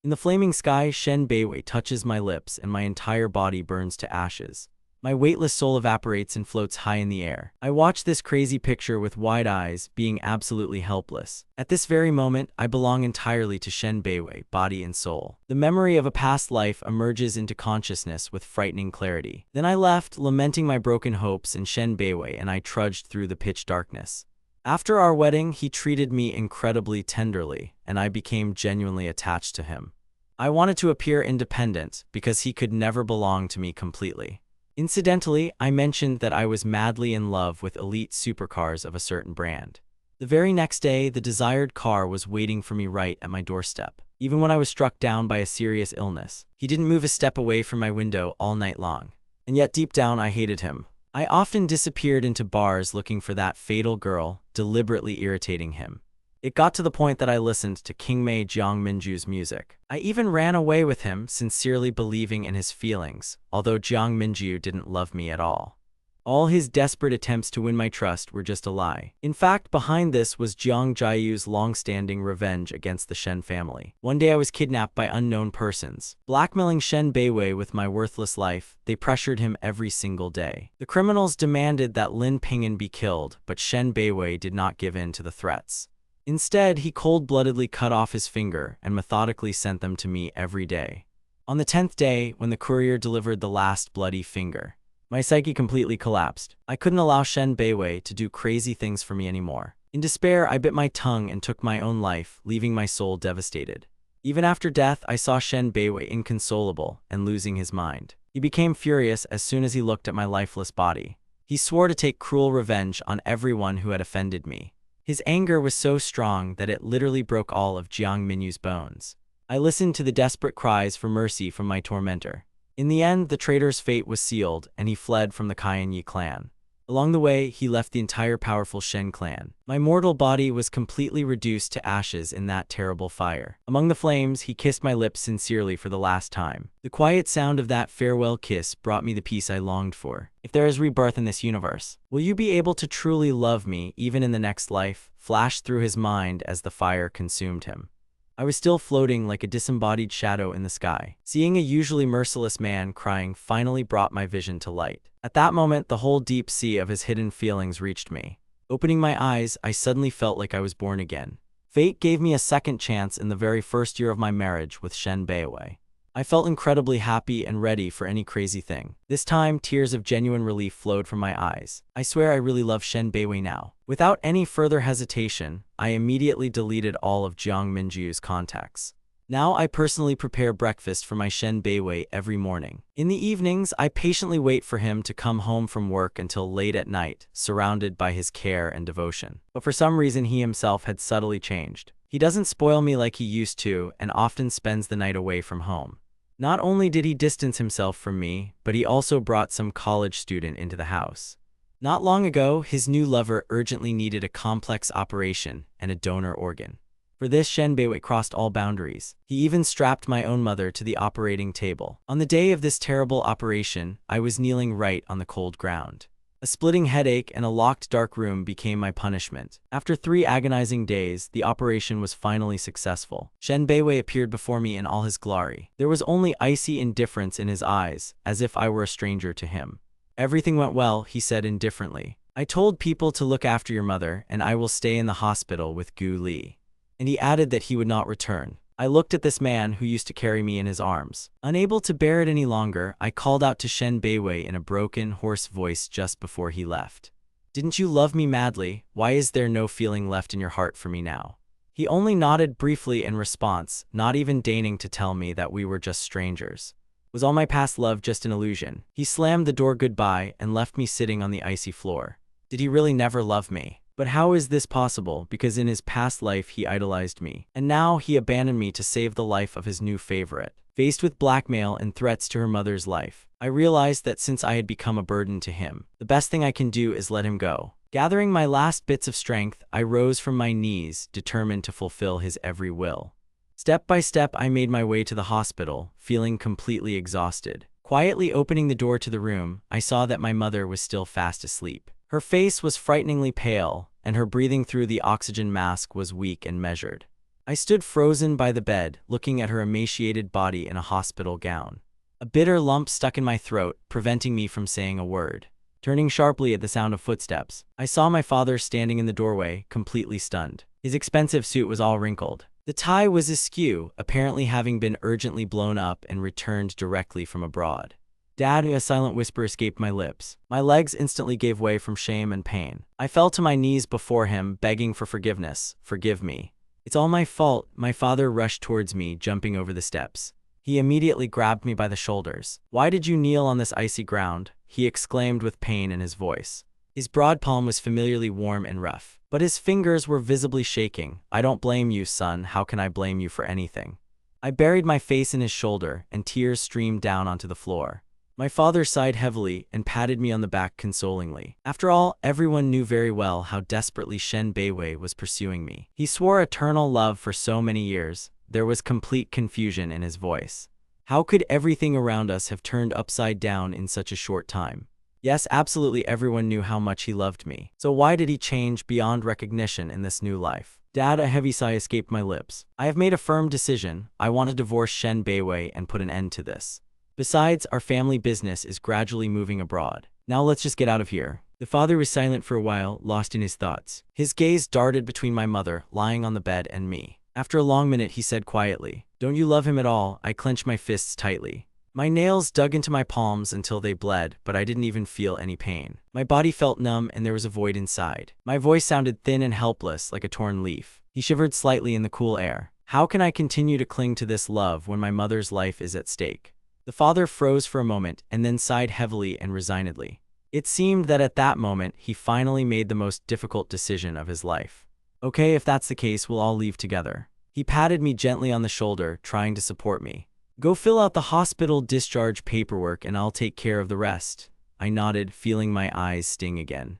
In the flaming sky, Shen Beiwei touches my lips and my entire body burns to ashes. My weightless soul evaporates and floats high in the air. I watch this crazy picture with wide eyes, being absolutely helpless. At this very moment, I belong entirely to Shen Beiwei, body and soul. The memory of a past life emerges into consciousness with frightening clarity. Then I left, lamenting my broken hopes, and Shen Beiwei and I trudged through the pitch darkness. After our wedding, he treated me incredibly tenderly, and I became genuinely attached to him. I wanted to appear independent because he could never belong to me completely. Incidentally, I mentioned that I was madly in love with elite supercars of a certain brand. The very next day, the desired car was waiting for me right at my doorstep. Even when I was struck down by a serious illness, he didn't move a step away from my window all night long. And yet deep down, I hated him. I often disappeared into bars looking for that fatal girl, deliberately irritating him. It got to the point that I listened to Kingmei Jiang Minju's music. I even ran away with him, sincerely believing in his feelings, although Jiang Minju didn't love me at all. All his desperate attempts to win my trust were just a lie. In fact, behind this was Jiang Jiayu's long-standing revenge against the Shen family. One day I was kidnapped by unknown persons. Blackmailing Shen Beiwei with my worthless life, they pressured him every single day. The criminals demanded that Lin Ping'an be killed, but Shen Beiwei did not give in to the threats. Instead, he cold-bloodedly cut off his finger and methodically sent them to me every day. On the 10th day, when the courier delivered the last bloody finger, my psyche completely collapsed. I couldn't allow Shen Beiwei to do crazy things for me anymore. In despair, I bit my tongue and took my own life, leaving my soul devastated. Even after death, I saw Shen Beiwei inconsolable and losing his mind. He became furious as soon as he looked at my lifeless body. He swore to take cruel revenge on everyone who had offended me. His anger was so strong that it literally broke all of Jiang Minju's bones. I listened to the desperate cries for mercy from my tormentor. In the end, the traitor's fate was sealed, and he fled from the Kaienyi clan. Along the way, he left the entire powerful Shen clan. My mortal body was completely reduced to ashes in that terrible fire. Among the flames, he kissed my lips sincerely for the last time. The quiet sound of that farewell kiss brought me the peace I longed for. If there is rebirth in this universe, will you be able to truly love me even in the next life? Flashed through his mind as the fire consumed him. I was still floating like a disembodied shadow in the sky. Seeing a usually merciless man crying finally brought my vision to light. At that moment, the whole deep sea of his hidden feelings reached me. Opening my eyes, I suddenly felt like I was born again. Fate gave me a second chance in the very first year of my marriage with Shen Beiwei. I felt incredibly happy and ready for any crazy thing. This time, tears of genuine relief flowed from my eyes. I swear I really love Shen Beiwei now. Without any further hesitation, I immediately deleted all of Jiang Minju's contacts. Now I personally prepare breakfast for my Shen Beiwei every morning. In the evenings, I patiently wait for him to come home from work until late at night, surrounded by his care and devotion. But for some reason, he himself had subtly changed. He doesn't spoil me like he used to and often spends the night away from home. Not only did he distance himself from me, but he also brought some college student into the house. Not long ago, his new lover urgently needed a complex operation and a donor organ. For this, Shen Beiwei crossed all boundaries. He even strapped my own mother to the operating table. On the day of this terrible operation, I was kneeling right on the cold ground. A splitting headache and a locked dark room became my punishment. After 3 agonizing days, the operation was finally successful. Shen Beiwei appeared before me in all his glory. There was only icy indifference in his eyes, as if I were a stranger to him. Everything went well, he said indifferently. I told people to look after your mother, and I will stay in the hospital with Gu Li. And he added that he would not return. I looked at this man who used to carry me in his arms. Unable to bear it any longer, I called out to Shen Beiwei in a broken, hoarse voice just before he left. Didn't you love me madly? Why is there no feeling left in your heart for me now? He only nodded briefly in response, not even deigning to tell me that we were just strangers. Was all my past love just an illusion? He slammed the door goodbye and left me sitting on the icy floor. Did he really never love me? But how is this possible? Because in his past life he idolized me, and now he abandoned me to save the life of his new favorite. Faced with blackmail and threats to her mother's life, I realized that since I had become a burden to him, the best thing I can do is let him go. Gathering my last bits of strength, I rose from my knees, determined to fulfill his every will. Step by step, I made my way to the hospital, feeling completely exhausted. Quietly opening the door to the room, I saw that my mother was still fast asleep. Her face was frighteningly pale, and her breathing through the oxygen mask was weak and measured. I stood frozen by the bed, looking at her emaciated body in a hospital gown. A bitter lump stuck in my throat, preventing me from saying a word. Turning sharply at the sound of footsteps, I saw my father standing in the doorway, completely stunned. His expensive suit was all wrinkled. The tie was askew, apparently having been urgently blown up and returned directly from abroad. "Dad," a silent whisper escaped my lips. My legs instantly gave way from shame and pain. I fell to my knees before him, begging for forgiveness. "Forgive me. It's all my fault." My father rushed towards me, jumping over the steps. He immediately grabbed me by the shoulders. "Why did you kneel on this icy ground?" he exclaimed with pain in his voice. His broad palm was familiarly warm and rough, but his fingers were visibly shaking. "I don't blame you, son. How can I blame you for anything?" I buried my face in his shoulder, and tears streamed down onto the floor. My father sighed heavily and patted me on the back consolingly. After all, everyone knew very well how desperately Shen Beiwei was pursuing me. He swore eternal love for so many years. There was complete confusion in his voice. How could everything around us have turned upside down in such a short time? Yes, absolutely everyone knew how much he loved me. So why did he change beyond recognition in this new life? "Dad," a heavy sigh escaped my lips. "I have made a firm decision. I want to divorce Shen Beiwei and put an end to this. Besides, our family business is gradually moving abroad. Now let's just get out of here." The father was silent for a while, lost in his thoughts. His gaze darted between my mother, lying on the bed, and me. After a long minute, he said quietly, "Don't you love him at all?" I clenched my fists tightly. My nails dug into my palms until they bled, but I didn't even feel any pain. My body felt numb and there was a void inside. My voice sounded thin and helpless, like a torn leaf. He shivered slightly in the cool air. "How can I continue to cling to this love when my mother's life is at stake?" The father froze for a moment and then sighed heavily and resignedly. It seemed that at that moment, he finally made the most difficult decision of his life. "Okay, if that's the case, we'll all leave together." He patted me gently on the shoulder, trying to support me. "Go fill out the hospital discharge paperwork and I'll take care of the rest." I nodded, feeling my eyes sting again.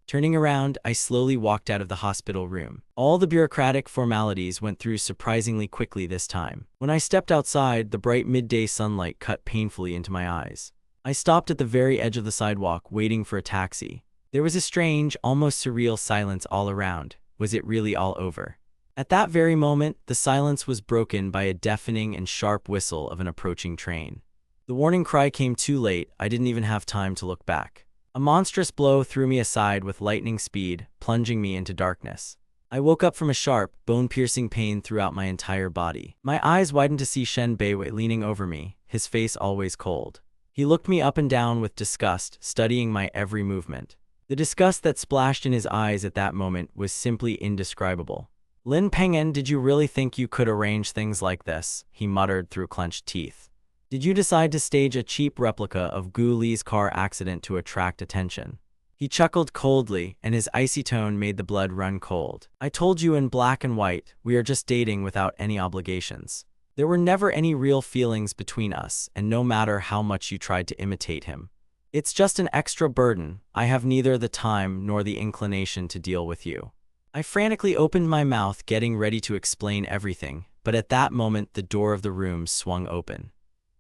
Turning around, I slowly walked out of the hospital room. All the bureaucratic formalities went through surprisingly quickly this time. When I stepped outside, the bright midday sunlight cut painfully into my eyes. I stopped at the very edge of the sidewalk, waiting for a taxi. There was a strange, almost surreal silence all around. Was it really all over? At that very moment, the silence was broken by a deafening and sharp whistle of an approaching train. The warning cry came too late. I didn't even have time to look back. A monstrous blow threw me aside with lightning speed, plunging me into darkness. I woke up from a sharp, bone-piercing pain throughout my entire body. My eyes widened to see Shen Beiwei leaning over me, his face always cold. He looked me up and down with disgust, studying my every movement. The disgust that splashed in his eyes at that moment was simply indescribable. "Lin Peng'en, did you really think you could arrange things like this?" he muttered through clenched teeth. "Did you decide to stage a cheap replica of Gu Li's car accident to attract attention?" He chuckled coldly, and his icy tone made the blood run cold. "I told you in black and white, we are just dating without any obligations. There were never any real feelings between us, and no matter how much you tried to imitate him. It's just an extra burden. I have neither the time nor the inclination to deal with you." I frantically opened my mouth, getting ready to explain everything, but at that moment the door of the room swung open.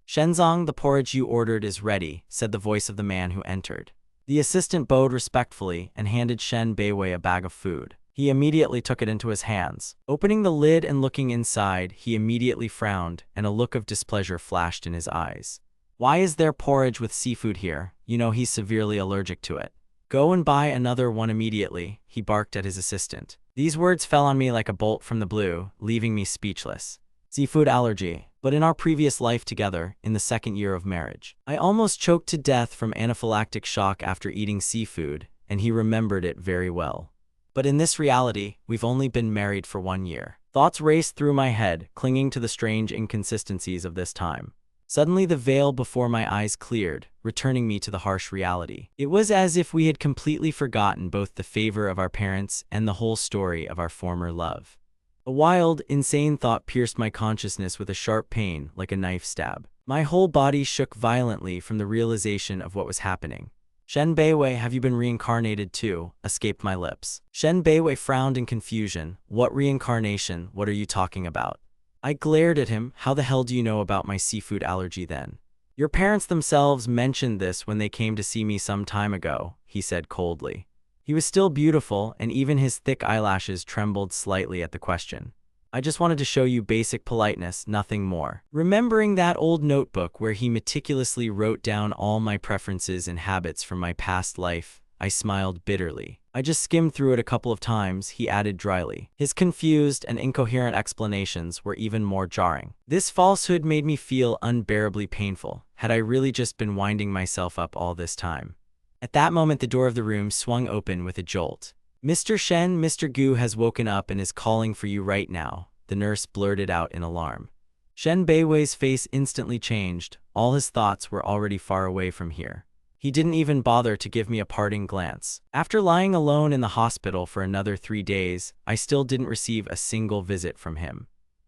"Shenzong, the porridge you ordered is ready," said the voice of the man who entered. The assistant bowed respectfully and handed Shen Beiwei a bag of food. He immediately took it into his hands. Opening the lid and looking inside, he immediately frowned, and a look of displeasure flashed in his eyes. "Why is there porridge with seafood here? You know he's severely allergic to it." "Go and buy another one immediately," he barked at his assistant. These words fell on me like a bolt from the blue, leaving me speechless. Seafood allergy. But in our previous life together, in the second year of marriage, I almost choked to death from anaphylactic shock after eating seafood, and he remembered it very well. But in this reality, we've only been married for 1 year. Thoughts raced through my head, clinging to the strange inconsistencies of this time. Suddenly the veil before my eyes cleared, returning me to the harsh reality. It was as if we had completely forgotten both the favor of our parents and the whole story of our former love. A wild, insane thought pierced my consciousness with a sharp pain, like a knife stab. My whole body shook violently from the realization of what was happening. "Shen Beiwei, have you been reincarnated too?" escaped my lips. Shen Beiwei frowned in confusion. "What reincarnation? What are you talking about?" I glared at him. "How the hell do you know about my seafood allergy then?" "Your parents themselves mentioned this when they came to see me some time ago," he said coldly. He was still beautiful, and even his thick eyelashes trembled slightly at the question. I just wanted to show you basic politeness, nothing more." Remembering that old notebook where he meticulously wrote down all my preferences and habits from my past life, I smiled bitterly. "I just skimmed through it a couple of times," he added dryly. His confused and incoherent explanations were even more jarring. This falsehood made me feel unbearably painful. Had I really just been winding myself up all this time? At that moment, the door of the room swung open with a jolt. "Mr. Shen, Mr. Gu has woken up and is calling for you right now," the nurse blurted out in alarm. Shen Beiwei's face instantly changed. All his thoughts were already far away from here. He didn't even bother to give me a parting glance. After lying alone in the hospital for another 3 days, I still didn't receive a single visit from him.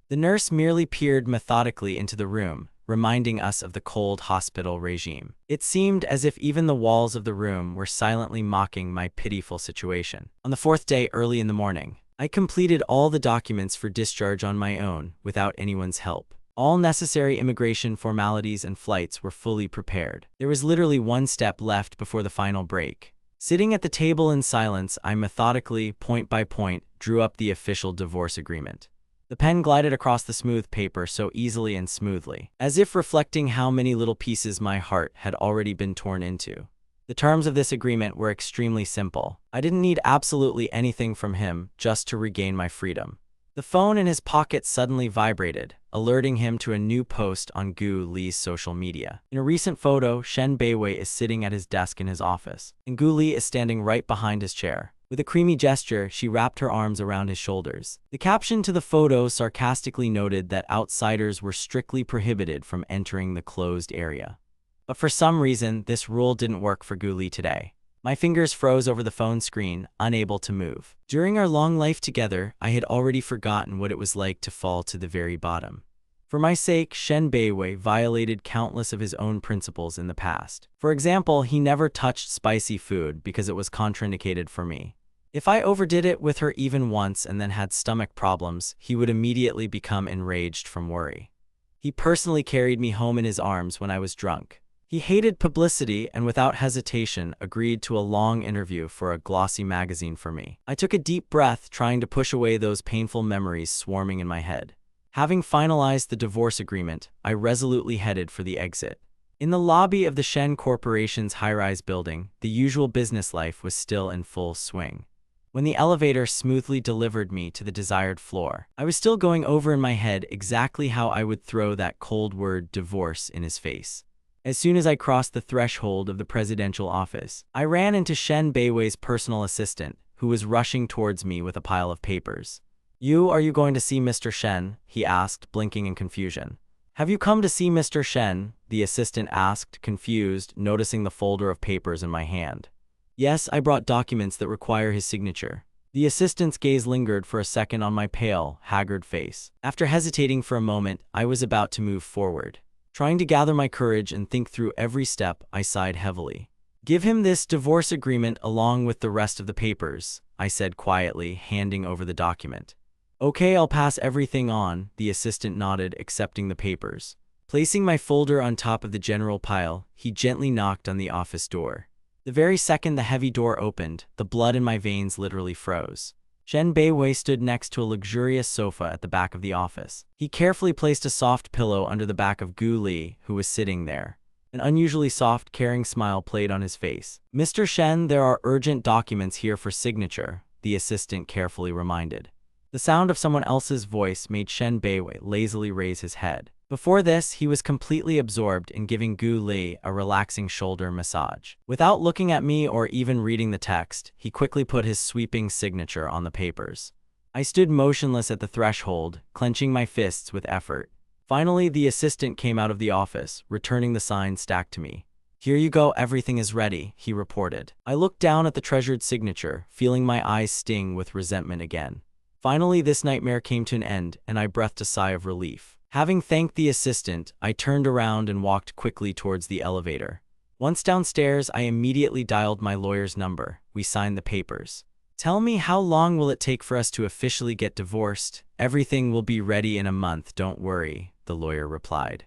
The nurse merely peered methodically into the room, reminding us of the cold hospital regime. It seemed as if even the walls of the room were silently mocking my pitiful situation. On the 4th day, early in the morning, I completed all the documents for discharge on my own, without anyone's help. All necessary immigration formalities and flights were fully prepared. There was literally one step left before the final break. Sitting at the table in silence, I methodically, point by point, drew up the official divorce agreement. The pen glided across the smooth paper so easily and smoothly, as if reflecting how many little pieces my heart had already been torn into. The terms of this agreement were extremely simple. I didn't need absolutely anything from him just to regain my freedom. The phone in his pocket suddenly vibrated, alerting him to a new post on Gu Li's social media. In a recent photo, Shen Beiwei is sitting at his desk in his office, and Gu Li is standing right behind his chair. With a creamy gesture, she wrapped her arms around his shoulders. The caption to the photo sarcastically noted that outsiders were strictly prohibited from entering the closed area. But for some reason, this rule didn't work for Gu Li today. My fingers froze over the phone screen, unable to move. During our long life together, I had already forgotten what it was like to fall to the very bottom. For my sake, Shen Beiwei violated countless of his own principles in the past. For example, he never touched spicy food because it was contraindicated for me. If I overdid it with her even once and then had stomach problems, he would immediately become enraged from worry. He personally carried me home in his arms when I was drunk. He hated publicity and without hesitation agreed to a long interview for a glossy magazine for me. I took a deep breath, trying to push away those painful memories swarming in my head. Having finalized the divorce agreement, I resolutely headed for the exit. In the lobby of the Shen Corporation's high-rise building, the usual business life was still in full swing. When the elevator smoothly delivered me to the desired floor, I was still going over in my head exactly how I would throw that cold word divorce in his face. As soon as I crossed the threshold of the presidential office, I ran into Shen Beiwei's personal assistant, who was rushing towards me with a pile of papers. Are you going to see Mr. Shen?" he asked, blinking in confusion. "Have you come to see Mr. Shen?" the assistant asked, confused, noticing the folder of papers in my hand. "Yes, I brought documents that require his signature." The assistant's gaze lingered for a second on my pale, haggard face. After hesitating for a moment, I was about to move forward. Trying to gather my courage and think through every step, I sighed heavily. "Give him this divorce agreement along with the rest of the papers," I said quietly, handing over the document. "Okay, I'll pass everything on," the assistant nodded, accepting the papers. Placing my folder on top of the general pile, he gently knocked on the office door. The very second the heavy door opened, the blood in my veins literally froze. Shen Beiwei stood next to a luxurious sofa at the back of the office. He carefully placed a soft pillow under the back of Gu Li, who was sitting there. An unusually soft, caring smile played on his face. "Mr. Shen, there are urgent documents here for signature," the assistant carefully reminded. The sound of someone else's voice made Shen Beiwei lazily raise his head. Before this, he was completely absorbed in giving Gu Li a relaxing shoulder massage. Without looking at me or even reading the text, he quickly put his sweeping signature on the papers. I stood motionless at the threshold, clenching my fists with effort. Finally, the assistant came out of the office, returning the sign stacked to me. "Here you go, everything is ready," he reported. I looked down at the treasured signature, feeling my eyes sting with resentment again. Finally, this nightmare came to an end, and I breathed a sigh of relief. Having thanked the assistant, I turned around and walked quickly towards the elevator. Once downstairs, I immediately dialed my lawyer's number. We signed the papers. "Tell me, how long will it take for us to officially get divorced?" "Everything will be ready in a month, don't worry," the lawyer replied.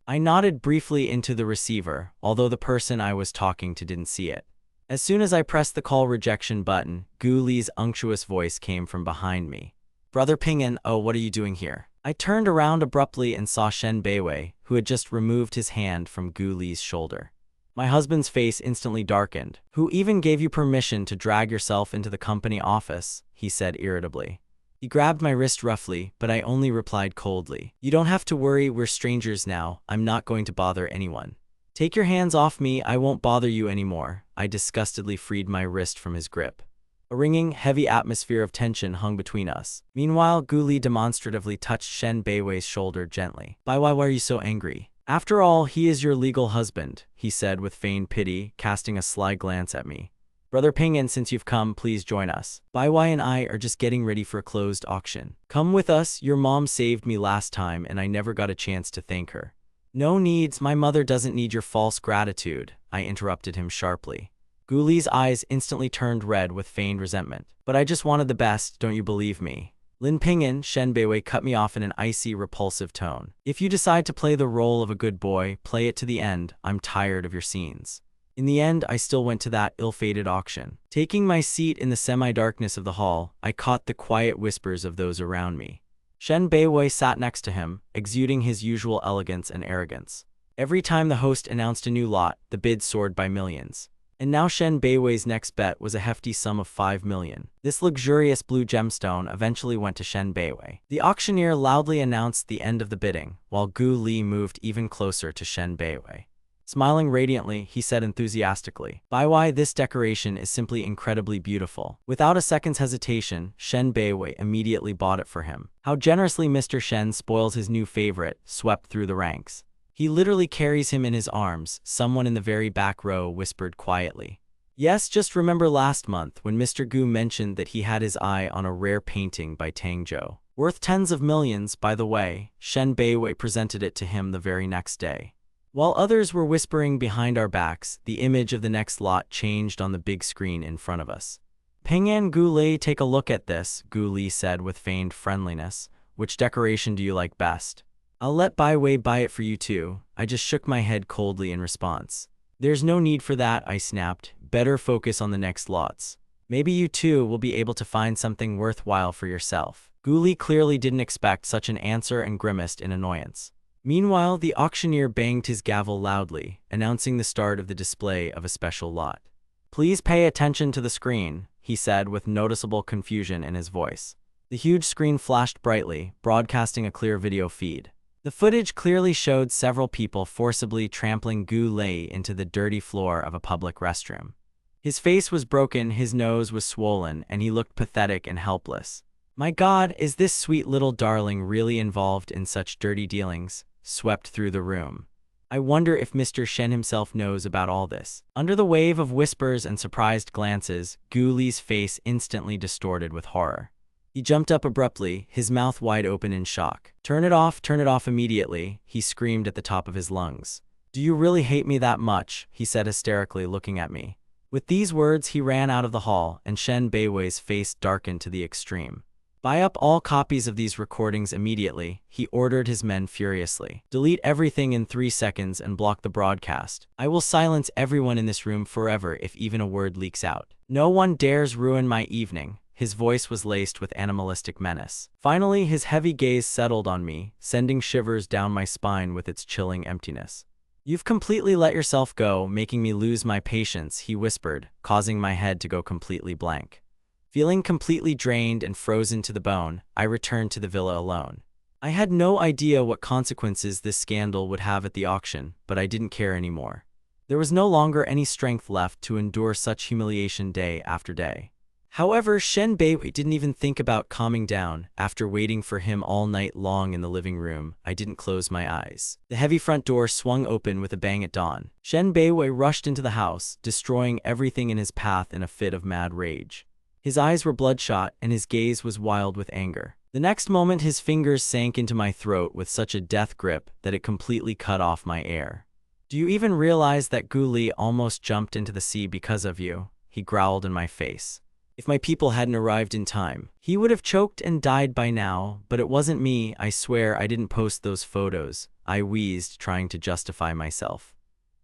I nodded briefly into the receiver, although the person I was talking to didn't see it. As soon as I pressed the call rejection button, Gu Li's unctuous voice came from behind me. Brother Ping'an, oh, what are you doing here? I turned around abruptly and saw Shen Beiwei, who had just removed his hand from Gu Li's shoulder. My husband's face instantly darkened. Who even gave you permission to drag yourself into the company office? He said irritably. He grabbed my wrist roughly, but I only replied coldly. You don't have to worry, we're strangers now. I'm not going to bother anyone. Take your hands off me, I won't bother you anymore. I disgustedly freed my wrist from his grip. A ringing, heavy atmosphere of tension hung between us. Meanwhile, Gu Li demonstratively touched Shen Beiwei's shoulder gently. Why are you so angry? After all, he is your legal husband, he said with feigned pity, casting a sly glance at me. Brother Ping'an, since you've come, please join us. Baiwai and I are just getting ready for a closed auction. Come with us, your mom saved me last time and I never got a chance to thank her. No needs, my mother doesn't need your false gratitude, I interrupted him sharply. Gu Li's eyes instantly turned red with feigned resentment. But I just wanted the best, don't you believe me? Lin Ping'an, Shen Beiwei cut me off in an icy, repulsive tone. If you decide to play the role of a good boy, play it to the end. I'm tired of your scenes. In the end, I still went to that ill-fated auction. Taking my seat in the semi-darkness of the hall, I caught the quiet whispers of those around me. Shen Beiwei sat next to him, exuding his usual elegance and arrogance. Every time the host announced a new lot, the bid soared by millions. And now Shen Beiwei's next bet was a hefty sum of 5 million. This luxurious blue gemstone eventually went to Shen Beiwei. The auctioneer loudly announced the end of the bidding, while Gu Li moved even closer to Shen Beiwei. Smiling radiantly, he said enthusiastically, Baiwai, this decoration is simply incredibly beautiful. Without a second's hesitation, Shen Beiwei immediately bought it for him. How generously Mr. Shen spoils his new favorite, swept through the ranks. He literally carries him in his arms, someone in the very back row whispered quietly. Yes, just remember last month when Mr. Gu mentioned that he had his eye on a rare painting by Tang Zhou. Worth tens of millions, by the way. Shen Beiwei presented it to him the very next day. While others were whispering behind our backs, the image of the next lot changed on the big screen in front of us. Ping'an, Gu Li, take a look at this, Gu Li said with feigned friendliness. Which decoration do you like best? I'll let Baiwei buy it for you too. I just shook my head coldly in response. There's no need for that, I snapped. Better focus on the next lots. Maybe you too will be able to find something worthwhile for yourself. Gu Li clearly didn't expect such an answer and grimaced in annoyance. Meanwhile, the auctioneer banged his gavel loudly, announcing the start of the display of a special lot. Please pay attention to the screen, he said with noticeable confusion in his voice. The huge screen flashed brightly, broadcasting a clear video feed. The footage clearly showed several people forcibly trampling Gu Li into the dirty floor of a public restroom. His face was broken, his nose was swollen, and he looked pathetic and helpless. My God, is this sweet little darling really involved in such dirty dealings? Swept through the room. I wonder if Mr. Shen himself knows about all this. Under the wave of whispers and surprised glances, Gu Li's face instantly distorted with horror. He jumped up abruptly, his mouth wide open in shock. Turn it off immediately, he screamed at the top of his lungs. Do you really hate me that much? He said hysterically, looking at me. With these words, he ran out of the hall, and Shen Beiwei's face darkened to the extreme. Buy up all copies of these recordings immediately, he ordered his men furiously. Delete everything in 3 seconds and block the broadcast. I will silence everyone in this room forever if even a word leaks out. No one dares ruin my evening. His voice was laced with animalistic menace. Finally, his heavy gaze settled on me, sending shivers down my spine with its chilling emptiness. You've completely let yourself go, making me lose my patience, he whispered, causing my head to go completely blank. Feeling completely drained and frozen to the bone, I returned to the villa alone. I had no idea what consequences this scandal would have at the auction, but I didn't care anymore. There was no longer any strength left to endure such humiliation day after day. However, Shen Beiwei didn't even think about calming down. After waiting for him all night long in the living room, I didn't close my eyes. The heavy front door swung open with a bang at dawn. Shen Beiwei rushed into the house, destroying everything in his path in a fit of mad rage. His eyes were bloodshot, and his gaze was wild with anger. The next moment, his fingers sank into my throat with such a death grip that it completely cut off my air. Do you even realize that Gu Li almost jumped into the sea because of you? He growled in my face. If my people hadn't arrived in time, he would have choked and died by now, but it wasn't me, I swear I didn't post those photos, I wheezed, trying to justify myself.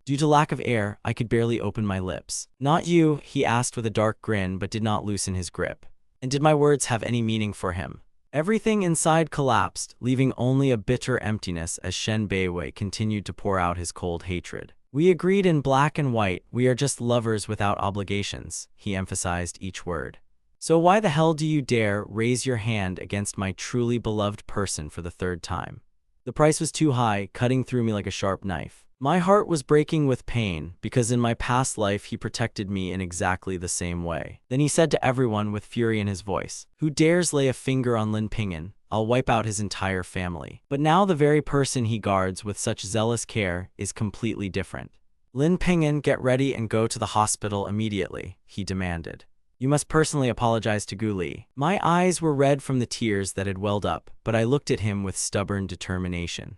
Due to lack of air, I could barely open my lips. Not you, he asked with a dark grin but did not loosen his grip. And did my words have any meaning for him? Everything inside collapsed, leaving only a bitter emptiness as Shen Beiwei continued to pour out his cold hatred. We agreed in black and white, we are just lovers without obligations, he emphasized each word. So why the hell do you dare raise your hand against my truly beloved person for the third time? The price was too high, cutting through me like a sharp knife. My heart was breaking with pain, because in my past life he protected me in exactly the same way. Then he said to everyone with fury in his voice, "Who dares lay a finger on Lin Ping'an, I'll wipe out his entire family." But now the very person he guards with such zealous care is completely different. "Lin Ping'an, get ready and go to the hospital immediately," he demanded. "You must personally apologize to Gu Li." My eyes were red from the tears that had welled up, but I looked at him with stubborn determination.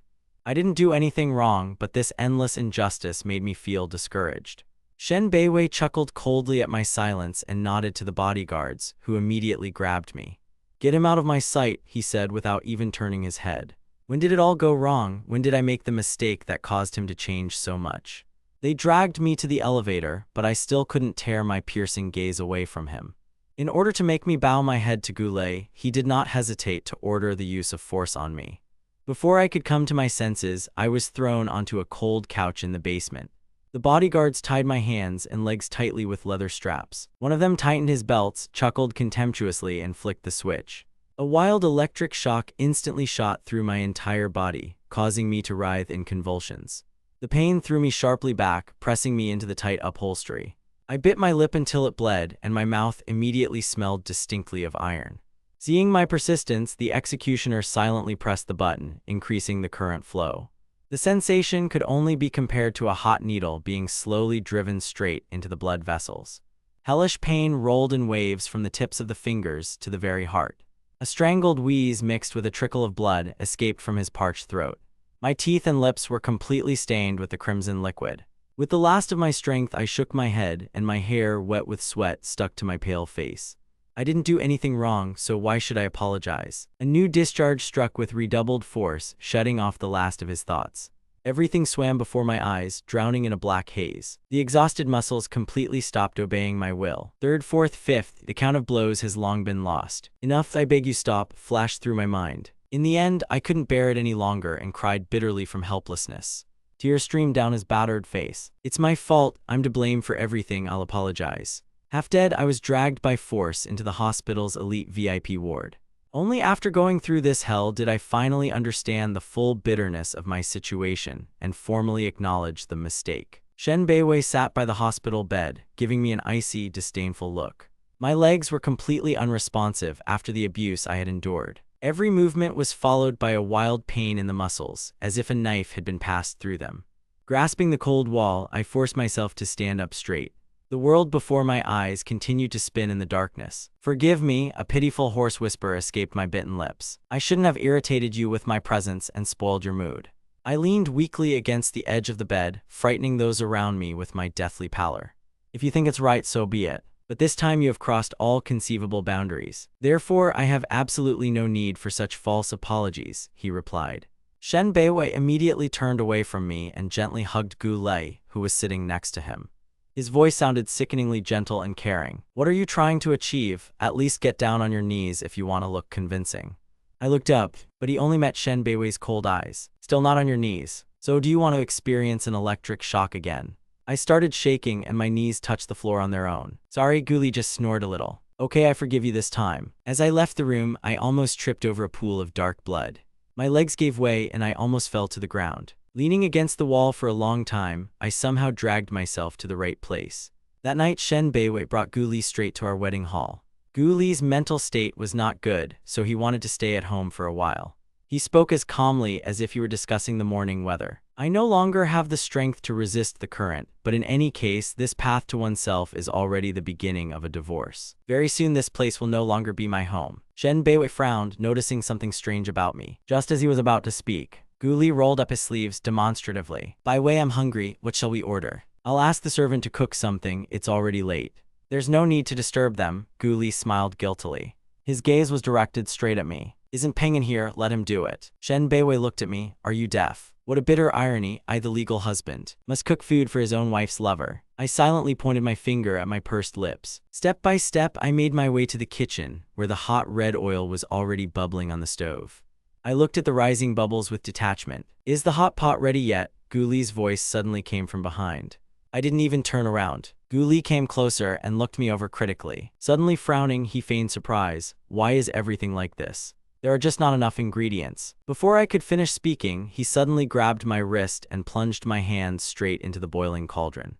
I didn't do anything wrong, but this endless injustice made me feel discouraged. Shen Beiwei chuckled coldly at my silence and nodded to the bodyguards, who immediately grabbed me. "Get him out of my sight," he said without even turning his head. When did it all go wrong? When did I make the mistake that caused him to change so much? They dragged me to the elevator, but I still couldn't tear my piercing gaze away from him. In order to make me bow my head to Goulet, he did not hesitate to order the use of force on me. Before I could come to my senses, I was thrown onto a cold couch in the basement. The bodyguards tied my hands and legs tightly with leather straps. One of them tightened his belts, chuckled contemptuously, and flicked the switch. A wild electric shock instantly shot through my entire body, causing me to writhe in convulsions. The pain threw me sharply back, pressing me into the tight upholstery. I bit my lip until it bled, and my mouth immediately smelled distinctly of iron. Seeing my persistence, the executioner silently pressed the button, increasing the current flow. The sensation could only be compared to a hot needle being slowly driven straight into the blood vessels. Hellish pain rolled in waves from the tips of the fingers to the very heart. A strangled wheeze mixed with a trickle of blood escaped from his parched throat. My teeth and lips were completely stained with the crimson liquid. With the last of my strength, I shook my head, and my hair, wet with sweat, stuck to my pale face. I didn't do anything wrong, so why should I apologize? A new discharge struck with redoubled force, shutting off the last of his thoughts. Everything swam before my eyes, drowning in a black haze. The exhausted muscles completely stopped obeying my will. Third, fourth, fifth, the count of blows has long been lost. "Enough, I beg you, stop," flashed through my mind. In the end, I couldn't bear it any longer and cried bitterly from helplessness. Tears streamed down his battered face. "It's my fault. I'm to blame for everything. I'll apologize." Half dead, I was dragged by force into the hospital's elite VIP ward. Only after going through this hell did I finally understand the full bitterness of my situation and formally acknowledge the mistake. Shen Beiwei sat by the hospital bed, giving me an icy, disdainful look. My legs were completely unresponsive after the abuse I had endured. Every movement was followed by a wild pain in the muscles, as if a knife had been passed through them. Grasping the cold wall, I forced myself to stand up straight. The world before my eyes continued to spin in the darkness. "Forgive me," a pitiful hoarse whisper escaped my bitten lips. "I shouldn't have irritated you with my presence and spoiled your mood." I leaned weakly against the edge of the bed, frightening those around me with my deathly pallor. "If you think it's right, so be it. But this time you have crossed all conceivable boundaries. Therefore, I have absolutely no need for such false apologies," he replied. Shen Beiwei immediately turned away from me and gently hugged Gu Lei, who was sitting next to him. His voice sounded sickeningly gentle and caring. "What are you trying to achieve? At least get down on your knees if you want to look convincing." I looked up, but he only met Shen Beiwei's cold eyes. "Still not on your knees? So do you want to experience an electric shock again?" I started shaking and my knees touched the floor on their own. "Sorry," Guli just snored a little. "Okay, I forgive you this time." As I left the room, I almost tripped over a pool of dark blood. My legs gave way and I almost fell to the ground. Leaning against the wall for a long time, I somehow dragged myself to the right place. That night, Shen Beiwei brought Gu Li straight to our wedding hall. Gu Li's mental state was not good, so he wanted to stay at home for a while. He spoke as calmly as if he were discussing the morning weather. "I no longer have the strength to resist the current, but in any case, this path to oneself is already the beginning of a divorce. Very soon this place will no longer be my home." Shen Beiwei frowned, noticing something strange about me. Just as he was about to speak, Gu Li rolled up his sleeves demonstratively. "By way, I'm hungry. What shall we order?" "I'll ask the servant to cook something. It's already late." "There's no need to disturb them." Gu Li smiled guiltily. His gaze was directed straight at me. "Isn't Peng in here? Let him do it." Shen Beiwei looked at me. "Are you deaf?" What a bitter irony, I, the legal husband, must cook food for his own wife's lover. I silently pointed my finger at my pursed lips. Step by step, I made my way to the kitchen, where the hot red oil was already bubbling on the stove. I looked at the rising bubbles with detachment. "Is the hot pot ready yet?" Gu Li's voice suddenly came from behind. I didn't even turn around. Gu Li came closer and looked me over critically. Suddenly frowning, he feigned surprise. "Why is everything like this? There are just not enough ingredients." Before I could finish speaking, he suddenly grabbed my wrist and plunged my hand straight into the boiling cauldron.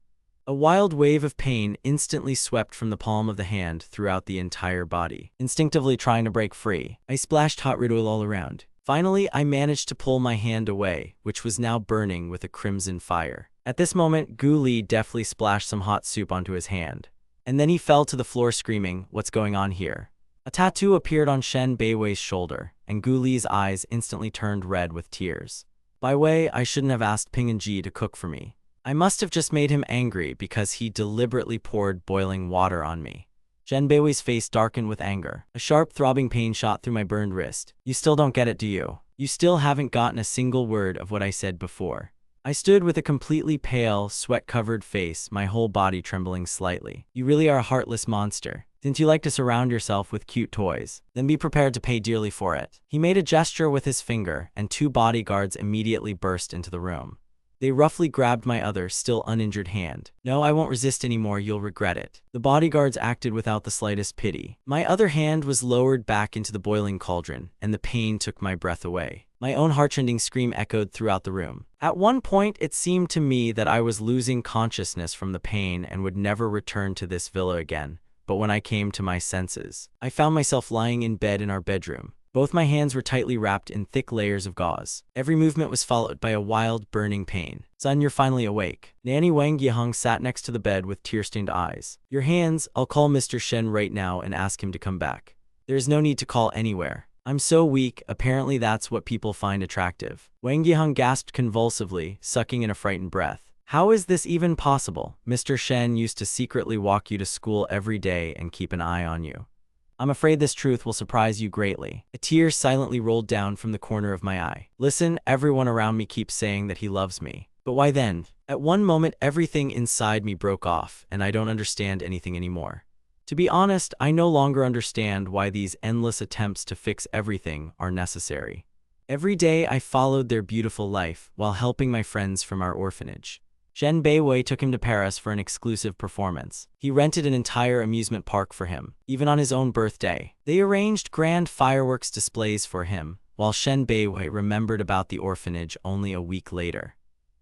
A wild wave of pain instantly swept from the palm of the hand throughout the entire body. Instinctively trying to break free, I splashed hot red oil all around. Finally, I managed to pull my hand away, which was now burning with a crimson fire. At this moment, Gu Li deftly splashed some hot soup onto his hand. And then he fell to the floor screaming, "What's going on here?" A tattoo appeared on Shen Beiwei's shoulder, and Gu Li's eyes instantly turned red with tears. By way, I shouldn't have asked Ping and Ji to cook for me. I must have just made him angry because he deliberately poured boiling water on me. Shen Beiwei's face darkened with anger. A sharp, throbbing pain shot through my burned wrist. "You still don't get it, do you? You still haven't gotten a single word of what I said before." I stood with a completely pale, sweat-covered face, my whole body trembling slightly. "You really are a heartless monster. Since you like to surround yourself with cute toys, then be prepared to pay dearly for it." He made a gesture with his finger, and 2 bodyguards immediately burst into the room. They roughly grabbed my other, still uninjured hand. "No, I won't resist anymore, you'll regret it." The bodyguards acted without the slightest pity. My other hand was lowered back into the boiling cauldron, and the pain took my breath away. My own heartrending scream echoed throughout the room. At one point, it seemed to me that I was losing consciousness from the pain and would never return to this villa again. But when I came to my senses, I found myself lying in bed in our bedroom. Both my hands were tightly wrapped in thick layers of gauze. Every movement was followed by a wild, burning pain. "Son, you're finally awake." Nanny Wang Yiheng sat next to the bed with tear-stained eyes. "Your hands, I'll call Mr. Shen right now and ask him to come back." "There is no need to call anywhere. I'm so weak, apparently that's what people find attractive." Wang Yiheng gasped convulsively, sucking in a frightened breath. "How is this even possible? Mr. Shen used to secretly walk you to school every day and keep an eye on you. I'm afraid this truth will surprise you greatly." A tear silently rolled down from the corner of my eye. "Listen, everyone around me keeps saying that he loves me. But why then?" At one moment, everything inside me broke off, and I don't understand anything anymore. To be honest, I no longer understand why these endless attempts to fix everything are necessary. Every day I followed their beautiful life while helping my friends from our orphanage. Shen Beiwei took him to Paris for an exclusive performance. He rented an entire amusement park for him, even on his own birthday. They arranged grand fireworks displays for him, while Shen Beiwei remembered about the orphanage only a week later.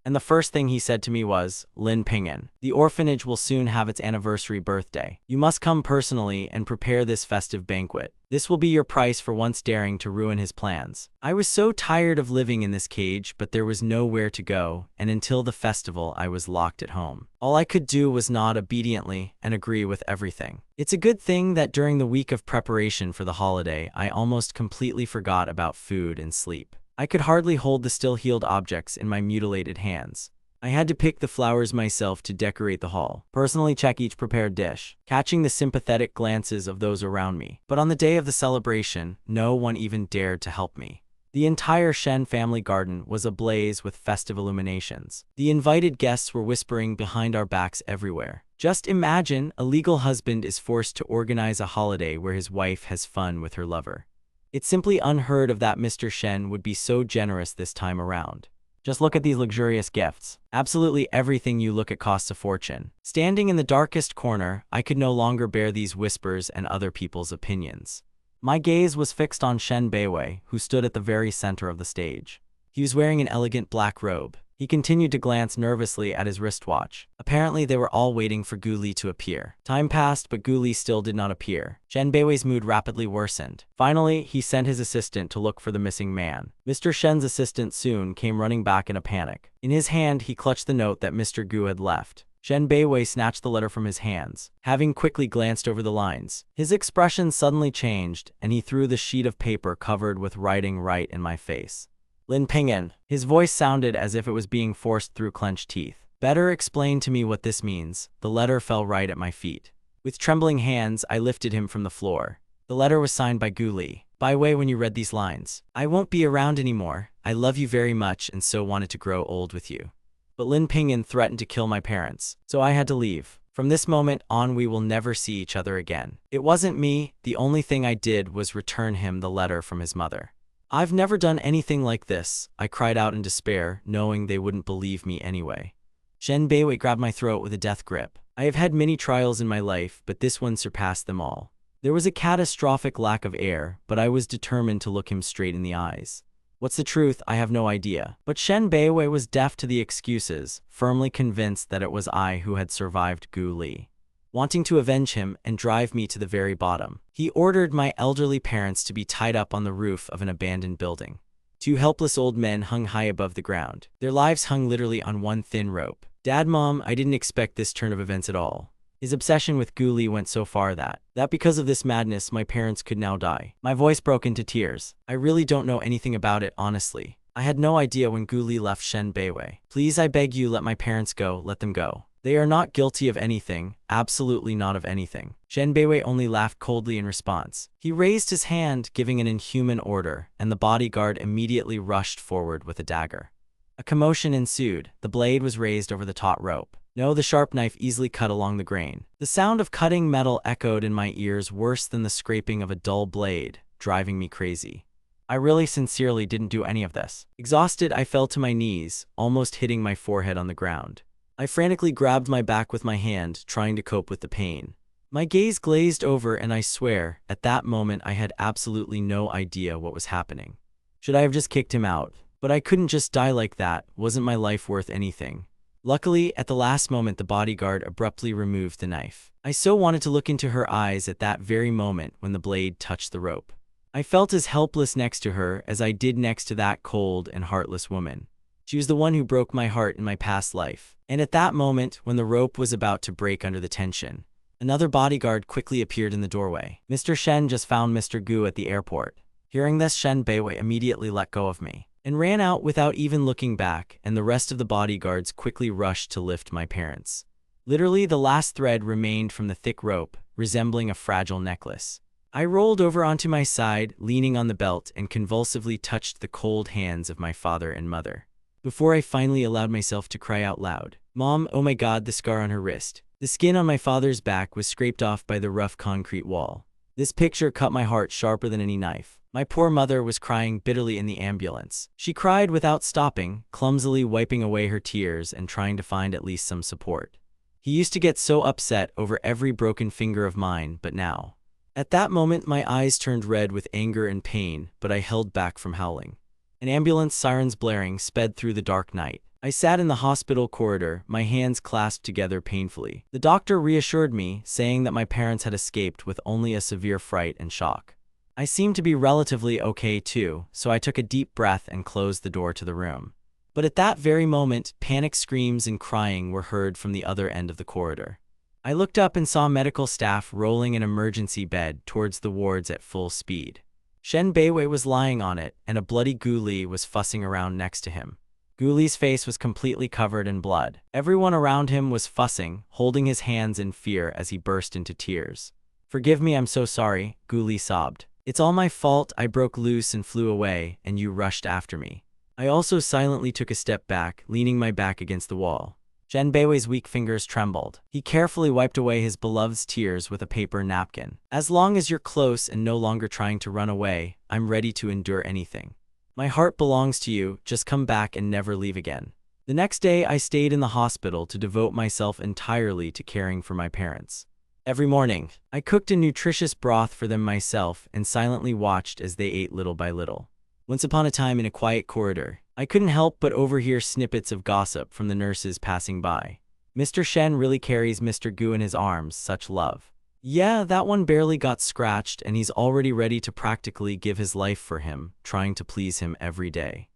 And the first thing he said to me was, "Lin Ping'an, the orphanage will soon have its anniversary birthday. You must come personally and prepare this festive banquet. This will be your price for once daring to ruin his plans." I was so tired of living in this cage, but there was nowhere to go, and until the festival I was locked at home. All I could do was nod obediently and agree with everything. It's a good thing that during the week of preparation for the holiday, I almost completely forgot about food and sleep. I could hardly hold the still-healed objects in my mutilated hands. I had to pick the flowers myself to decorate the hall, personally check each prepared dish, catching the sympathetic glances of those around me. But on the day of the celebration, no one even dared to help me. The entire Shen family garden was ablaze with festive illuminations. The invited guests were whispering behind our backs everywhere. Just imagine, a legal husband is forced to organize a holiday where his wife has fun with her lover. It's simply unheard of that Mr. Shen would be so generous this time around. Just look at these luxurious gifts. Absolutely everything you look at costs a fortune. Standing in the darkest corner, I could no longer bear these whispers and other people's opinions. My gaze was fixed on Shen Beiwei, who stood at the very center of the stage. He was wearing an elegant black robe. He continued to glance nervously at his wristwatch. Apparently, they were all waiting for Gu Li to appear. Time passed, but Gu Li still did not appear. Shen Beiwei's mood rapidly worsened. Finally, he sent his assistant to look for the missing man. Mr. Shen's assistant soon came running back in a panic. In his hand, he clutched the note that Mr. Gu had left. Shen Beiwei snatched the letter from his hands. Having quickly glanced over the lines, his expression suddenly changed, and he threw the sheet of paper covered with writing right in my face. "Lin Ping'an." His voice sounded as if it was being forced through clenched teeth. "Better explain to me what this means." The letter fell right at my feet. With trembling hands, I lifted him from the floor. The letter was signed by Gu Li. "By way, when you read these lines, I won't be around anymore. I love you very much and so wanted to grow old with you. but Lin Pingyan threatened to kill my parents, so I had to leave. From this moment on, we will never see each other again. It wasn't me, the only thing I did was return him the letter from his mother. I've never done anything like this, I cried out in despair, knowing they wouldn't believe me anyway. Shen Beiwei grabbed my throat with a death grip. I have had many trials in my life, but this one surpassed them all. There was a catastrophic lack of air, but I was determined to look him straight in the eyes. What's the truth, I have no idea. But Shen Beiwei was deaf to the excuses, firmly convinced that it was I who had survived Gu Li. Wanting to avenge him and drive me to the very bottom, he ordered my elderly parents to be tied up on the roof of an abandoned building. Two helpless old men hung high above the ground. Their lives hung literally on one thin rope. Dad, Mom, I didn't expect this turn of events at all. His obsession with Gu Li went so far that because of this madness, my parents could now die. My voice broke into tears. I really don't know anything about it, honestly. I had no idea when Gu Li left Shen Beiwei. Please, I beg you, let my parents go, let them go. They are not guilty of anything, absolutely not of anything. Shen Beiwei only laughed coldly in response. He raised his hand, giving an inhuman order, and the bodyguard immediately rushed forward with a dagger. A commotion ensued. The blade was raised over the taut rope. No, the sharp knife easily cut along the grain. The sound of cutting metal echoed in my ears worse than the scraping of a dull blade, driving me crazy. I really sincerely didn't do any of this. Exhausted, I fell to my knees, almost hitting my forehead on the ground. I frantically grabbed my back with my hand, trying to cope with the pain. My gaze glazed over, and I swear, at that moment I had absolutely no idea what was happening. Should I have just kicked him out? But I couldn't just die like that. Wasn't my life worth anything? Luckily, at the last moment, the bodyguard abruptly removed the knife. I so wanted to look into her eyes at that very moment when the blade touched the rope. I felt as helpless next to her as I did next to that cold and heartless woman. She was the one who broke my heart in my past life. And at that moment, when the rope was about to break under the tension, another bodyguard quickly appeared in the doorway. Mr. Shen just found Mr. Gu at the airport. Hearing this, Shen Beiwei immediately let go of me and ran out without even looking back, and the rest of the bodyguards quickly rushed to lift my parents. Literally, the last thread remained from the thick rope, resembling a fragile necklace. I rolled over onto my side, leaning on the belt, and convulsively touched the cold hands of my father and mother, before I finally allowed myself to cry out loud. Mom, oh my God, the scar on her wrist. The skin on my father's back was scraped off by the rough concrete wall. This picture cut my heart sharper than any knife. My poor mother was crying bitterly in the ambulance. She cried without stopping, clumsily wiping away her tears and trying to find at least some support. He used to get so upset over every broken finger of mine, but now. At that moment, my eyes turned red with anger and pain, but I held back from howling. An ambulance, sirens blaring, sped through the dark night. I sat in the hospital corridor, my hands clasped together painfully. The doctor reassured me, saying that my parents had escaped with only a severe fright and shock. I seemed to be relatively okay too, so I took a deep breath and closed the door to the room. But at that very moment, panic screams and crying were heard from the other end of the corridor. I looked up and saw medical staff rolling an emergency bed towards the wards at full speed. Shen Beiwei was lying on it, and a bloody Gu Li was fussing around next to him. Gu Li's face was completely covered in blood. Everyone around him was fussing, holding his hands in fear as he burst into tears. Forgive me, I'm so sorry, Gu Li sobbed. It's all my fault, I broke loose and flew away, and you rushed after me. I also silently took a step back, leaning my back against the wall. Shen Beiwei's weak fingers trembled. He carefully wiped away his beloved's tears with a paper napkin. As long as you're close and no longer trying to run away, I'm ready to endure anything. My heart belongs to you, just come back and never leave again. The next day, I stayed in the hospital to devote myself entirely to caring for my parents. Every morning, I cooked a nutritious broth for them myself and silently watched as they ate little by little. Once upon a time, in a quiet corridor, I couldn't help but overhear snippets of gossip from the nurses passing by. Mr. Shen really carries Mr. Gu in his arms, such love. Yeah, that one barely got scratched and he's already ready to practically give his life for him, trying to please him every day.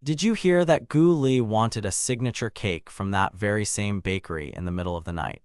Did you hear that Gu Li wanted a signature cake from that very same bakery in the middle of the night?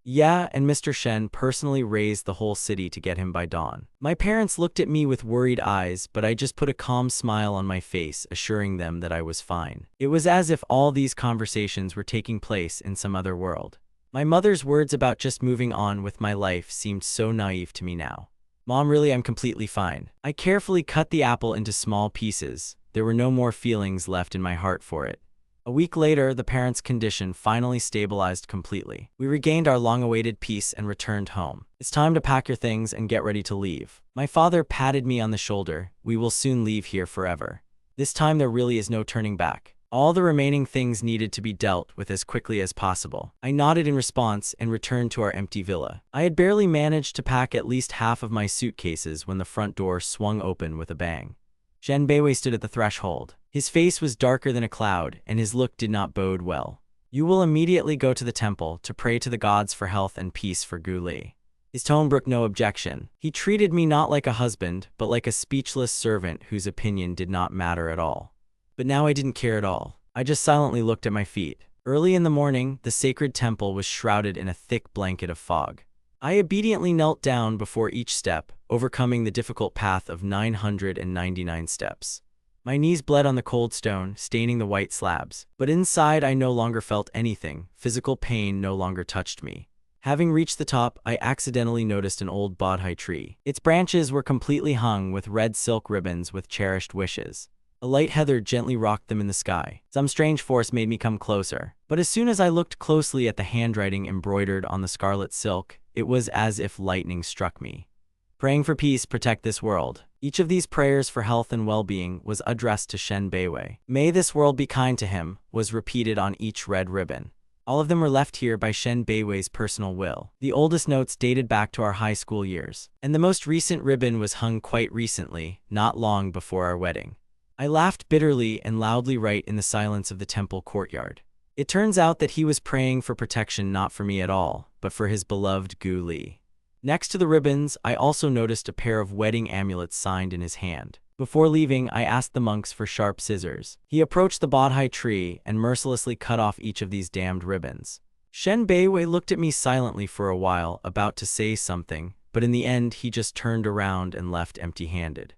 Yeah, and Mr. Shen personally raised the whole city to get him by dawn. My parents looked at me with worried eyes, but I just put a calm smile on my face, assuring them that I was fine. It was as if all these conversations were taking place in some other world. My mother's words about just moving on with my life seemed so naive to me now. Mom, really, I'm completely fine. I carefully cut the apple into small pieces. There were no more feelings left in my heart for it. A week later, the parents' condition finally stabilized completely. We regained our long-awaited peace and returned home. It's time to pack your things and get ready to leave. My father patted me on the shoulder. We will soon leave here forever. This time there really is no turning back. All the remaining things needed to be dealt with as quickly as possible. I nodded in response and returned to our empty villa. I had barely managed to pack at least half of my suitcases when the front door swung open with a bang. Shen Beiwei stood at the threshold. His face was darker than a cloud, and his look did not bode well. You will immediately go to the temple to pray to the gods for health and peace for Gu Li. His tone brooked no objection. He treated me not like a husband, but like a speechless servant whose opinion did not matter at all. But now I didn't care at all. I just silently looked at my feet. Early in the morning, the sacred temple was shrouded in a thick blanket of fog. I obediently knelt down before each step, overcoming the difficult path of 999 steps. My knees bled on the cold stone, staining the white slabs. But inside I no longer felt anything. Physical pain no longer touched me. Having reached the top, I accidentally noticed an old bodhi tree. Its branches were completely hung with red silk ribbons with cherished wishes. A light heather gently rocked them in the sky. Some strange force made me come closer. But as soon as I looked closely at the handwriting embroidered on the scarlet silk, it was as if lightning struck me. Praying for peace, protect this world. Each of these prayers for health and well-being was addressed to Shen Beiwei. May this world be kind to him, was repeated on each red ribbon. All of them were left here by Shen Beiwei's personal will. The oldest notes dated back to our high school years, and the most recent ribbon was hung quite recently, not long before our wedding. I laughed bitterly and loudly right in the silence of the temple courtyard. It turns out that he was praying for protection not for me at all, but for his beloved Gu Li. Next to the ribbons, I also noticed a pair of wedding amulets signed in his hand. Before leaving, I asked the monks for sharp scissors. He approached the bodhi tree and mercilessly cut off each of these damned ribbons. Shen Beiwei looked at me silently for a while, about to say something, but in the end he just turned around and left empty-handed.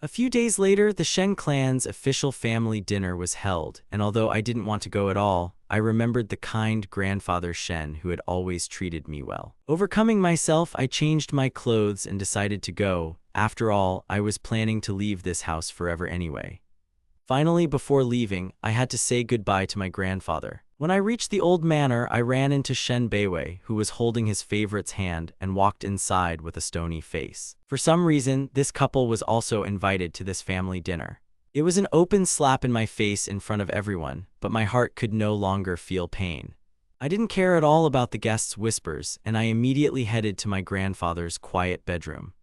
A few days later, the Shen clan's official family dinner was held, and although I didn't want to go at all, I remembered the kind grandfather Shen who had always treated me well. Overcoming myself, I changed my clothes and decided to go. After all, I was planning to leave this house forever anyway. Finally, before leaving, I had to say goodbye to my grandfather. When I reached the old manor, I ran into Shen Beiwei, who was holding his favorite's hand, and walked inside with a stony face. For some reason, this couple was also invited to this family dinner. It was an open slap in my face in front of everyone, but my heart could no longer feel pain. I didn't care at all about the guests' whispers, and I immediately headed to my grandfather's quiet bedroom.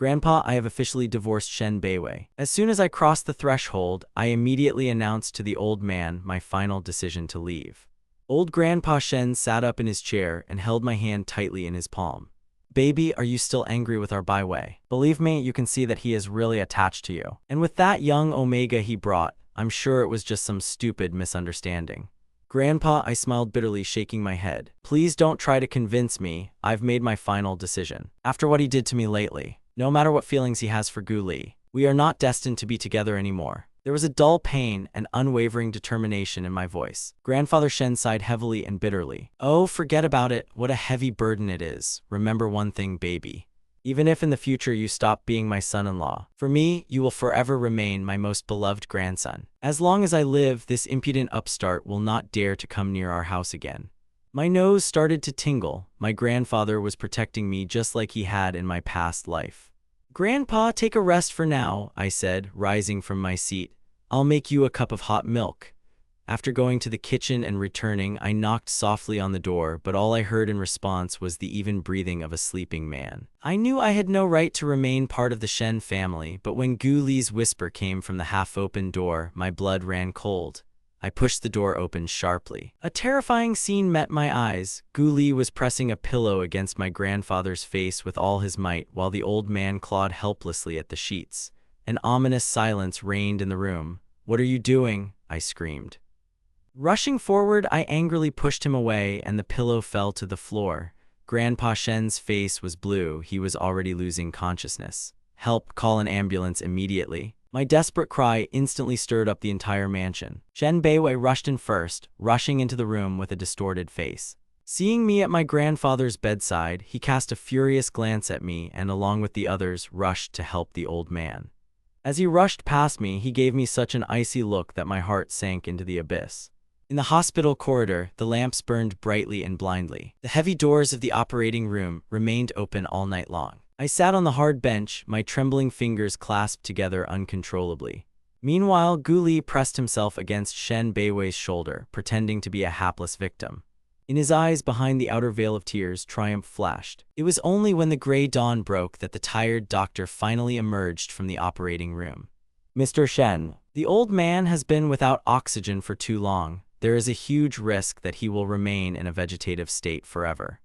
Grandpa, I have officially divorced Shen Beiwei. As soon as I crossed the threshold, I immediately announced to the old man my final decision to leave. Old Grandpa Shen sat up in his chair and held my hand tightly in his palm. Baby, are you still angry with our Beiwei? Believe me, you can see that he is really attached to you. And with that young Omega he brought, I'm sure it was just some stupid misunderstanding. Grandpa, I smiled bitterly, shaking my head. Please don't try to convince me. I've made my final decision. After what he did to me lately, no matter what feelings he has for Gu Li, we are not destined to be together anymore. There was a dull pain and unwavering determination in my voice. Grandfather Shen sighed heavily and bitterly. Oh, forget about it. What a heavy burden it is. Remember one thing, baby. Even if in the future you stop being my son-in-law, for me, you will forever remain my most beloved grandson. As long as I live, this impudent upstart will not dare to come near our house again. My nose started to tingle. My grandfather was protecting me just like he had in my past life. Grandpa, take a rest for now, I said, rising from my seat. I'll make you a cup of hot milk. After going to the kitchen and returning, I knocked softly on the door, but all I heard in response was the even breathing of a sleeping man. I knew I had no right to remain part of the Shen family, but when Gu Li's whisper came from the half-open door, my blood ran cold. I pushed the door open sharply. A terrifying scene met my eyes. Gu Li was pressing a pillow against my grandfather's face with all his might, while the old man clawed helplessly at the sheets. An ominous silence reigned in the room. What are you doing? I screamed. Rushing forward, I angrily pushed him away, and the pillow fell to the floor. Grandpa Shen's face was blue. He was already losing consciousness. Help, call an ambulance immediately. My desperate cry instantly stirred up the entire mansion. Shen Beiwei rushed in first, rushing into the room with a distorted face. Seeing me at my grandfather's bedside, he cast a furious glance at me and, along with the others, rushed to help the old man. As he rushed past me, he gave me such an icy look that my heart sank into the abyss. In the hospital corridor, the lamps burned brightly and blindly. The heavy doors of the operating room remained open all night long. I sat on the hard bench, my trembling fingers clasped together uncontrollably. Meanwhile, Gu Li pressed himself against Shen Beiwei's shoulder, pretending to be a hapless victim. In his eyes, behind the outer veil of tears, triumph flashed. It was only when the gray dawn broke that the tired doctor finally emerged from the operating room. "Mr. Shen, the old man has been without oxygen for too long. There is a huge risk that he will remain in a vegetative state forever."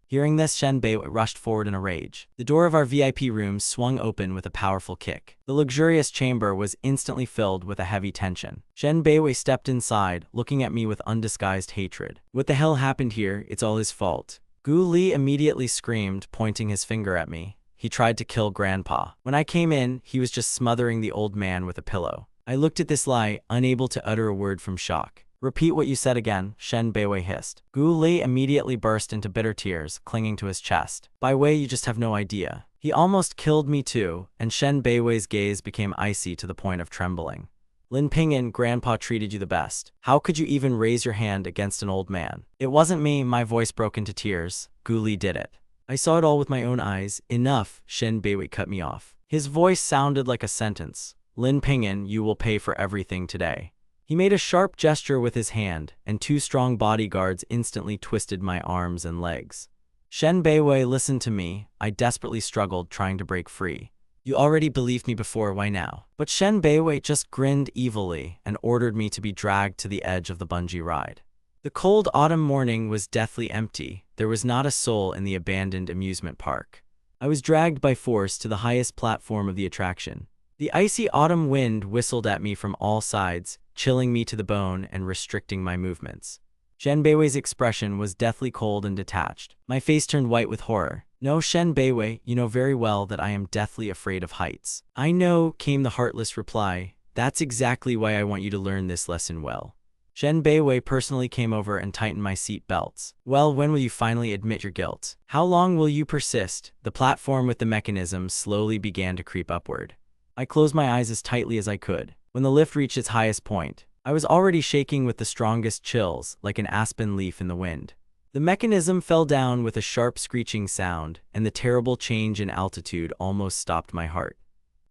Hearing this, Shen Beiwei rushed forward in a rage. The door of our VIP room swung open with a powerful kick. The luxurious chamber was instantly filled with a heavy tension. Shen Beiwei stepped inside, looking at me with undisguised hatred. "What the hell happened here? It's all his fault." Gu Li immediately screamed, pointing his finger at me. "He tried to kill Grandpa. When I came in, he was just smothering the old man with a pillow." I looked at this lie, unable to utter a word from shock. "Repeat what you said again," Shen Beiwei hissed. Gu Li immediately burst into bitter tears, clinging to his chest. "Bai Wei, you just have no idea. He almost killed me too," and Shen Beiwei's gaze became icy to the point of trembling. "Lin Pingyan, Grandpa treated you the best. How could you even raise your hand against an old man?" "It wasn't me," my voice broke into tears. "Gu Li did it. I saw it all with my own eyes." "Enough," Shen Beiwei cut me off. His voice sounded like a sentence. "Lin Pingyan, you will pay for everything today." He made a sharp gesture with his hand, and two strong bodyguards instantly twisted my arms and legs. "Shen Beiwei, listen to me." I desperately struggled, trying to break free. "You already believed me before, why now?" But Shen Beiwei just grinned evilly and ordered me to be dragged to the edge of the bungee ride. The cold autumn morning was deathly empty. There was not a soul in the abandoned amusement park. I was dragged by force to the highest platform of the attraction. The icy autumn wind whistled at me from all sides, chilling me to the bone and restricting my movements. Shen Beiwei's expression was deathly cold and detached. My face turned white with horror. "No, Shen Beiwei, you know very well that I am deathly afraid of heights." "I know," came the heartless reply. "That's exactly why I want you to learn this lesson well." Shen Beiwei personally came over and tightened my seat belts. "Well, when will you finally admit your guilt? How long will you persist?" The platform with the mechanism slowly began to creep upward. I closed my eyes as tightly as I could. When the lift reached its highest point, I was already shaking with the strongest chills, like an aspen leaf in the wind. The mechanism fell down with a sharp screeching sound, and the terrible change in altitude almost stopped my heart.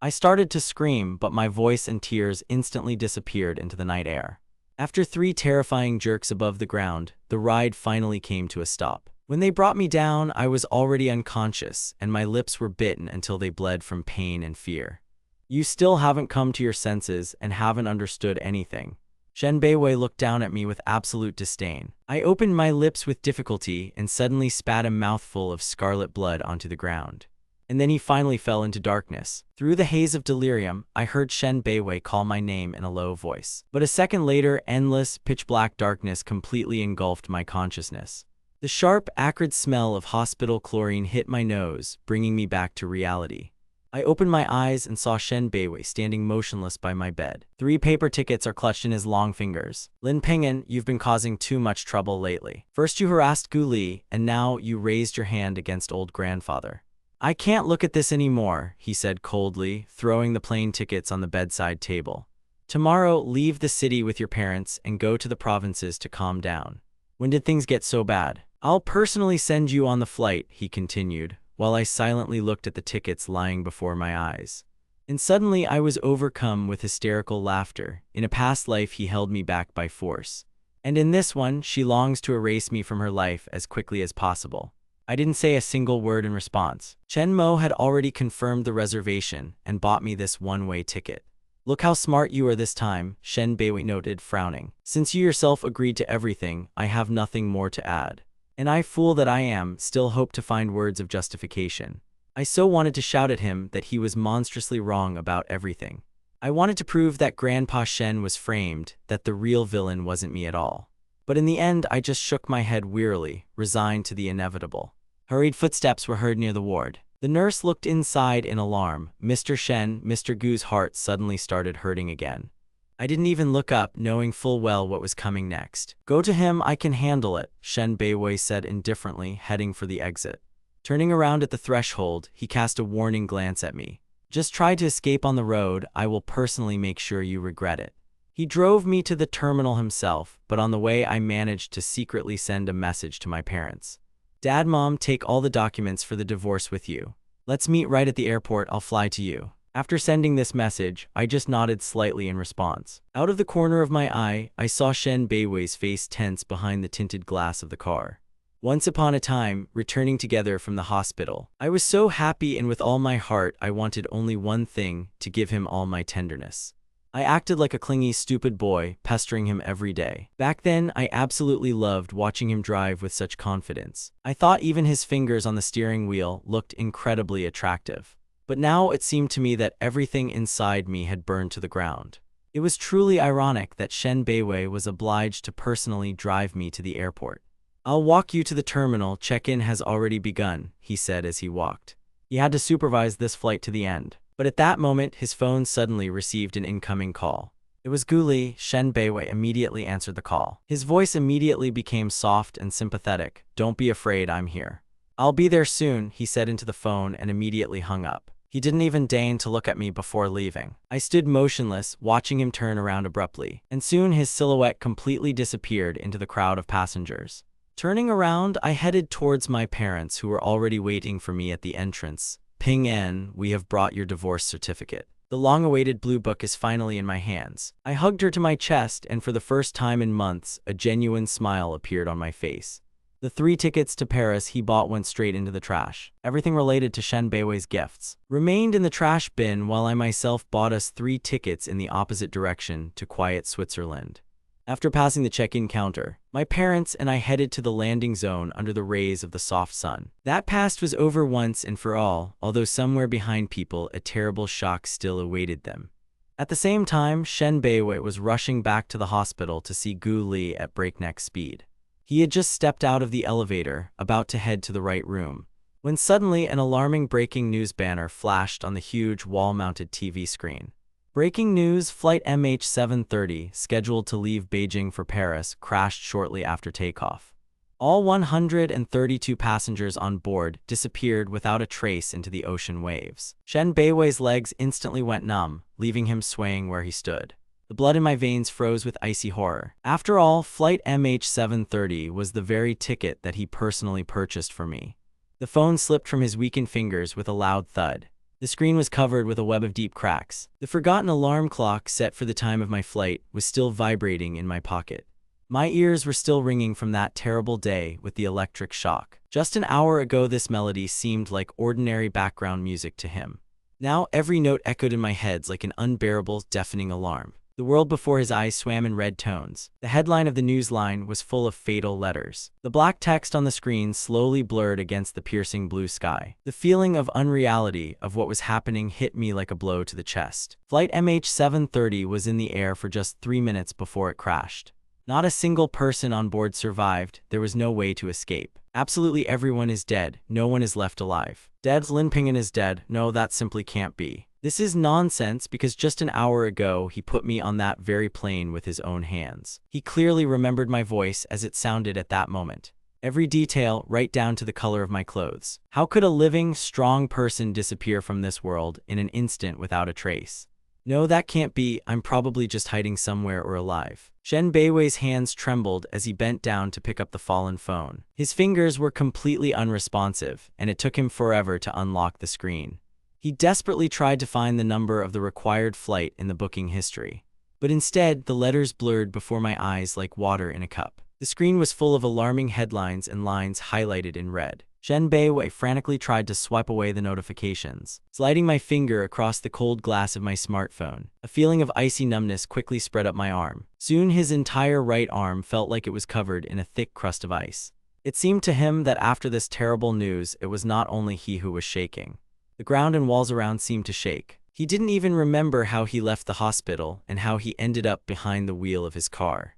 I started to scream, but my voice and tears instantly disappeared into the night air. After 3 terrifying jerks above the ground, the ride finally came to a stop. When they brought me down, I was already unconscious, and my lips were bitten until they bled from pain and fear. "You still haven't come to your senses and haven't understood anything." Shen Beiwei looked down at me with absolute disdain. I opened my lips with difficulty and suddenly spat a mouthful of scarlet blood onto the ground. And then he finally fell into darkness. Through the haze of delirium, I heard Shen Beiwei call my name in a low voice. But a second later, endless, pitch-black darkness completely engulfed my consciousness. The sharp, acrid smell of hospital chlorine hit my nose, bringing me back to reality. I opened my eyes and saw Shen Beiwei standing motionless by my bed. 3 paper tickets are clutched in his long fingers. "Lin Pingyan, you've been causing too much trouble lately. First you harassed Gu Li, and now you raised your hand against old grandfather." "I can't look at this anymore," he said coldly, throwing the plane tickets on the bedside table. "Tomorrow, leave the city with your parents and go to the provinces to calm down." "When did things get so bad?" "I'll personally send you on the flight," he continued, while I silently looked at the tickets lying before my eyes. And suddenly I was overcome with hysterical laughter. In a past life he held me back by force. And in this one, she longs to erase me from her life as quickly as possible. I didn't say a single word in response. Chen Mo had already confirmed the reservation and bought me this one-way ticket. "Look how smart you are this time," Shen Beiwei noted, frowning. "Since you yourself agreed to everything, I have nothing more to add." And I, fool that I am, still hoped to find words of justification. I so wanted to shout at him that he was monstrously wrong about everything. I wanted to prove that Grandpa Shen was framed, that the real villain wasn't me at all. But in the end, I just shook my head wearily, resigned to the inevitable. Hurried footsteps were heard near the ward. The nurse looked inside in alarm. "Mr. Shen," Mr. Gu's heart suddenly started hurting again. I didn't even look up, knowing full well what was coming next. "Go to him, I can handle it," Shen Beiwei said indifferently, heading for the exit. Turning around at the threshold, he cast a warning glance at me. "Just try to escape on the road, I will personally make sure you regret it." He drove me to the terminal himself, but on the way I managed to secretly send a message to my parents. Dad, Mom, take all the documents for the divorce with you. Let's meet right at the airport, I'll fly to you. After sending this message, I just nodded slightly in response. Out of the corner of my eye, I saw Shen Beiwei's face tense behind the tinted glass of the car. Once upon a time, returning together from the hospital, I was so happy, and with all my heart I wanted only one thing: to give him all my tenderness. I acted like a clingy, stupid boy, pestering him every day. Back then, I absolutely loved watching him drive with such confidence. I thought even his fingers on the steering wheel looked incredibly attractive. But now it seemed to me that everything inside me had burned to the ground. It was truly ironic that Shen Beiwei was obliged to personally drive me to the airport. I'll walk you to the terminal, check-in has already begun, he said as he walked. He had to supervise this flight to the end. But at that moment, his phone suddenly received an incoming call. It was Gu Li. Shen Beiwei immediately answered the call. His voice immediately became soft and sympathetic. Don't be afraid, I'm here. I'll be there soon, he said into the phone and immediately hung up. He didn't even deign to look at me before leaving. I stood motionless, watching him turn around abruptly, and soon his silhouette completely disappeared into the crowd of passengers. Turning around, I headed towards my parents, who were already waiting for me at the entrance. Ping En, we have brought your divorce certificate. The long-awaited blue book is finally in my hands. I hugged her to my chest, and for the first time in months, a genuine smile appeared on my face. The 3 tickets to Paris he bought went straight into the trash. Everything related to Shen Beiwei's gifts remained in the trash bin, while I myself bought us 3 tickets in the opposite direction to quiet Switzerland. After passing the check-in counter, my parents and I headed to the landing zone under the rays of the soft sun. That past was over once and for all, although somewhere behind people a terrible shock still awaited them. At the same time, Shen Beiwei was rushing back to the hospital to see Gu Li at breakneck speed. He had just stepped out of the elevator, about to head to the right room, when suddenly an alarming breaking news banner flashed on the huge wall-mounted TV screen. Breaking news: Flight MH1730, scheduled to leave Beijing for Paris, crashed shortly after takeoff. All 132 passengers on board disappeared without a trace into the ocean waves. Shen Beiwei's legs instantly went numb, leaving him swaying where he stood. The blood in my veins froze with icy horror. After all, Flight MH1730 was the very ticket that he personally purchased for me. The phone slipped from his weakened fingers with a loud thud. The screen was covered with a web of deep cracks. The forgotten alarm clock set for the time of my flight was still vibrating in my pocket. My ears were still ringing from that terrible day with the electric shock. Just an hour ago, this melody seemed like ordinary background music to him. Now every note echoed in my head like an unbearable, deafening alarm. The world before his eyes swam in red tones. The headline of the news line was full of fatal letters. The black text on the screen slowly blurred against the piercing blue sky. The feeling of unreality of what was happening hit me like a blow to the chest. Flight MH1730 was in the air for just 3 minutes before it crashed. Not a single person on board survived. There was no way to escape. Absolutely everyone is dead. No one is left alive. Dead? Lin Ping'an is dead. No, that simply can't be. This is nonsense, because just an hour ago he put me on that very plane with his own hands. He clearly remembered my voice as it sounded at that moment. Every detail, right down to the color of my clothes. How could a living, strong person disappear from this world in an instant without a trace? No, that can't be. I'm probably just hiding somewhere or alive. Shen Beiwei's hands trembled as he bent down to pick up the fallen phone. His fingers were completely unresponsive, and it took him forever to unlock the screen. He desperately tried to find the number of the required flight in the booking history. But instead, the letters blurred before my eyes like water in a cup. The screen was full of alarming headlines and lines highlighted in red. Shen Beiwei frantically tried to swipe away the notifications. Sliding my finger across the cold glass of my smartphone, a feeling of icy numbness quickly spread up my arm. Soon his entire right arm felt like it was covered in a thick crust of ice. It seemed to him that after this terrible news, it was not only he who was shaking. The ground and walls around seemed to shake. He didn't even remember how he left the hospital and how he ended up behind the wheel of his car.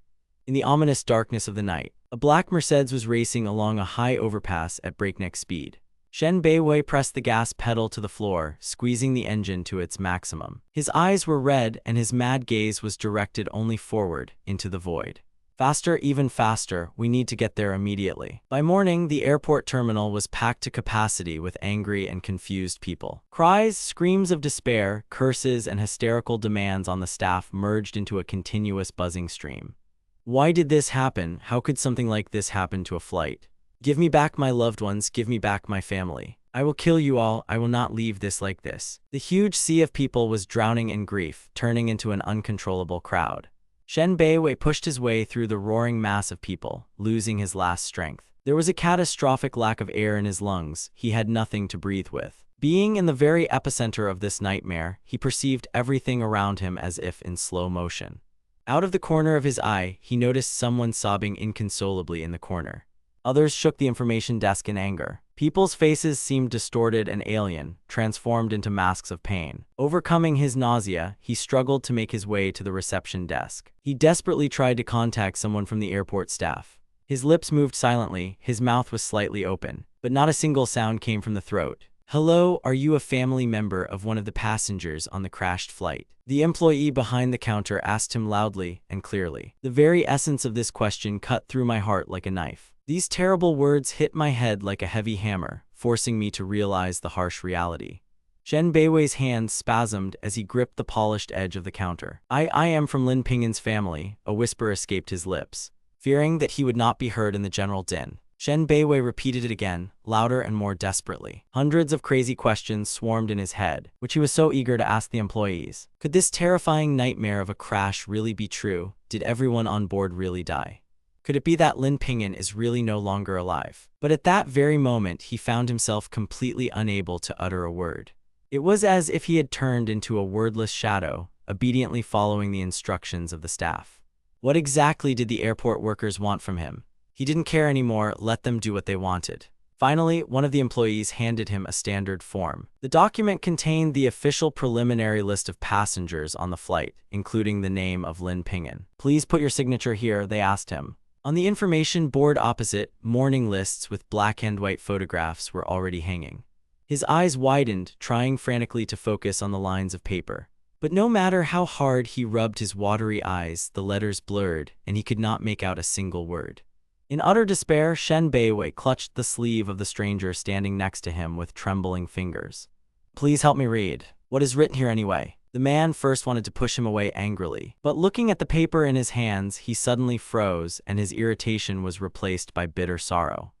In the ominous darkness of the night, a black Mercedes was racing along a high overpass at breakneck speed. Shen Beiwei pressed the gas pedal to the floor, squeezing the engine to its maximum. His eyes were red and his mad gaze was directed only forward, into the void. Faster, even faster, we need to get there immediately. By morning, the airport terminal was packed to capacity with angry and confused people. Cries, screams of despair, curses, and hysterical demands on the staff merged into a continuous buzzing stream. Why did this happen? How could something like this happen to a flight? Give me back my loved ones, give me back my family. I will kill you all, I will not leave this like this. The huge sea of people was drowning in grief, turning into an uncontrollable crowd. Shen Beiwei pushed his way through the roaring mass of people, losing his last strength. There was a catastrophic lack of air in his lungs, he had nothing to breathe with. Being in the very epicenter of this nightmare, he perceived everything around him as if in slow motion. Out of the corner of his eye, he noticed someone sobbing inconsolably in the corner. Others shook the information desk in anger. People's faces seemed distorted and alien, transformed into masks of pain. Overcoming his nausea, he struggled to make his way to the reception desk. He desperately tried to contact someone from the airport staff. His lips moved silently, his mouth was slightly open, but not a single sound came from the throat. Hello, are you a family member of one of the passengers on the crashed flight? The employee behind the counter asked him loudly and clearly. The very essence of this question cut through my heart like a knife. These terrible words hit my head like a heavy hammer, forcing me to realize the harsh reality. Shen Beiwei's hands spasmed as he gripped the polished edge of the counter. I am from Lin Ping'an's family, a whisper escaped his lips. Fearing that he would not be heard in the general din, Shen Beiwei repeated it again, louder and more desperately. Hundreds of crazy questions swarmed in his head, which he was so eager to ask the employees. Could this terrifying nightmare of a crash really be true? Did everyone on board really die? Could it be that Lin Ping'an is really no longer alive? But at that very moment, he found himself completely unable to utter a word. It was as if he had turned into a wordless shadow, obediently following the instructions of the staff. What exactly did the airport workers want from him? He didn't care anymore, let them do what they wanted. Finally, one of the employees handed him a standard form. The document contained the official preliminary list of passengers on the flight, including the name of Lin Ping'an. Please put your signature here, they asked him. On the information board opposite, mourning lists with black and white photographs were already hanging. His eyes widened, trying frantically to focus on the lines of paper. But no matter how hard he rubbed his watery eyes, the letters blurred, and he could not make out a single word. In utter despair, Shen Beiwei clutched the sleeve of the stranger standing next to him with trembling fingers. Please help me read. What is written here anyway? The man first wanted to push him away angrily, but looking at the paper in his hands, he suddenly froze and his irritation was replaced by bitter sorrow.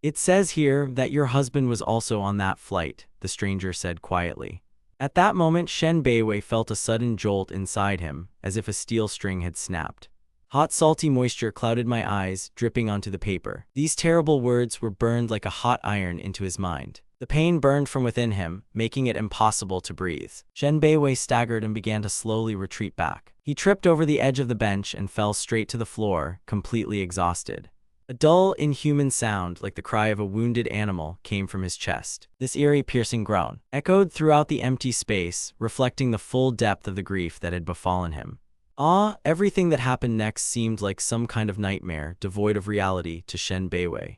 It says here that your husband was also on that flight, the stranger said quietly. At that moment, Shen Beiwei felt a sudden jolt inside him, as if a steel string had snapped. Hot salty moisture clouded my eyes, dripping onto the paper. These terrible words were burned like a hot iron into his mind. The pain burned from within him, making it impossible to breathe. Shen Beiwei staggered and began to slowly retreat back. He tripped over the edge of the bench and fell straight to the floor, completely exhausted. A dull, inhuman sound, like the cry of a wounded animal, came from his chest. This eerie, piercing groan echoed throughout the empty space, reflecting the full depth of the grief that had befallen him. Everything that happened next seemed like some kind of nightmare, devoid of reality, to Shen Beiwei.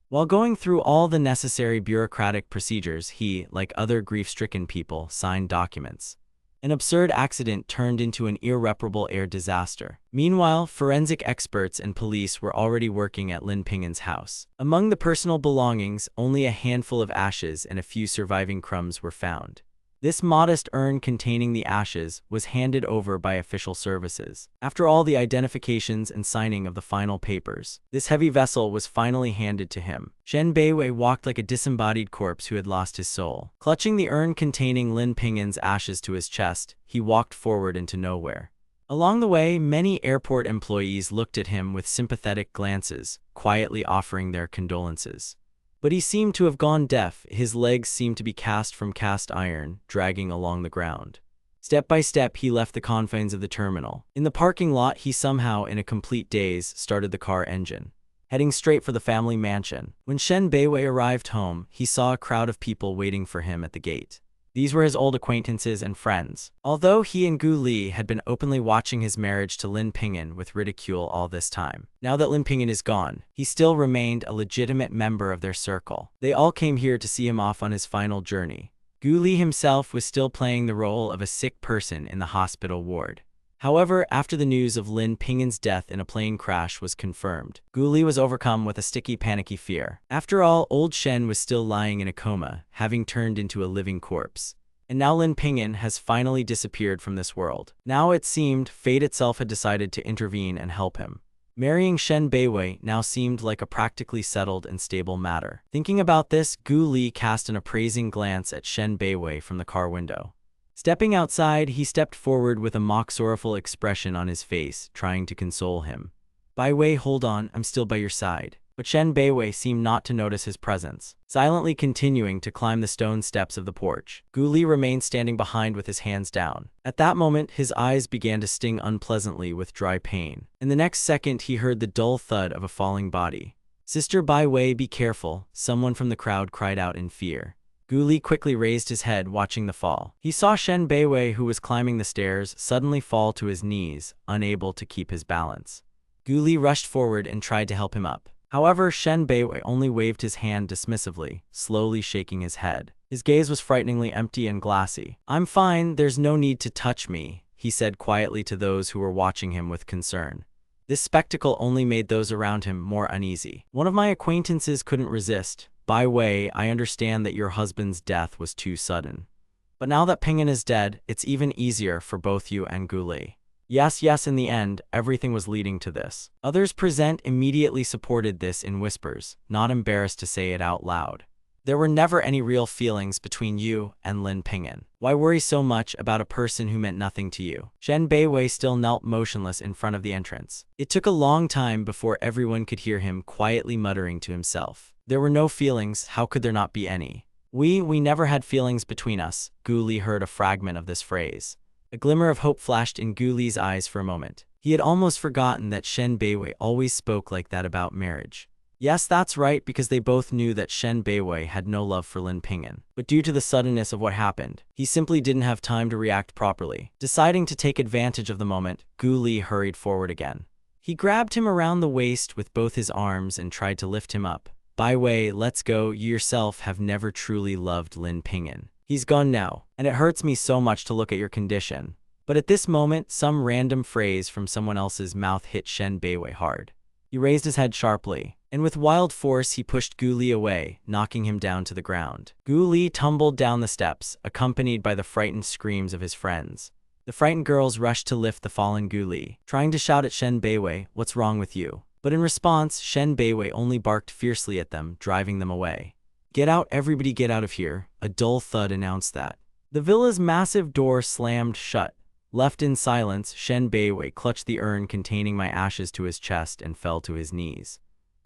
While going through all the necessary bureaucratic procedures, he, like other grief-stricken people, signed documents. An absurd accident turned into an irreparable air disaster. Meanwhile, forensic experts and police were already working at Lin Ping'an's house. Among the personal belongings, only a handful of ashes and a few surviving crumbs were found. This modest urn containing the ashes was handed over by official services. After all the identifications and signing of the final papers, this heavy vessel was finally handed to him. Shen Beiwei walked like a disembodied corpse who had lost his soul. Clutching the urn containing Lin Ping'an's ashes to his chest, he walked forward into nowhere. Along the way, many airport employees looked at him with sympathetic glances, quietly offering their condolences. But he seemed to have gone deaf, his legs seemed to be cast from cast iron, dragging along the ground. Step by step, he left the confines of the terminal. In the parking lot, he somehow, in a complete daze, started the car engine, heading straight for the family mansion. When Shen Beiwei arrived home, he saw a crowd of people waiting for him at the gate. These were his old acquaintances and friends. Although he and Gu Li had been openly watching his marriage to Lin Ping'an with ridicule all this time, now that Lin Ping'an is gone, he still remained a legitimate member of their circle. They all came here to see him off on his final journey. Gu Li himself was still playing the role of a sick person in the hospital ward. However, after the news of Lin Ping'an's death in a plane crash was confirmed, Gu Li was overcome with a sticky, panicky fear. After all, old Shen was still lying in a coma, having turned into a living corpse. And now Lin Ping'an has finally disappeared from this world. Now it seemed fate itself had decided to intervene and help him. Marrying Shen Beiwei now seemed like a practically settled and stable matter. Thinking about this, Gu Li cast an appraising glance at Shen Beiwei from the car window. Stepping outside, he stepped forward with a mock sorrowful expression on his face, trying to console him. Beiwei, hold on, I'm still by your side. But Shen Beiwei seemed not to notice his presence. Silently continuing to climb the stone steps of the porch, Gu Li remained standing behind with his hands down. At that moment, his eyes began to sting unpleasantly with dry pain. In the next second, he heard the dull thud of a falling body. Sister Beiwei, be careful, someone from the crowd cried out in fear. Gu Li quickly raised his head, watching the fall. He saw Shen Beiwei, who was climbing the stairs, suddenly fall to his knees, unable to keep his balance. Gu Li rushed forward and tried to help him up. However, Shen Beiwei only waved his hand dismissively, slowly shaking his head. His gaze was frighteningly empty and glassy. I'm fine, there's no need to touch me, he said quietly to those who were watching him with concern. This spectacle only made those around him more uneasy. One of my acquaintances couldn't resist. Beiwei, I understand that your husband's death was too sudden. But now that Ping'an is dead, it's even easier for both you and Gu Li. Yes, in the end, everything was leading to this. Others present immediately supported this in whispers, not embarrassed to say it out loud. There were never any real feelings between you and Lin Ping'an. Why worry so much about a person who meant nothing to you? Shen Beiwei still knelt motionless in front of the entrance. It took a long time before everyone could hear him quietly muttering to himself. There were no feelings, how could there not be any? We never had feelings between us, Gu Li heard a fragment of this phrase. A glimmer of hope flashed in Gu Li's eyes for a moment. He had almost forgotten that Shen Beiwei always spoke like that about marriage. Yes, that's right, because they both knew that Shen Beiwei had no love for Lin Ping'an. But due to the suddenness of what happened, he simply didn't have time to react properly. Deciding to take advantage of the moment, Gu Li hurried forward again. He grabbed him around the waist with both his arms and tried to lift him up. Beiwei, let's go, you yourself have never truly loved Lin Ping'an. He's gone now, and it hurts me so much to look at your condition. But at this moment, some random phrase from someone else's mouth hit Shen Beiwei hard. He raised his head sharply, and with wild force he pushed Gu Li away, knocking him down to the ground. Gu Li tumbled down the steps, accompanied by the frightened screams of his friends. The frightened girls rushed to lift the fallen Gu Li, trying to shout at Shen Beiwei, "What's wrong with you?" But in response, Shen Beiwei only barked fiercely at them, driving them away. "Get out, everybody get out of here," a dull thud announced that. The villa's massive door slammed shut. Left in silence, Shen Beiwei clutched the urn containing my ashes to his chest and fell to his knees.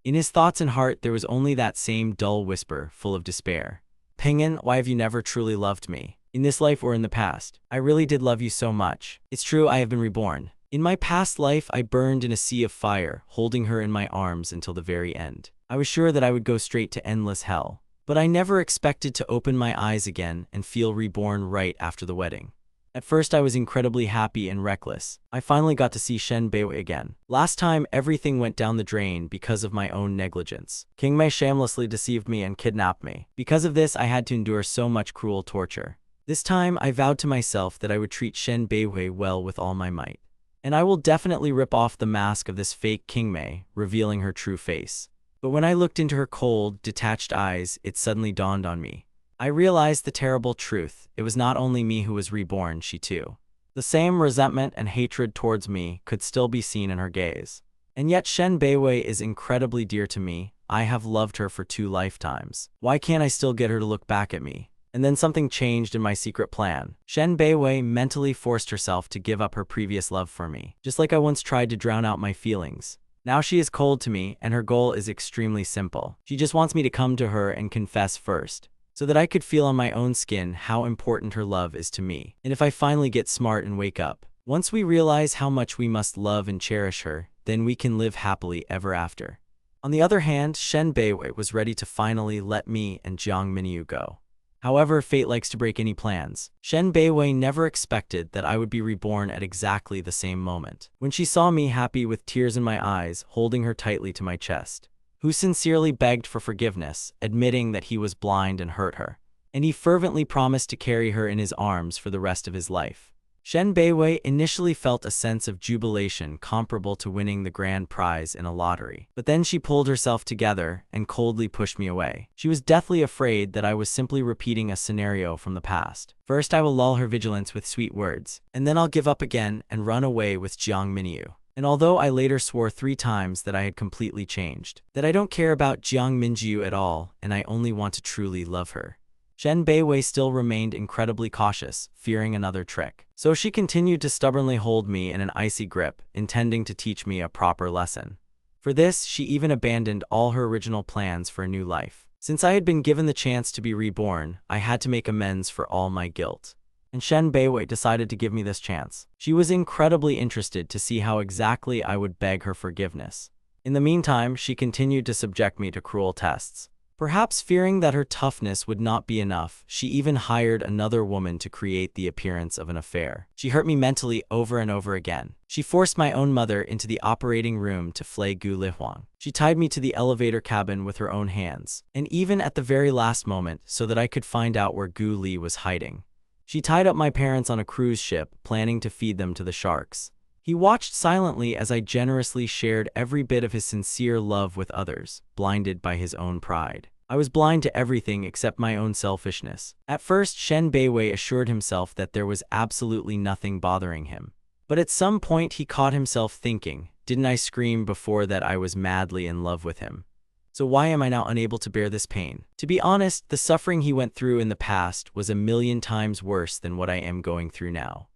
In his thoughts and heart there was only that same dull whisper, full of despair. "Ping'an, why have you never truly loved me? In this life or in the past? I really did love you so much. It's true, I have been reborn. In my past life, I burned in a sea of fire, holding her in my arms until the very end. I was sure that I would go straight to endless hell. But I never expected to open my eyes again and feel reborn right after the wedding. At first I was incredibly happy and reckless. I finally got to see Shen Beiwei again. Last time, everything went down the drain because of my own negligence. King Mei shamelessly deceived me and kidnapped me. Because of this, I had to endure so much cruel torture. This time, I vowed to myself that I would treat Shen Beiwei well with all my might. And I will definitely rip off the mask of this fake King Mei, revealing her true face. But when I looked into her cold, detached eyes, it suddenly dawned on me. I realized the terrible truth. It was not only me who was reborn, she too. The same resentment and hatred towards me could still be seen in her gaze. And yet Shen Beiwei is incredibly dear to me. I have loved her for 2 lifetimes. Why can't I still get her to look back at me? And then something changed in my secret plan. Shen Beiwei mentally forced herself to give up her previous love for me, just like I once tried to drown out my feelings. Now she is cold to me, and her goal is extremely simple. She just wants me to come to her and confess first, so that I could feel on my own skin how important her love is to me. And if I finally get smart and wake up, once we realize how much we must love and cherish her, then we can live happily ever after. On the other hand, Shen Beiwei was ready to finally let me and Jiang Minyu go. However, fate likes to break any plans. Shen Beiwei never expected that I would be reborn at exactly the same moment. When she saw me happy with tears in my eyes, holding her tightly to my chest, who sincerely begged for forgiveness, admitting that he was blind and hurt her, and he fervently promised to carry her in his arms for the rest of his life. Shen Beiwei initially felt a sense of jubilation comparable to winning the grand prize in a lottery. But then she pulled herself together and coldly pushed me away. She was deathly afraid that I was simply repeating a scenario from the past. First, I will lull her vigilance with sweet words, and then I'll give up again and run away with Jiang Minyu. And although I later swore 3 times that I had completely changed, that I don't care about Jiang Minju at all, and I only want to truly love her, Shen Beiwei still remained incredibly cautious, fearing another trick. So she continued to stubbornly hold me in an icy grip, intending to teach me a proper lesson. For this, she even abandoned all her original plans for a new life. Since I had been given the chance to be reborn, I had to make amends for all my guilt. And Shen Beiwei decided to give me this chance. She was incredibly interested to see how exactly I would beg her forgiveness. In the meantime, she continued to subject me to cruel tests. Perhaps fearing that her toughness would not be enough, she even hired another woman to create the appearance of an affair. She hurt me mentally over and over again. She forced my own mother into the operating room to flay Gu Lihuang. She tied me to the elevator cabin with her own hands, and even at the very last moment, so that I could find out where Gu Li was hiding. She tied up my parents on a cruise ship, planning to feed them to the sharks. He watched silently as I generously shared every bit of his sincere love with others, blinded by his own pride. I was blind to everything except my own selfishness. At first, Shen Beiwei assured himself that there was absolutely nothing bothering him. But at some point he caught himself thinking, didn't I scream before that I was madly in love with him? So why am I now unable to bear this pain? To be honest, the suffering he went through in the past was 1,000,000 times worse than what I am going through now.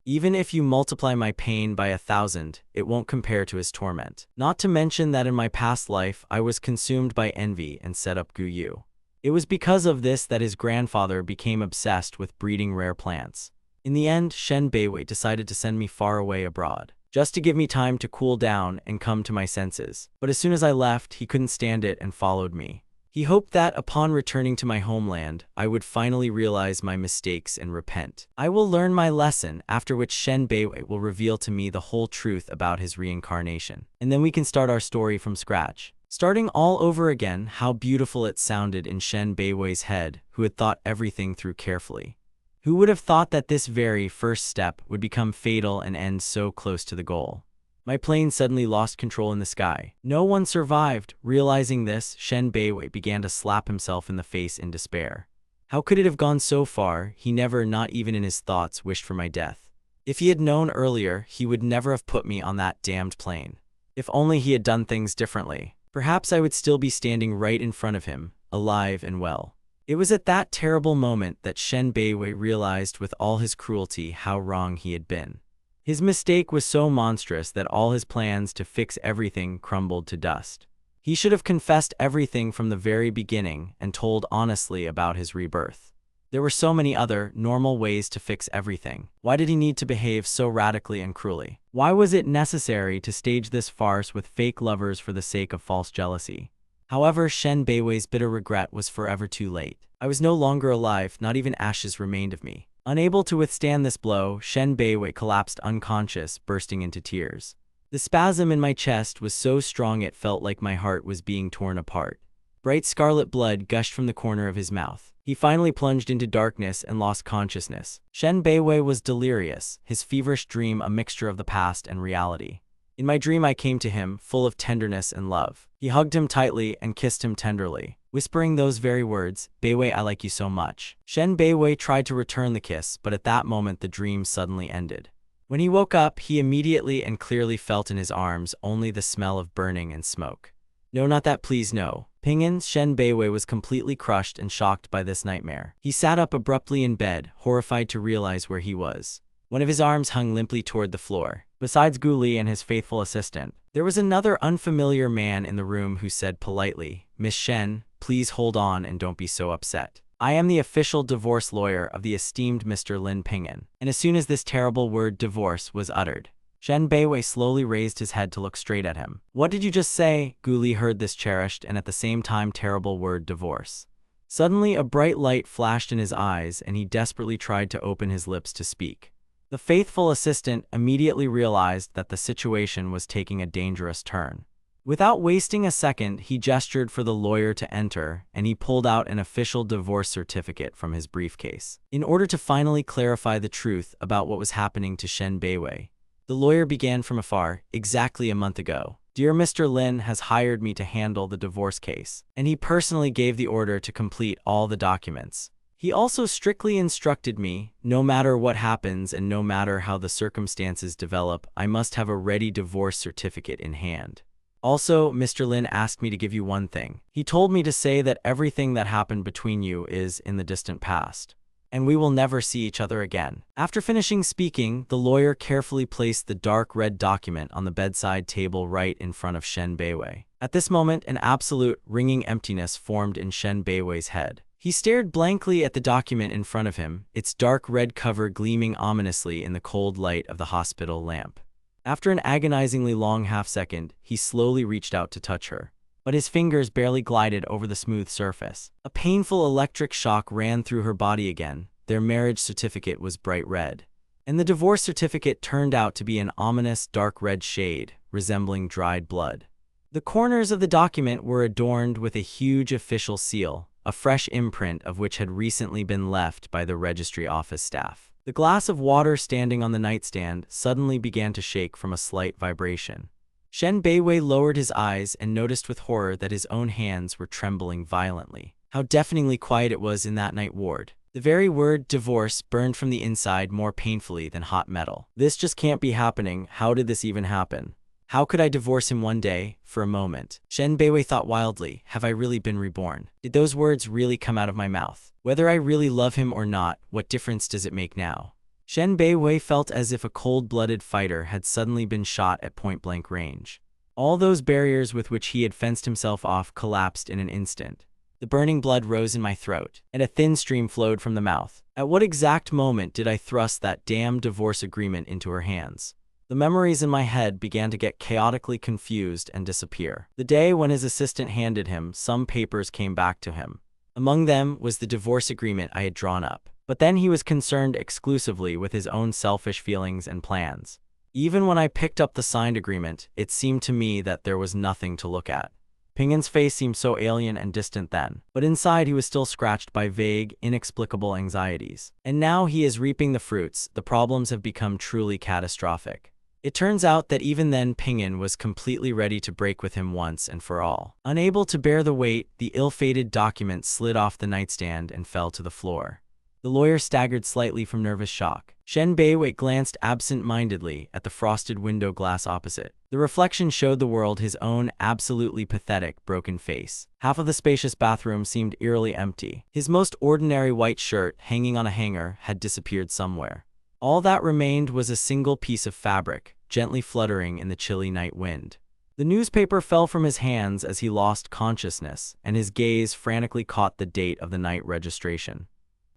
Even if you multiply my pain by 1,000, it won't compare to his torment. Not to mention that in my past life, I was consumed by envy and set up Gu Yu. It was because of this that his grandfather became obsessed with breeding rare plants. In the end, Shen Beiwei decided to send me far away abroad, just to give me time to cool down and come to my senses. But as soon as I left, he couldn't stand it and followed me. He hoped that, upon returning to my homeland, I would finally realize my mistakes and repent. I will learn my lesson, after which Shen Beiwei will reveal to me the whole truth about his reincarnation. And then we can start our story from scratch. Starting all over again, how beautiful it sounded in Shen Beiwei's head, who had thought everything through carefully. Who would have thought that this very first step would become fatal and end so close to the goal? My plane suddenly lost control in the sky. No one survived. Realizing this, Shen Beiwei began to slap himself in the face in despair. How could it have gone so far? He never, not even in his thoughts, wished for my death. If he had known earlier, he would never have put me on that damned plane. If only he had done things differently. Perhaps I would still be standing right in front of him, alive and well. It was at that terrible moment that Shen Beiwei realized with all his cruelty how wrong he had been. His mistake was so monstrous that all his plans to fix everything crumbled to dust. He should have confessed everything from the very beginning and told honestly about his rebirth. There were so many other, normal ways to fix everything. Why did he need to behave so radically and cruelly? Why was it necessary to stage this farce with fake lovers for the sake of false jealousy? However, Shen Beiwei's bitter regret was forever too late. I was no longer alive, not even ashes remained of me. Unable to withstand this blow, Shen Beiwei collapsed unconscious, bursting into tears. The spasm in my chest was so strong it felt like my heart was being torn apart. Bright scarlet blood gushed from the corner of his mouth. He finally plunged into darkness and lost consciousness. Shen Beiwei was delirious, his feverish dream a mixture of the past and reality. In my dream I came to him, full of tenderness and love. He hugged him tightly and kissed him tenderly, whispering those very words, "Beiwei, I like you so much." Shen Beiwei tried to return the kiss, but at that moment the dream suddenly ended. When he woke up, he immediately and clearly felt in his arms only the smell of burning and smoke. No, not that, please, no. Pinyin, Shen Beiwei was completely crushed and shocked by this nightmare. He sat up abruptly in bed, horrified to realize where he was. One of his arms hung limply toward the floor. Besides Gu Li and his faithful assistant, there was another unfamiliar man in the room who said politely, "Miss Shen, please hold on and don't be so upset. I am the official divorce lawyer of the esteemed Mr. Lin Pinyin." And as soon as this terrible word divorce was uttered, Shen Beiwei slowly raised his head to look straight at him. "What did you just say?" Gu Li heard this cherished and at the same time terrible word divorce. Suddenly a bright light flashed in his eyes and he desperately tried to open his lips to speak. The faithful assistant immediately realized that the situation was taking a dangerous turn. Without wasting a second, he gestured for the lawyer to enter, and he pulled out an official divorce certificate from his briefcase. In order to finally clarify the truth about what was happening to Shen Beiwei, the lawyer began from afar. Exactly a month ago, dear Mr. Lin has hired me to handle the divorce case, and he personally gave the order to complete all the documents. He also strictly instructed me, no matter what happens and no matter how the circumstances develop, I must have a ready divorce certificate in hand. Also, Mr. Lin asked me to give you one thing. He told me to say that everything that happened between you is in the distant past, and we will never see each other again. After finishing speaking, the lawyer carefully placed the dark red document on the bedside table right in front of Shen Beiwei. At this moment, an absolute, ringing emptiness formed in Shen Beiwei's head. He stared blankly at the document in front of him, its dark red cover gleaming ominously in the cold light of the hospital lamp. After an agonizingly long half-second, he slowly reached out to touch her, but his fingers barely glided over the smooth surface. A painful electric shock ran through her body again. Their marriage certificate was bright red, and the divorce certificate turned out to be an ominous dark red shade, resembling dried blood. The corners of the document were adorned with a huge official seal, a fresh imprint of which had recently been left by the registry office staff. The glass of water standing on the nightstand suddenly began to shake from a slight vibration. Shen Beiwei lowered his eyes and noticed with horror that his own hands were trembling violently. How deafeningly quiet it was in that night ward. The very word divorce burned from the inside more painfully than hot metal. This just can't be happening. How did this even happen? How could I divorce him one day, for a moment? Shen Beiwei thought wildly, have I really been reborn? Did those words really come out of my mouth? Whether I really love him or not, what difference does it make now? Shen Beiwei felt as if a cold-blooded fighter had suddenly been shot at point-blank range. All those barriers with which he had fenced himself off collapsed in an instant. The burning blood rose in my throat, and a thin stream flowed from the mouth. At what exact moment did I thrust that damned divorce agreement into her hands? The memories in my head began to get chaotically confused and disappear. The day when his assistant handed him some papers came back to him. Among them was the divorce agreement I had drawn up. But then he was concerned exclusively with his own selfish feelings and plans. Even when I picked up the signed agreement, it seemed to me that there was nothing to look at. Pingin's face seemed so alien and distant then, but inside he was still scratched by vague, inexplicable anxieties. And now he is reaping the fruits. The problems have become truly catastrophic. It turns out that even then Pingin was completely ready to break with him once and for all. Unable to bear the weight, the ill-fated document slid off the nightstand and fell to the floor. The lawyer staggered slightly from nervous shock. Shen Beiwei glanced absent-mindedly at the frosted window glass opposite. The reflection showed the world his own absolutely pathetic, broken face. Half of the spacious bathroom seemed eerily empty. His most ordinary white shirt, hanging on a hanger, had disappeared somewhere. All that remained was a single piece of fabric, gently fluttering in the chilly night wind. The newspaper fell from his hands as he lost consciousness, and his gaze frantically caught the date of the night registration.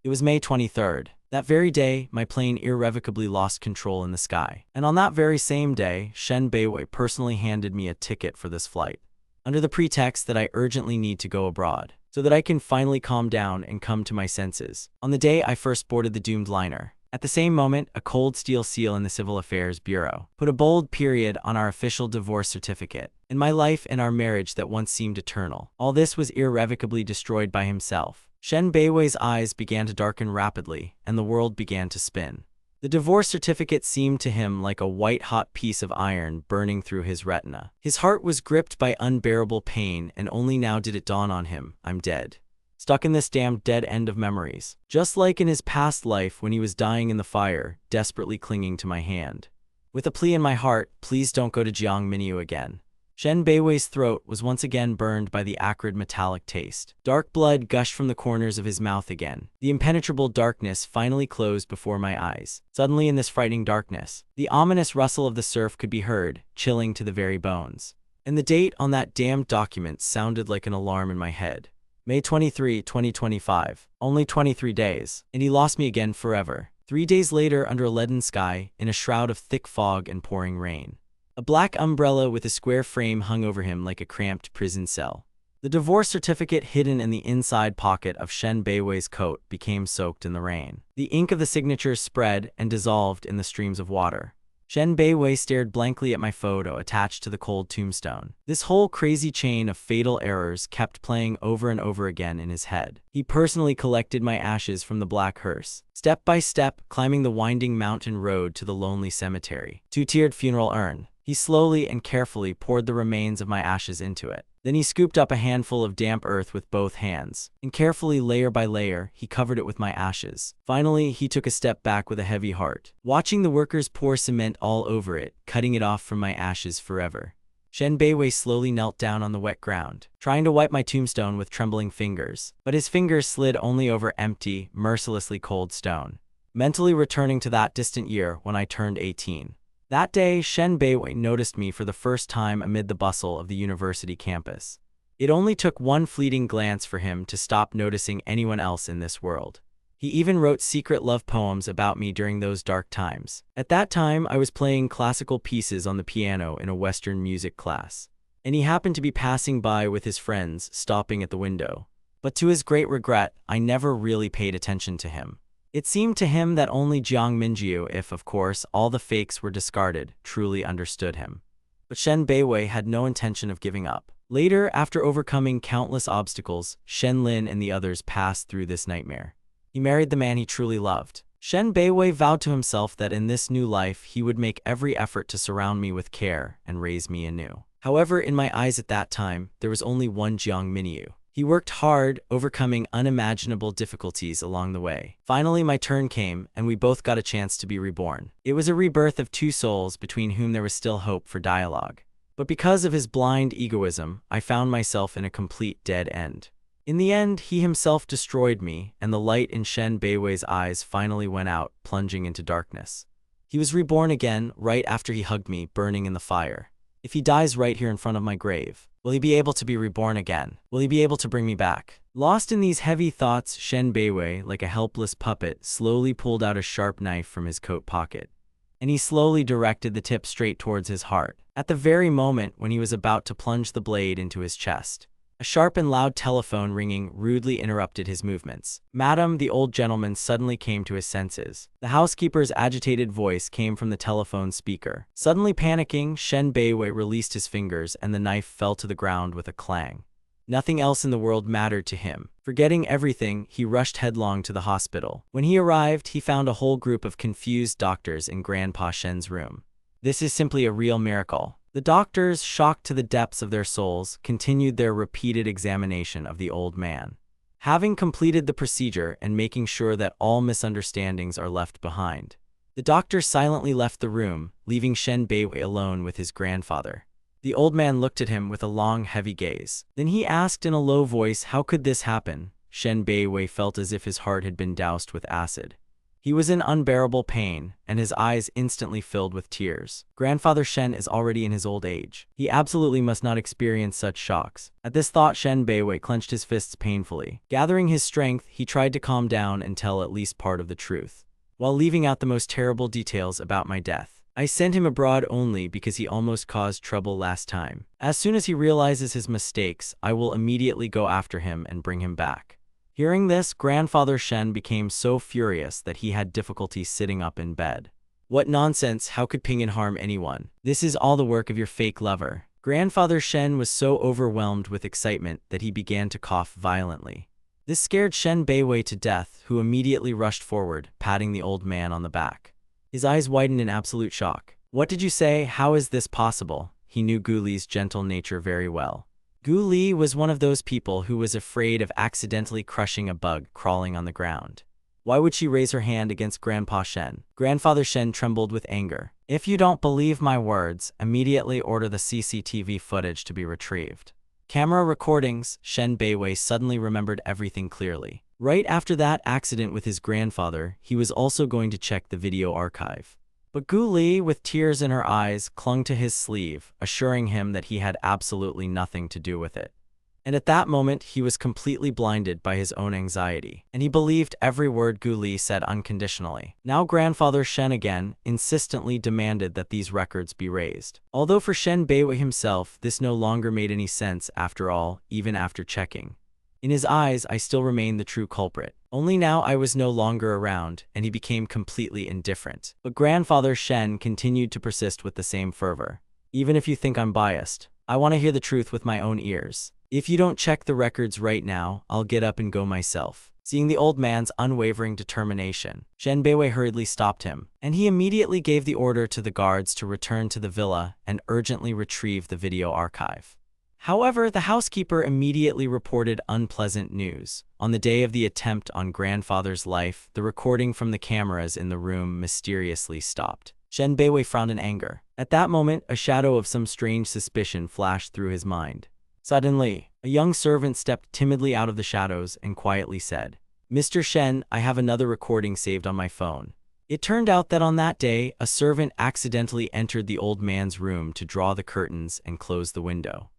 It was May 23rd. That very day, my plane irrevocably lost control in the sky. And on that very same day, Shen Beiwei personally handed me a ticket for this flight, under the pretext that I urgently need to go abroad, so that I can finally calm down and come to my senses. On the day I first boarded the doomed liner, at the same moment, a cold steel seal in the Civil Affairs Bureau put a bold period on our official divorce certificate. In my life and our marriage that once seemed eternal, all this was irrevocably destroyed by himself. Shen Beiwei's eyes began to darken rapidly, and the world began to spin. The divorce certificate seemed to him like a white-hot piece of iron burning through his retina. His heart was gripped by unbearable pain, and only now did it dawn on him, I'm dead. Stuck in this damned dead end of memories. Just like in his past life when he was dying in the fire, desperately clinging to my hand. With a plea in my heart, please don't go to Jiangminyu again. Shen Beiwei's throat was once again burned by the acrid metallic taste. Dark blood gushed from the corners of his mouth again. The impenetrable darkness finally closed before my eyes. Suddenly in this frightening darkness, the ominous rustle of the surf could be heard, chilling to the very bones. And the date on that damned document sounded like an alarm in my head. May 23, 2025. Only 23 days. And he lost me again forever. 3 days later, under a leaden sky, in a shroud of thick fog and pouring rain. A black umbrella with a square frame hung over him like a cramped prison cell. The divorce certificate hidden in the inside pocket of Shen Beiwei's coat became soaked in the rain. The ink of the signatures spread and dissolved in the streams of water. Shen Beiwei stared blankly at my photo attached to the cold tombstone. This whole crazy chain of fatal errors kept playing over and over again in his head. He personally collected my ashes from the black hearse, step by step climbing the winding mountain road to the lonely cemetery. Two-tiered funeral urn. He slowly and carefully poured the remains of my ashes into it. Then he scooped up a handful of damp earth with both hands, and carefully, layer by layer, he covered it with my ashes. Finally, he took a step back with a heavy heart, watching the workers pour cement all over it, cutting it off from my ashes forever. Shen Beiwei slowly knelt down on the wet ground, trying to wipe my tombstone with trembling fingers, but his fingers slid only over empty, mercilessly cold stone. Mentally returning to that distant year when I turned 18. That day, Shen Beiwei noticed me for the first time amid the bustle of the university campus. It only took one fleeting glance for him to stop noticing anyone else in this world. He even wrote secret love poems about me during those dark times. At that time, I was playing classical pieces on the piano in a Western music class, and he happened to be passing by with his friends, stopping at the window. But to his great regret, I never really paid attention to him. It seemed to him that only Jiang Minjiu, if, of course, all the fakes were discarded, truly understood him. But Shen Beiwei had no intention of giving up. Later, after overcoming countless obstacles, Shen Lin and the others passed through this nightmare. He married the man he truly loved. Shen Beiwei vowed to himself that in this new life he would make every effort to surround me with care and raise me anew. However, in my eyes at that time, there was only one Jiang Minjiu. He worked hard, overcoming unimaginable difficulties along the way. Finally, my turn came, and we both got a chance to be reborn. It was a rebirth of two souls between whom there was still hope for dialogue. But because of his blind egoism, I found myself in a complete dead end. In the end, he himself destroyed me, and the light in Shen Beiwei's eyes finally went out, plunging into darkness. He was reborn again, right after he hugged me, burning in the fire. If he dies right here in front of my grave, will he be able to be reborn again? Will he be able to bring me back? Lost in these heavy thoughts, Shen Beiwei, like a helpless puppet, slowly pulled out a sharp knife from his coat pocket. And he slowly directed the tip straight towards his heart. At the very moment when he was about to plunge the blade into his chest, a sharp and loud telephone ringing rudely interrupted his movements. Madam, the old gentleman suddenly came to his senses. The housekeeper's agitated voice came from the telephone speaker. Suddenly panicking, Shen Beiwei released his fingers and the knife fell to the ground with a clang. Nothing else in the world mattered to him. Forgetting everything, he rushed headlong to the hospital. When he arrived, he found a whole group of confused doctors in Grandpa Shen's room. This is simply a real miracle. The doctors, shocked to the depths of their souls, continued their repeated examination of the old man. Having completed the procedure and making sure that all misunderstandings are left behind, the doctor silently left the room, leaving Shen Beiwei alone with his grandfather. The old man looked at him with a long, heavy gaze. Then he asked in a low voice, "How could this happen?" Shen Beiwei felt as if his heart had been doused with acid. He was in unbearable pain, and his eyes instantly filled with tears. Grandfather Shen is already in his old age. He absolutely must not experience such shocks. At this thought, Shen Beiwei clenched his fists painfully. Gathering his strength, he tried to calm down and tell at least part of the truth, while leaving out the most terrible details about my death. I sent him abroad only because he almost caused trouble last time. As soon as he realizes his mistakes, I will immediately go after him and bring him back. Hearing this, Grandfather Shen became so furious that he had difficulty sitting up in bed. What nonsense, how could Pingyan harm anyone? This is all the work of your fake lover. Grandfather Shen was so overwhelmed with excitement that he began to cough violently. This scared Shen Beiwei to death, who immediately rushed forward, patting the old man on the back. His eyes widened in absolute shock. What did you say? How is this possible? He knew Gu Li's gentle nature very well. Gu Li was one of those people who was afraid of accidentally crushing a bug crawling on the ground. Why would she raise her hand against Grandpa Shen? Grandfather Shen trembled with anger. If you don't believe my words, immediately order the CCTV footage to be retrieved. Camera recordings. Shen Beiwei suddenly remembered everything clearly. Right after that accident with his grandfather, he was also going to check the video archive. But Gu Li, with tears in her eyes, clung to his sleeve, assuring him that he had absolutely nothing to do with it. And at that moment, he was completely blinded by his own anxiety, and he believed every word Gu Li said unconditionally. Now Grandfather Shen again insistently demanded that these records be raised. Although for Shen Beiwei himself, this no longer made any sense after all, even after checking. In his eyes, I still remained the true culprit. Only now I was no longer around, and he became completely indifferent. But grandfather Shen continued to persist with the same fervor. Even if you think I'm biased, I want to hear the truth with my own ears. If you don't check the records right now, I'll get up and go myself. Seeing the old man's unwavering determination, Shen Beiwei hurriedly stopped him, and he immediately gave the order to the guards to return to the villa and urgently retrieve the video archive. However, the housekeeper immediately reported unpleasant news. On the day of the attempt on grandfather's life, the recording from the cameras in the room mysteriously stopped. Shen Beiwei frowned in anger. At that moment, a shadow of some strange suspicion flashed through his mind. Suddenly, a young servant stepped timidly out of the shadows and quietly said, "Mr. Shen, I have another recording saved on my phone." It turned out that on that day, a servant accidentally entered the old man's room to draw the curtains and close the window.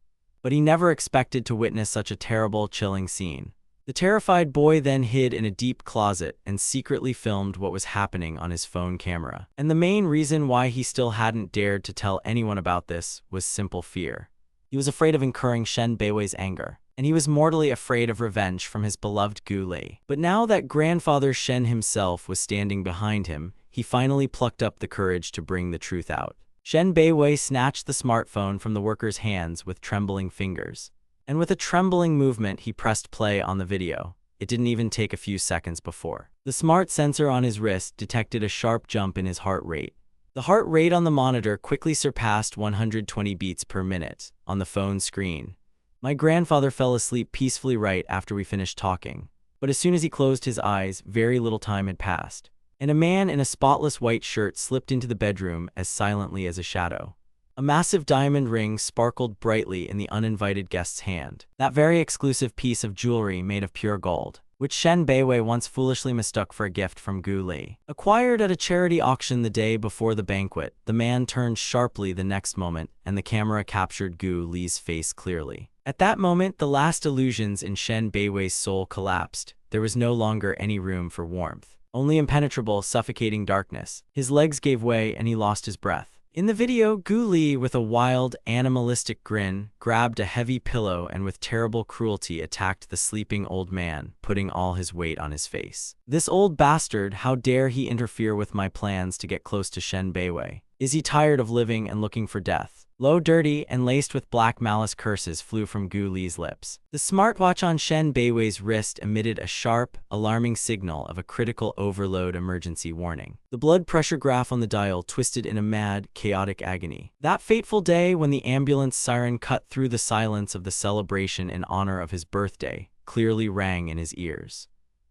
But he never expected to witness such a terrible, chilling scene. The terrified boy then hid in a deep closet and secretly filmed what was happening on his phone camera. And the main reason why he still hadn't dared to tell anyone about this was simple fear. He was afraid of incurring Shen Beiwei's anger, and he was mortally afraid of revenge from his beloved Gu Lei. But now that grandfather Shen himself was standing behind him, he finally plucked up the courage to bring the truth out. Shen Beiwei snatched the smartphone from the worker's hands with trembling fingers. And with a trembling movement, he pressed play on the video. It didn't even take a few seconds before. The smart sensor on his wrist detected a sharp jump in his heart rate. The heart rate on the monitor quickly surpassed 120 beats per minute on the phone screen. My grandfather fell asleep peacefully right after we finished talking. But as soon as he closed his eyes, very little time had passed, and a man in a spotless white shirt slipped into the bedroom as silently as a shadow. A massive diamond ring sparkled brightly in the uninvited guest's hand. That very exclusive piece of jewelry made of pure gold, which Shen Beiwei once foolishly mistook for a gift from Gu Lei. Acquired at a charity auction the day before the banquet, the man turned sharply the next moment, and the camera captured Gu Lei's face clearly. At that moment, the last illusions in Shen Beiwei's soul collapsed. There was no longer any room for warmth, only impenetrable, suffocating darkness. His legs gave way, and he lost his breath. In the video, Gu Lei, with a wild, animalistic grin, grabbed a heavy pillow and with terrible cruelty attacked the sleeping old man, putting all his weight on his face. This old bastard, how dare he interfere with my plans to get close to Shen Beiwei? Is he tired of living and looking for death? Low, dirty, and laced with black malice curses flew from Gu Lei's lips. The smartwatch on Shen Beiwei's wrist emitted a sharp, alarming signal of a critical overload emergency warning. The blood pressure graph on the dial twisted in a mad, chaotic agony. That fateful day when the ambulance siren cut through the silence of the celebration in honor of his birthday clearly rang in his ears.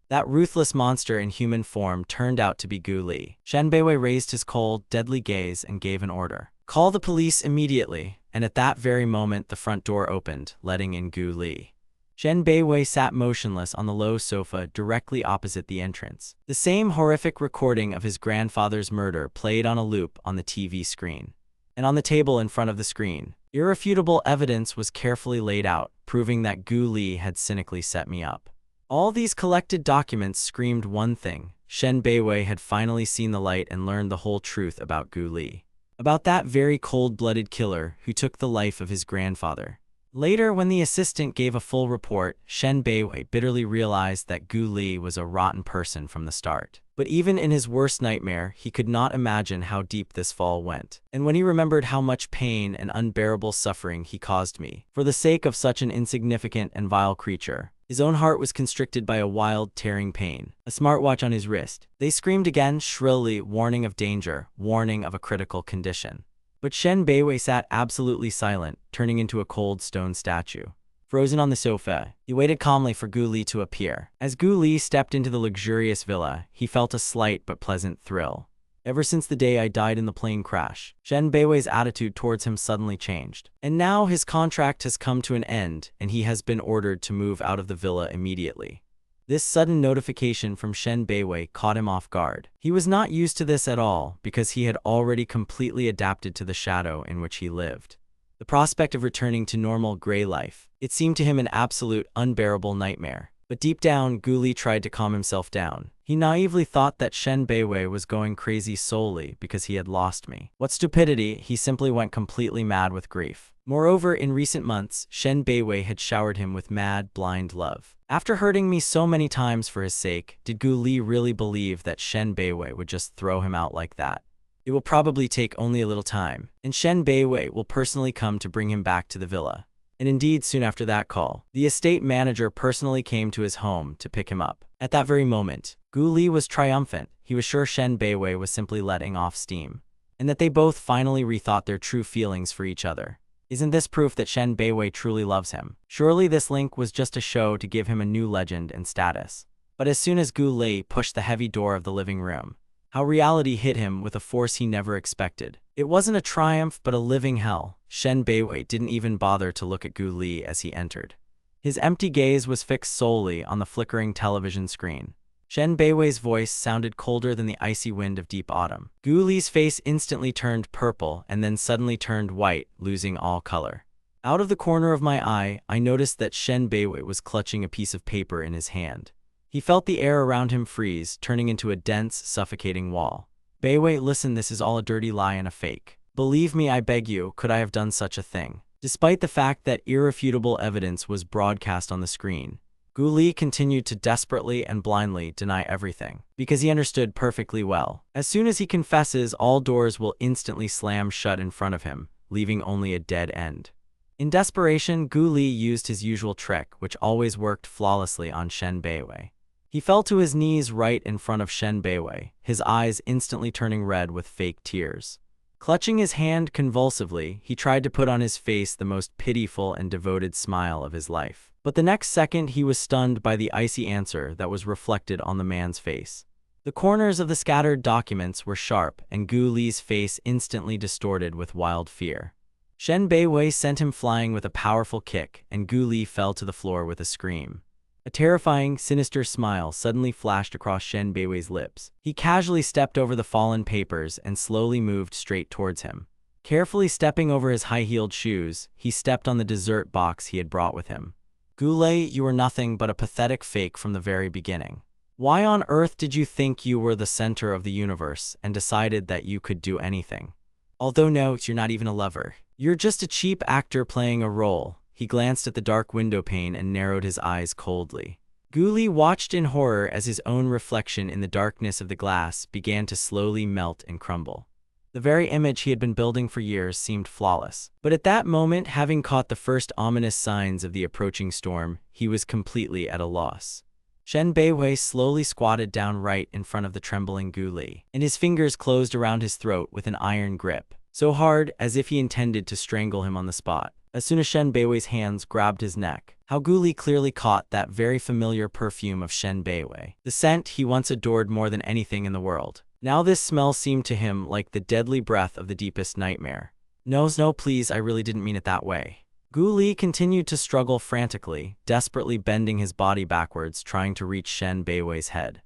That ruthless monster in human form turned out to be Gu Lei. Shen Beiwei raised his cold, deadly gaze and gave an order. "Call the police immediately," and at that very moment the front door opened, letting in Gu Lei. Shen Beiwei sat motionless on the low sofa directly opposite the entrance. The same horrific recording of his grandfather's murder played on a loop on the TV screen. And on the table in front of the screen, irrefutable evidence was carefully laid out, proving that Gu Lei had cynically set me up. All these collected documents screamed one thing: Shen Beiwei had finally seen the light and learned the whole truth about Gu Lei. About that very cold-blooded killer who took the life of his grandfather. Later, when the assistant gave a full report, Shen Beiwei bitterly realized that Gu Lei was a rotten person from the start. But even in his worst nightmare, he could not imagine how deep this fall went. And when he remembered how much pain and unbearable suffering he caused me, for the sake of such an insignificant and vile creature, his own heart was constricted by a wild, tearing pain. A smartwatch on his wrist. They screamed again, shrilly, warning of danger, warning of a critical condition. But Shen Beiwei sat absolutely silent, turning into a cold stone statue. Frozen on the sofa, he waited calmly for Gu Lei to appear. As Gu Lei stepped into the luxurious villa, he felt a slight but pleasant thrill. Ever since the day I died in the plane crash, Shen Beiwei's attitude towards him suddenly changed. And now his contract has come to an end, and he has been ordered to move out of the villa immediately. This sudden notification from Shen Beiwei caught him off guard. He was not used to this at all, because he had already completely adapted to the shadow in which he lived. The prospect of returning to normal gray life, it seemed to him an absolute, unbearable nightmare. But deep down, Gu Lei tried to calm himself down. He naively thought that Shen Beiwei was going crazy solely because he had lost me. What stupidity, he simply went completely mad with grief. Moreover, in recent months, Shen Beiwei had showered him with mad, blind love. After hurting me so many times for his sake, did Gu Li really believe that Shen Beiwei would just throw him out like that? It will probably take only a little time, and Shen Beiwei will personally come to bring him back to the villa. And indeed, soon after that call, the estate manager personally came to his home to pick him up. At that very moment, Gu Li was triumphant. He was sure Shen Beiwei was simply letting off steam, and that they both finally rethought their true feelings for each other. Isn't this proof that Shen Beiwei truly loves him? Surely this link was just a show to give him a new legend and status. But as soon as Gu Li pushed the heavy door of the living room, how reality hit him with a force he never expected. It wasn't a triumph, but a living hell. Shen Beiwei didn't even bother to look at Gu Li as he entered. His empty gaze was fixed solely on the flickering television screen. Shen Beiwei's voice sounded colder than the icy wind of deep autumn. Gu Li's face instantly turned purple and then suddenly turned white, losing all color. Out of the corner of my eye, I noticed that Shen Beiwei was clutching a piece of paper in his hand. He felt the air around him freeze, turning into a dense, suffocating wall. Beiwei, listen, this is all a dirty lie and a fake. Believe me, I beg you, could I have done such a thing? Despite the fact that irrefutable evidence was broadcast on the screen, Gu Li continued to desperately and blindly deny everything, because he understood perfectly well. As soon as he confesses, all doors will instantly slam shut in front of him, leaving only a dead end. In desperation, Gu Li used his usual trick, which always worked flawlessly on Shen Beiwei. He fell to his knees right in front of Shen Beiwei, his eyes instantly turning red with fake tears. Clutching his hand convulsively, he tried to put on his face the most pitiful and devoted smile of his life. But the next second, he was stunned by the icy answer that was reflected on the man's face. The corners of the scattered documents were sharp, and Gu Li's face instantly distorted with wild fear. Shen Beiwei sent him flying with a powerful kick, and Gu Li fell to the floor with a scream. A terrifying, sinister smile suddenly flashed across Shen Beiwei's lips. He casually stepped over the fallen papers and slowly moved straight towards him. Carefully stepping over his high-heeled shoes, he stepped on the dessert box he had brought with him. Gu Li, you were nothing but a pathetic fake from the very beginning. Why on earth did you think you were the center of the universe and decided that you could do anything? Although no, you're not even a lover. You're just a cheap actor playing a role. He glanced at the dark window pane and narrowed his eyes coldly. Gu Li watched in horror as his own reflection in the darkness of the glass began to slowly melt and crumble. The very image he had been building for years seemed flawless. But at that moment, having caught the first ominous signs of the approaching storm, he was completely at a loss. Shen Beiwei slowly squatted down right in front of the trembling Gu Li, and his fingers closed around his throat with an iron grip, so hard as if he intended to strangle him on the spot. As soon as Shen Beiwei's hands grabbed his neck, Gu Li clearly caught that very familiar perfume of Shen Beiwei, the scent he once adored more than anything in the world. Now this smell seemed to him like the deadly breath of the deepest nightmare. No, please, I really didn't mean it that way. Gu Li continued to struggle frantically, desperately bending his body backwards, trying to reach Shen Beiwei's head.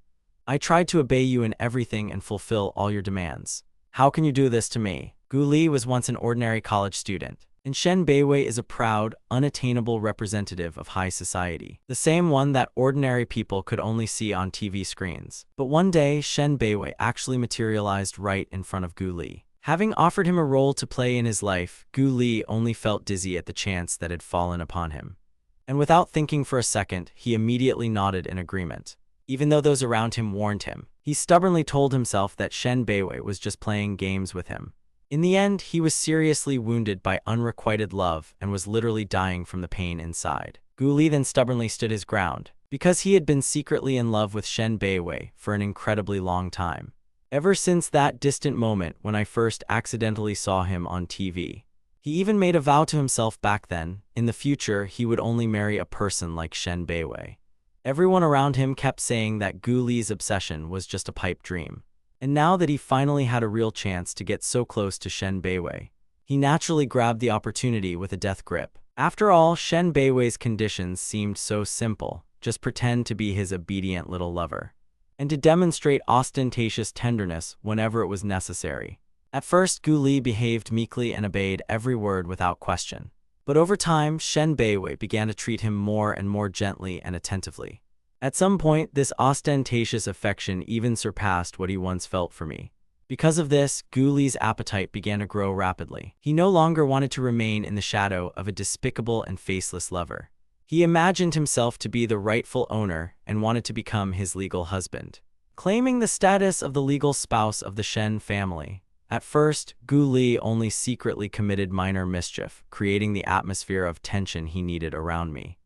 I tried to obey you in everything and fulfill all your demands. How can you do this to me? Gu Li was once an ordinary college student, and Shen Beiwei is a proud, unattainable representative of high society, the same one that ordinary people could only see on TV screens. But one day, Shen Beiwei actually materialized right in front of Gu Li. Having offered him a role to play in his life, Gu Li only felt dizzy at the chance that had fallen upon him. And without thinking for a second, he immediately nodded in agreement. Even though those around him warned him, he stubbornly told himself that Shen Beiwei was just playing games with him. In the end, he was seriously wounded by unrequited love and was literally dying from the pain inside. Gu Li then stubbornly stood his ground, because he had been secretly in love with Shen Beiwei for an incredibly long time. Ever since that distant moment when I first accidentally saw him on TV. He even made a vow to himself back then, in the future he would only marry a person like Shen Beiwei. Everyone around him kept saying that Gu Li's obsession was just a pipe dream. And now that he finally had a real chance to get so close to Shen Beiwei, he naturally grabbed the opportunity with a death grip. After all, Shen Beiwei's conditions seemed so simple: just pretend to be his obedient little lover, and to demonstrate ostentatious tenderness whenever it was necessary. At first, Gu Li behaved meekly and obeyed every word without question. But over time, Shen Beiwei began to treat him more and more gently and attentively. At some point, this ostentatious affection even surpassed what he once felt for me. Because of this, Gu Li's appetite began to grow rapidly. He no longer wanted to remain in the shadow of a despicable and faceless lover. He imagined himself to be the rightful owner and wanted to become his legal husband, claiming the status of the legal spouse of the Shen family. At first, Gu Li only secretly committed minor mischief, creating the atmosphere of tension he needed around me.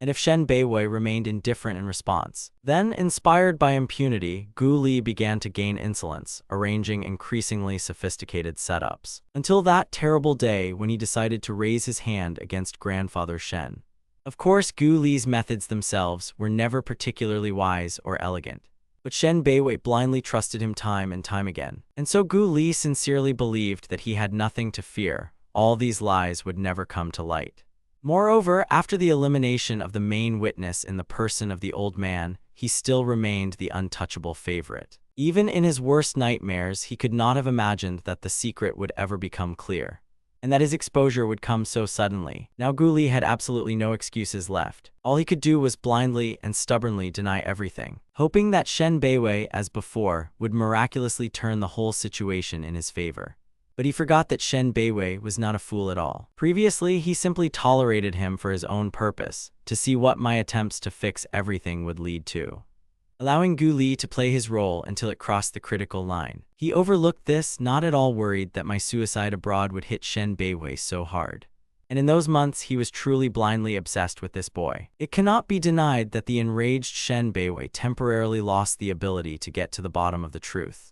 And if Shen Beiwei remained indifferent in response. Then, inspired by impunity, Gu Li began to gain insolence, arranging increasingly sophisticated setups. Until that terrible day when he decided to raise his hand against grandfather Shen. Of course, Gu Li's methods themselves were never particularly wise or elegant. But Shen Beiwei blindly trusted him time and time again. And so Gu Li sincerely believed that he had nothing to fear. All these lies would never come to light. Moreover, after the elimination of the main witness in the person of the old man, he still remained the untouchable favorite. Even in his worst nightmares, he could not have imagined that the secret would ever become clear, and that his exposure would come so suddenly. Now Gu Li had absolutely no excuses left. All he could do was blindly and stubbornly deny everything, hoping that Shen Beiwei, as before, would miraculously turn the whole situation in his favor. But he forgot that Shen Beiwei was not a fool at all. Previously, he simply tolerated him for his own purpose, to see what my attempts to fix everything would lead to, allowing Gu Li to play his role until it crossed the critical line. He overlooked this, not at all worried that my suicide abroad would hit Shen Beiwei so hard. And in those months, he was truly blindly obsessed with this boy. It cannot be denied that the enraged Shen Beiwei temporarily lost the ability to get to the bottom of the truth.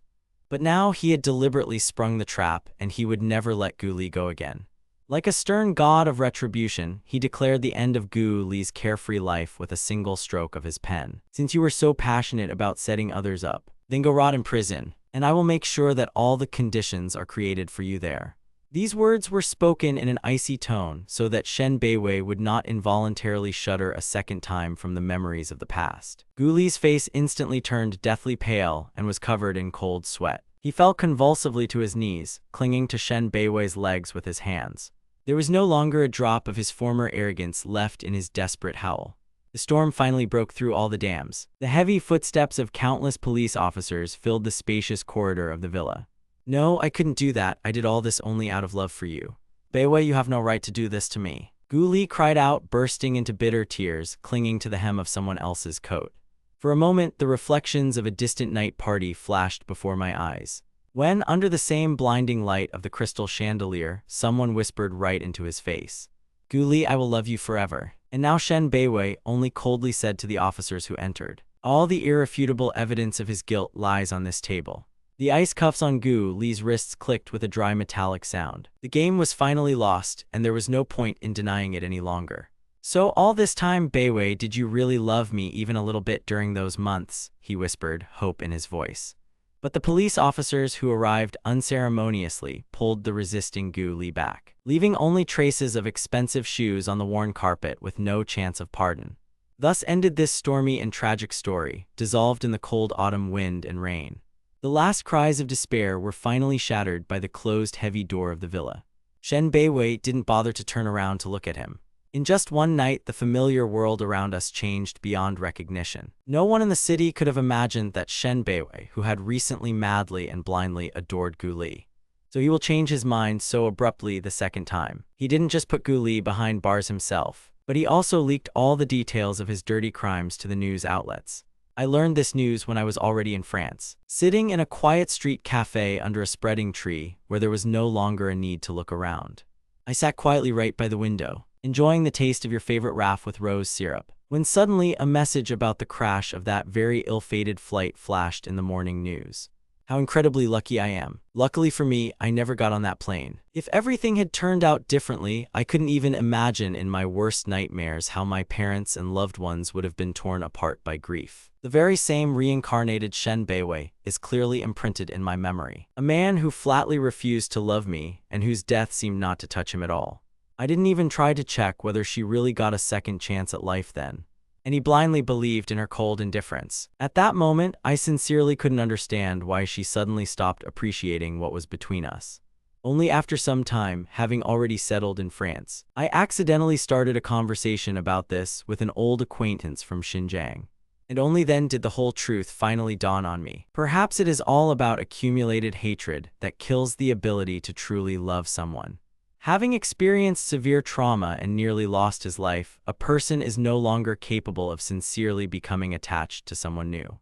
But now he had deliberately sprung the trap, and he would never let Gu Li go again. Like a stern god of retribution, he declared the end of Gu Li's carefree life with a single stroke of his pen. Since you were so passionate about setting others up, then go rot in prison, and I will make sure that all the conditions are created for you there. These words were spoken in an icy tone so that Shen Beiwei would not involuntarily shudder a second time from the memories of the past. Gu Li's face instantly turned deathly pale and was covered in cold sweat. He fell convulsively to his knees, clinging to Shen Beiwei's legs with his hands. There was no longer a drop of his former arrogance left in his desperate howl. The storm finally broke through all the dams. The heavy footsteps of countless police officers filled the spacious corridor of the villa. No, I couldn't do that. I did all this only out of love for you. Beiwei, you have no right to do this to me. Gu Li cried out, bursting into bitter tears, clinging to the hem of someone else's coat. For a moment, the reflections of a distant night party flashed before my eyes. When, under the same blinding light of the crystal chandelier, someone whispered right into his face, "Gu Li, I will love you forever." And now Shen Beiwei only coldly said to the officers who entered, "All the irrefutable evidence of his guilt lies on this table." The ice cuffs on Gu Li's wrists clicked with a dry metallic sound. The game was finally lost, and there was no point in denying it any longer. "So all this time, Beiwei, did you really love me even a little bit during those months?" he whispered, hope in his voice. But the police officers who arrived unceremoniously pulled the resisting Gu Li back, leaving only traces of expensive shoes on the worn carpet with no chance of pardon. Thus ended this stormy and tragic story, dissolved in the cold autumn wind and rain. The last cries of despair were finally shattered by the closed heavy door of the villa. Shen Beiwei didn't bother to turn around to look at him. In just one night, the familiar world around us changed beyond recognition. No one in the city could have imagined that Shen Beiwei, who had recently madly and blindly adored Gu Li, so he will change his mind so abruptly the second time. He didn't just put Gu Li behind bars himself, but he also leaked all the details of his dirty crimes to the news outlets. I learned this news when I was already in France, sitting in a quiet street cafe under a spreading tree where there was no longer a need to look around. I sat quietly right by the window, enjoying the taste of your favorite raff with rose syrup, when suddenly a message about the crash of that very ill-fated flight flashed in the morning news. How incredibly lucky I am. Luckily for me, I never got on that plane. If everything had turned out differently, I couldn't even imagine in my worst nightmares how my parents and loved ones would have been torn apart by grief. The very same reincarnated Shen Beiwei is clearly imprinted in my memory. A man who flatly refused to love me and whose death seemed not to touch him at all. I didn't even try to check whether she really got a second chance at life then. And he blindly believed in her cold indifference. At that moment, I sincerely couldn't understand why she suddenly stopped appreciating what was between us. Only after some time, having already settled in France, I accidentally started a conversation about this with an old acquaintance from Xinjiang. And only then did the whole truth finally dawn on me. Perhaps it is all about accumulated hatred that kills the ability to truly love someone. Having experienced severe trauma and nearly lost his life, a person is no longer capable of sincerely becoming attached to someone new.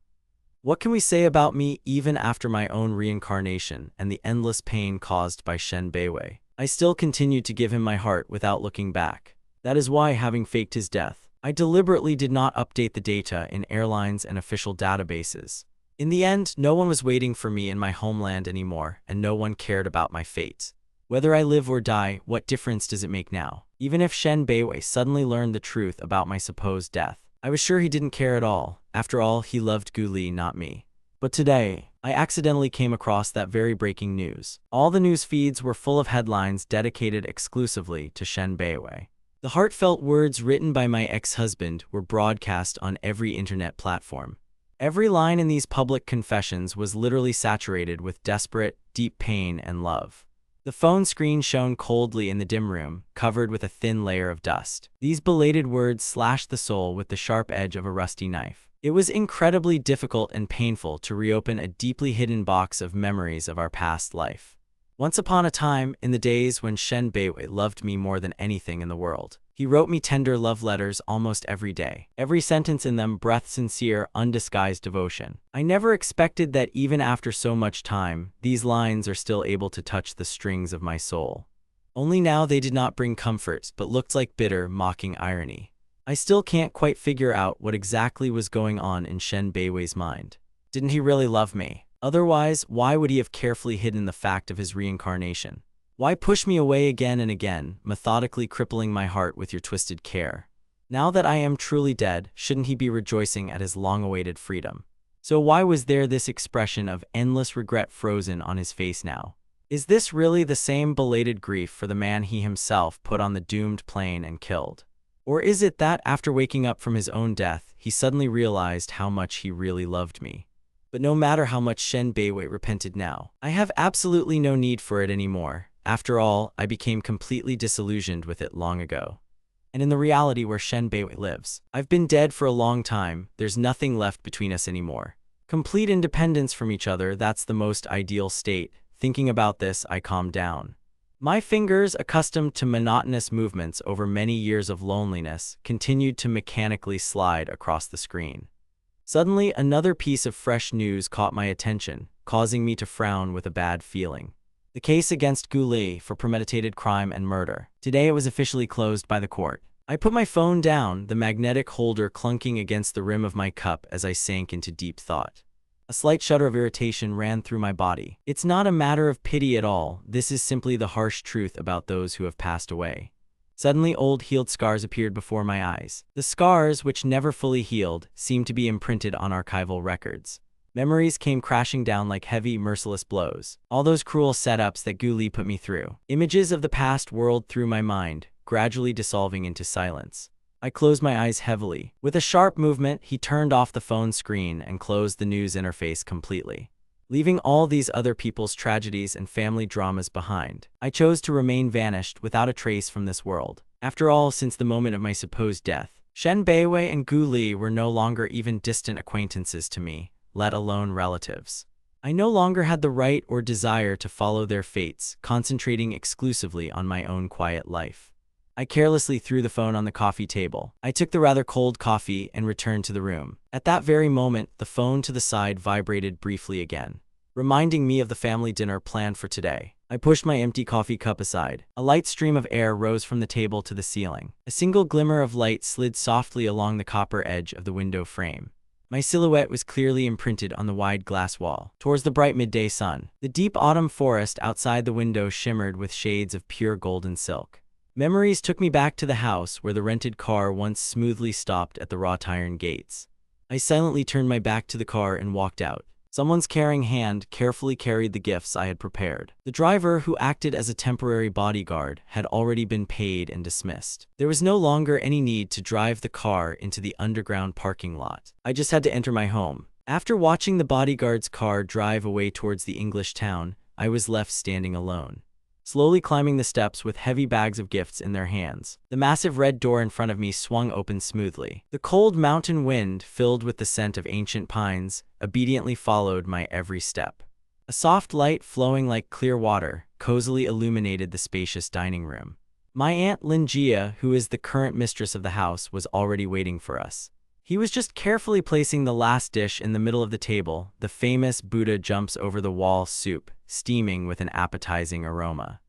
What can we say about me even after my own reincarnation and the endless pain caused by Shen Beiwei? I still continued to give him my heart without looking back. That is why, having faked his death, I deliberately did not update the data in airlines and official databases. In the end, no one was waiting for me in my homeland anymore, and no one cared about my fate. Whether I live or die, what difference does it make now? Even if Shen Beiwei suddenly learned the truth about my supposed death, I was sure he didn't care at all. After all, he loved Gu Li, not me. But today, I accidentally came across that very breaking news. All the news feeds were full of headlines dedicated exclusively to Shen Beiwei. The heartfelt words written by my ex-husband were broadcast on every internet platform. Every line in these public confessions was literally saturated with desperate, deep pain and love. The phone screen shone coldly in the dim room, covered with a thin layer of dust. These belated words slashed the soul with the sharp edge of a rusty knife. It was incredibly difficult and painful to reopen a deeply hidden box of memories of our past life. Once upon a time, in the days when Shen Beiwei loved me more than anything in the world, he wrote me tender love letters almost every day. Every sentence in them breathed sincere, undisguised devotion. I never expected that even after so much time, these lines are still able to touch the strings of my soul. Only now they did not bring comfort, but looked like bitter, mocking irony. I still can't quite figure out what exactly was going on in Shen Beiwei's mind. Didn't he really love me? Otherwise, why would he have carefully hidden the fact of his reincarnation? Why push me away again and again, methodically crippling my heart with your twisted care? Now that I am truly dead, shouldn't he be rejoicing at his long-awaited freedom? So why was there this expression of endless regret frozen on his face now? Is this really the same belated grief for the man he himself put on the doomed plane and killed? Or is it that, after waking up from his own death, he suddenly realized how much he really loved me? But no matter how much Shen Beiwei repented now, I have absolutely no need for it anymore. After all, I became completely disillusioned with it long ago. And in the reality where Shen Beiwei lives, I've been dead for a long time. There's nothing left between us anymore. Complete independence from each other, that's the most ideal state. Thinking about this, I calmed down. My fingers, accustomed to monotonous movements over many years of loneliness, continued to mechanically slide across the screen. Suddenly, another piece of fresh news caught my attention, causing me to frown with a bad feeling. The case against Gu Li for premeditated crime and murder. Today it was officially closed by the court. I put my phone down, the magnetic holder clunking against the rim of my cup as I sank into deep thought. A slight shudder of irritation ran through my body. It's not a matter of pity at all. This is simply the harsh truth about those who have passed away. Suddenly, old healed scars appeared before my eyes. The scars, which never fully healed, seemed to be imprinted on archival records. Memories came crashing down like heavy, merciless blows. All those cruel setups that Gu Li put me through. Images of the past whirled through my mind, gradually dissolving into silence. I closed my eyes heavily. With a sharp movement, he turned off the phone screen and closed the news interface completely, leaving all these other people's tragedies and family dramas behind. I chose to remain vanished without a trace from this world. After all, since the moment of my supposed death, Shen Beiwei and Gu Li were no longer even distant acquaintances to me, let alone relatives. I no longer had the right or desire to follow their fates, concentrating exclusively on my own quiet life. I carelessly threw the phone on the coffee table. I took the rather cold coffee and returned to the room. At that very moment, the phone to the side vibrated briefly again, reminding me of the family dinner planned for today. I pushed my empty coffee cup aside. A light stream of air rose from the table to the ceiling. A single glimmer of light slid softly along the copper edge of the window frame. My silhouette was clearly imprinted on the wide glass wall. Towards the bright midday sun, the deep autumn forest outside the window shimmered with shades of pure golden silk. Memories took me back to the house where the rented car once smoothly stopped at the wrought iron gates. I silently turned my back to the car and walked out. Someone's caring hand carefully carried the gifts I had prepared. The driver, who acted as a temporary bodyguard, had already been paid and dismissed. There was no longer any need to drive the car into the underground parking lot. I just had to enter my home. After watching the bodyguard's car drive away towards the English town, I was left standing alone. slowly climbing the steps with heavy bags of gifts in their hands. The massive red door in front of me swung open smoothly. The cold mountain wind, filled with the scent of ancient pines, obediently followed my every step. A soft light flowing like clear water cozily illuminated the spacious dining room. My Aunt Linjia, who is the current mistress of the house, was already waiting for us. He was just carefully placing the last dish in the middle of the table, the famous Buddha jumps over the wall soup, steaming with an appetizing aroma.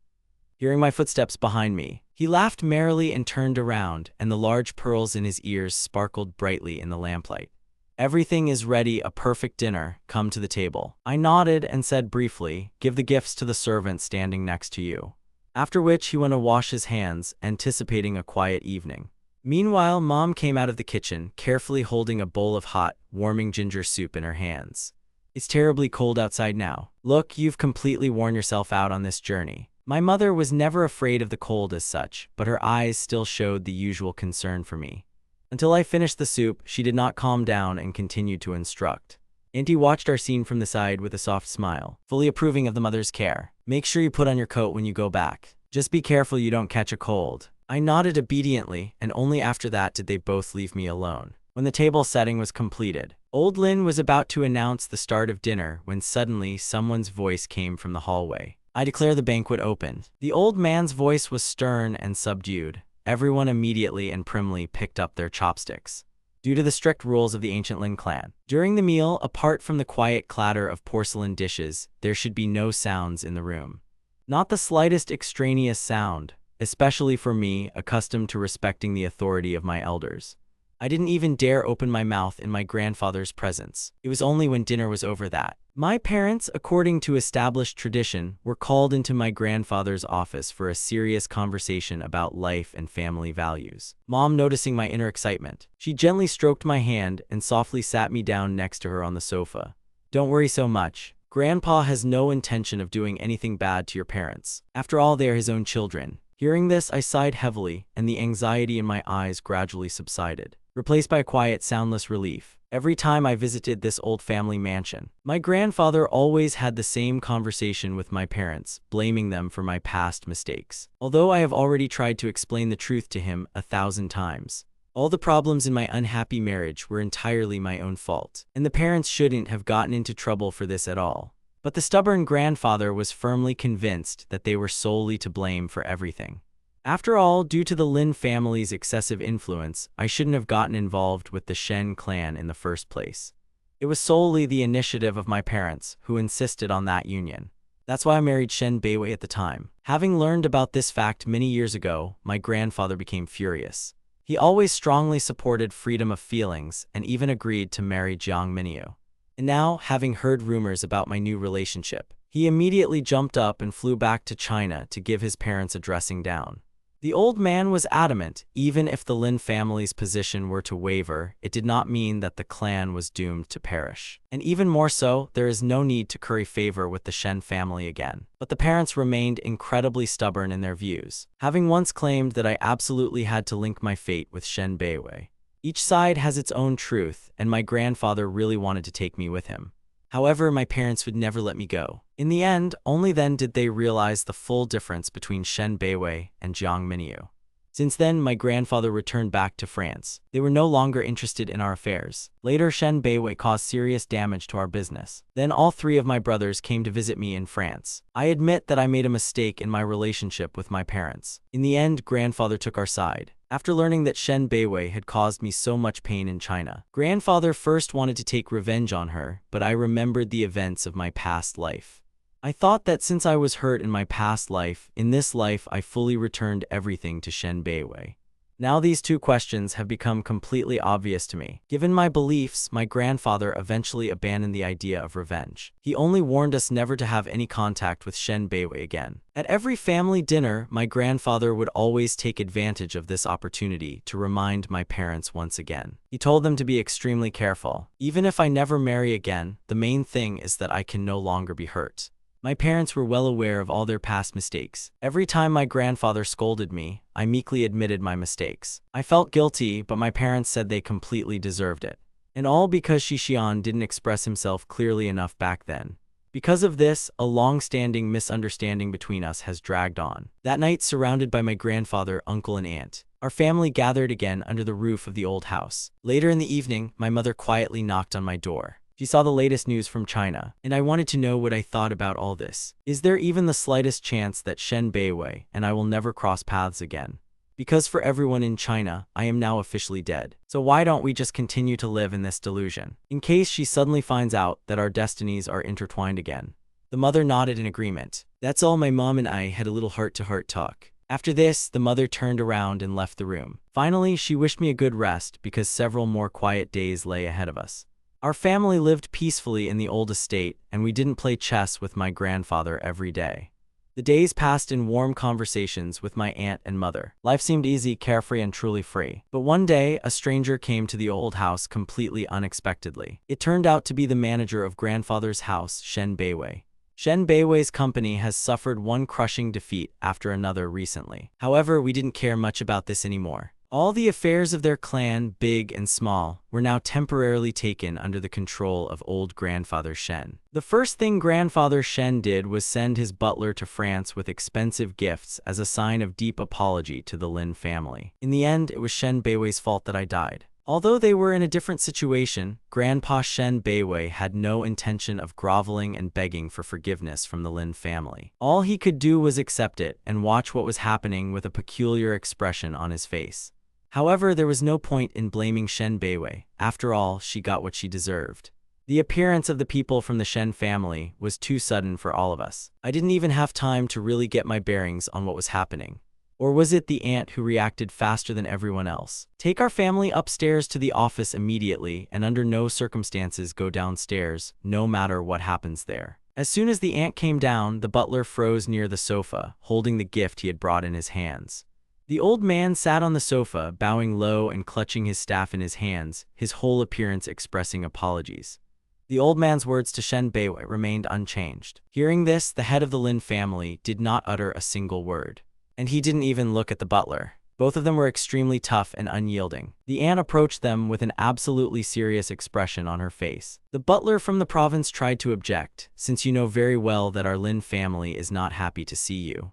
Hearing my footsteps behind me, he laughed merrily and turned around, and the large pearls in his ears sparkled brightly in the lamplight. "Everything is ready, a perfect dinner. Come to the table." I nodded and said briefly, "Give the gifts to the servant standing next to you." After which he went to wash his hands, anticipating a quiet evening. Meanwhile, Mom came out of the kitchen, carefully holding a bowl of hot, warming ginger soup in her hands. "It's terribly cold outside now. Look, you've completely worn yourself out on this journey." My mother was never afraid of the cold as such, but her eyes still showed the usual concern for me. Until I finished the soup, she did not calm down and continued to instruct. Auntie watched our scene from the side with a soft smile, fully approving of the mother's care. "Make sure you put on your coat when you go back. Just be careful you don't catch a cold." I nodded obediently, and only after that did they both leave me alone. When the table setting was completed, old Lin was about to announce the start of dinner when suddenly someone's voice came from the hallway. "I declare the banquet open." The old man's voice was stern and subdued. Everyone immediately and primly picked up their chopsticks, due to the strict rules of the ancient Lin clan. During the meal, apart from the quiet clatter of porcelain dishes, there should be no sounds in the room. Not the slightest extraneous sound, especially for me, accustomed to respecting the authority of my elders. I didn't even dare open my mouth in my grandfather's presence. It was only when dinner was over that my parents, according to established tradition, were called into my grandfather's office for a serious conversation about life and family values. Mom, noticing my inner excitement, she gently stroked my hand and softly sat me down next to her on the sofa. "Don't worry so much. Grandpa has no intention of doing anything bad to your parents. After all, they are his own children." Hearing this, I sighed heavily, and the anxiety in my eyes gradually subsided, replaced by a quiet, soundless relief. Every time I visited this old family mansion, my grandfather always had the same conversation with my parents, blaming them for my past mistakes. Although I have already tried to explain the truth to him 1,000 times, all the problems in my unhappy marriage were entirely my own fault, and the parents shouldn't have gotten into trouble for this at all. But the stubborn grandfather was firmly convinced that they were solely to blame for everything. After all, due to the Lin family's excessive influence, I shouldn't have gotten involved with the Shen clan in the first place. It was solely the initiative of my parents, who insisted on that union. That's why I married Shen Beiwei at the time. Having learned about this fact many years ago, my grandfather became furious. He always strongly supported freedom of feelings and even agreed to marry Jiang Minyu. And now, having heard rumors about my new relationship, he immediately jumped up and flew back to China to give his parents a dressing down. The old man was adamant, even if the Lin family's position were to waver, it did not mean that the clan was doomed to perish. And even more so, there is no need to curry favor with the Shen family again. But the parents remained incredibly stubborn in their views, having once claimed that I absolutely had to link my fate with Shen Beiwei. Each side has its own truth, and my grandfather really wanted to take me with him. However, my parents would never let me go. In the end, only then did they realize the full difference between Shen Beiwei and Jiang Minyu. Since then, my grandfather returned back to France. They were no longer interested in our affairs. Later, Shen Beiwei caused serious damage to our business. Then all three of my brothers came to visit me in France. I admit that I made a mistake in my relationship with my parents. In the end, grandfather took our side. After learning that Shen Beiwei had caused me so much pain in China, grandfather first wanted to take revenge on her, but I remembered the events of my past life. I thought that since I was hurt in my past life, in this life I fully returned everything to Shen Beiwei. Now these two questions have become completely obvious to me. Given my beliefs, my grandfather eventually abandoned the idea of revenge. He only warned us never to have any contact with Shen Beiwei again. At every family dinner, my grandfather would always take advantage of this opportunity to remind my parents once again. He told them to be extremely careful. Even if I never marry again, the main thing is that I can no longer be hurt. My parents were well aware of all their past mistakes. Every time my grandfather scolded me, I meekly admitted my mistakes. I felt guilty, but my parents said they completely deserved it. And all because Shixian didn't express himself clearly enough back then. Because of this, a long-standing misunderstanding between us has dragged on. That night, surrounded by my grandfather, uncle, and aunt, our family gathered again under the roof of the old house. Later in the evening, my mother quietly knocked on my door. She saw the latest news from China, and I wanted to know what I thought about all this. Is there even the slightest chance that Shen Beiwei and I will never cross paths again? Because for everyone in China, I am now officially dead. So why don't we just continue to live in this delusion? In case she suddenly finds out that our destinies are intertwined again. The mother nodded in agreement. That's all. My mom and I had a little heart-to-heart talk. After this, the mother turned around and left the room. Finally, she wished me a good rest because several more quiet days lay ahead of us. Our family lived peacefully in the old estate, and we didn't play chess with my grandfather every day. The days passed in warm conversations with my aunt and mother. Life seemed easy, carefree, and truly free. But one day, a stranger came to the old house completely unexpectedly. It turned out to be the manager of grandfather's house, Shen Beiwei. Shen Beiwei's company has suffered one crushing defeat after another recently. However, we didn't care much about this anymore. All the affairs of their clan, big and small, were now temporarily taken under the control of old grandfather Shen. The first thing grandfather Shen did was send his butler to France with expensive gifts as a sign of deep apology to the Lin family. In the end, it was Shen Beiwei's fault that I died. Although they were in a different situation, Grandpa Shen Beiwei had no intention of groveling and begging for forgiveness from the Lin family. All he could do was accept it and watch what was happening with a peculiar expression on his face. However, there was no point in blaming Shen Beiwei. After all, she got what she deserved. The appearance of the people from the Shen family was too sudden for all of us. I didn't even have time to really get my bearings on what was happening. Or was it the aunt who reacted faster than everyone else? Take our family upstairs to the office immediately, and under no circumstances go downstairs, no matter what happens there. As soon as the aunt came down, the butler froze near the sofa, holding the gift he had brought in his hands. The old man sat on the sofa, bowing low and clutching his staff in his hands, his whole appearance expressing apologies. The old man's words to Shen Beiwei remained unchanged. Hearing this, the head of the Lin family did not utter a single word. And he didn't even look at the butler. Both of them were extremely tough and unyielding. The aunt approached them with an absolutely serious expression on her face. The butler from the province tried to object, since you know very well that our Lin family is not happy to see you.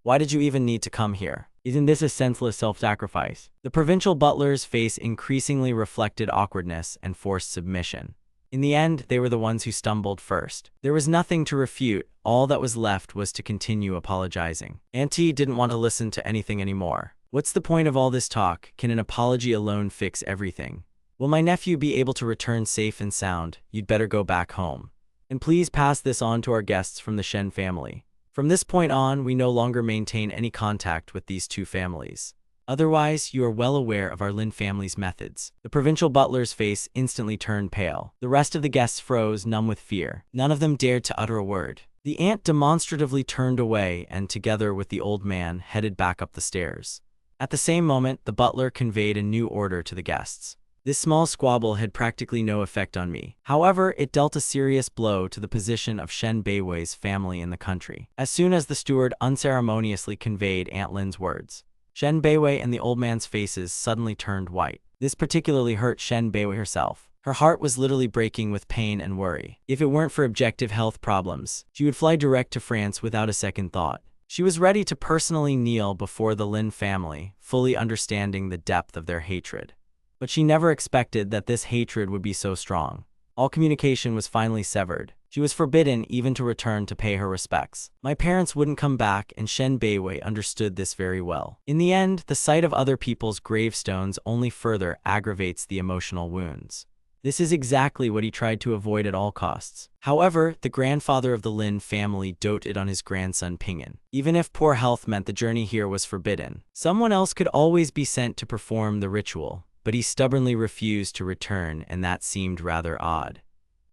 Why did you even need to come here? Isn't this a senseless self-sacrifice? The provincial butler's face increasingly reflected awkwardness and forced submission. In the end, they were the ones who stumbled first. There was nothing to refute. All that was left was to continue apologizing. Auntie didn't want to listen to anything anymore. What's the point of all this talk? Can an apology alone fix everything? Will my nephew be able to return safe and sound? You'd better go back home. And please pass this on to our guests from the Shen family. From this point on, we no longer maintain any contact with these two families. Otherwise, you are well aware of our Lin family's methods. The provincial butler's face instantly turned pale. The rest of the guests froze, numb with fear. None of them dared to utter a word. The aunt demonstratively turned away and, together with the old man, headed back up the stairs. At the same moment, the butler conveyed a new order to the guests. This small squabble had practically no effect on me. However, it dealt a serious blow to the position of Shen Beiwei's family in the country. As soon as the steward unceremoniously conveyed Aunt Lin's words, Shen Beiwei and the old man's faces suddenly turned white. This particularly hurt Shen Beiwei herself. Her heart was literally breaking with pain and worry. If it weren't for objective health problems, she would fly direct to France without a second thought. She was ready to personally kneel before the Lin family, fully understanding the depth of their hatred. But she never expected that this hatred would be so strong. All communication was finally severed. She was forbidden even to return to pay her respects. My parents wouldn't come back, and Shen Beiwei understood this very well. In the end, the sight of other people's gravestones only further aggravates the emotional wounds. This is exactly what he tried to avoid at all costs. However, the grandfather of the Lin family doted on his grandson Ping'an. Even if poor health meant the journey here was forbidden, someone else could always be sent to perform the ritual. But he stubbornly refused to return, and that seemed rather odd.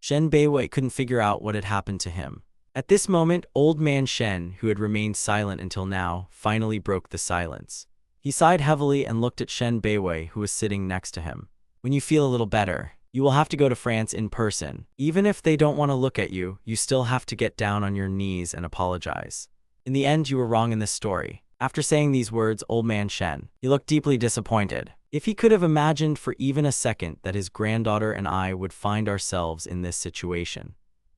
Shen Beiwei couldn't figure out what had happened to him. At this moment, old man Shen, who had remained silent until now, finally broke the silence. He sighed heavily and looked at Shen Beiwei, who was sitting next to him. When you feel a little better, you will have to go to France in person. Even if they don't want to look at you, you still have to get down on your knees and apologize. In the end, you were wrong in this story. After saying these words, old man Shen, he looked deeply disappointed. If he could have imagined for even a second that his granddaughter and I would find ourselves in this situation,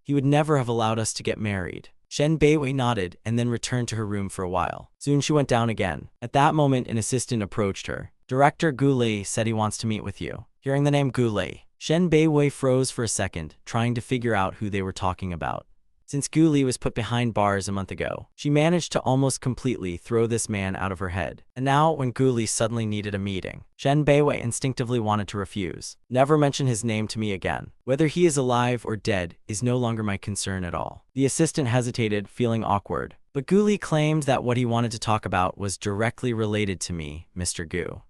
He would never have allowed us to get married. Shen Beiwei nodded and then returned to her room for a while. Soon she went down again. At that moment, an assistant approached her. Director Gu Li said he wants to meet with you. Hearing the name Gu Li, Shen Beiwei froze for a second, trying to figure out who they were talking about. Since Gu Li was put behind bars a month ago, she managed to almost completely throw this man out of her head. And now, when Gu Li suddenly needed a meeting, Shen Beiwei instinctively wanted to refuse. Never mention his name to me again. Whether he is alive or dead is no longer my concern at all. The assistant hesitated, feeling awkward. But Gu Li claimed that what he wanted to talk about was directly related to me, Mr. Gu.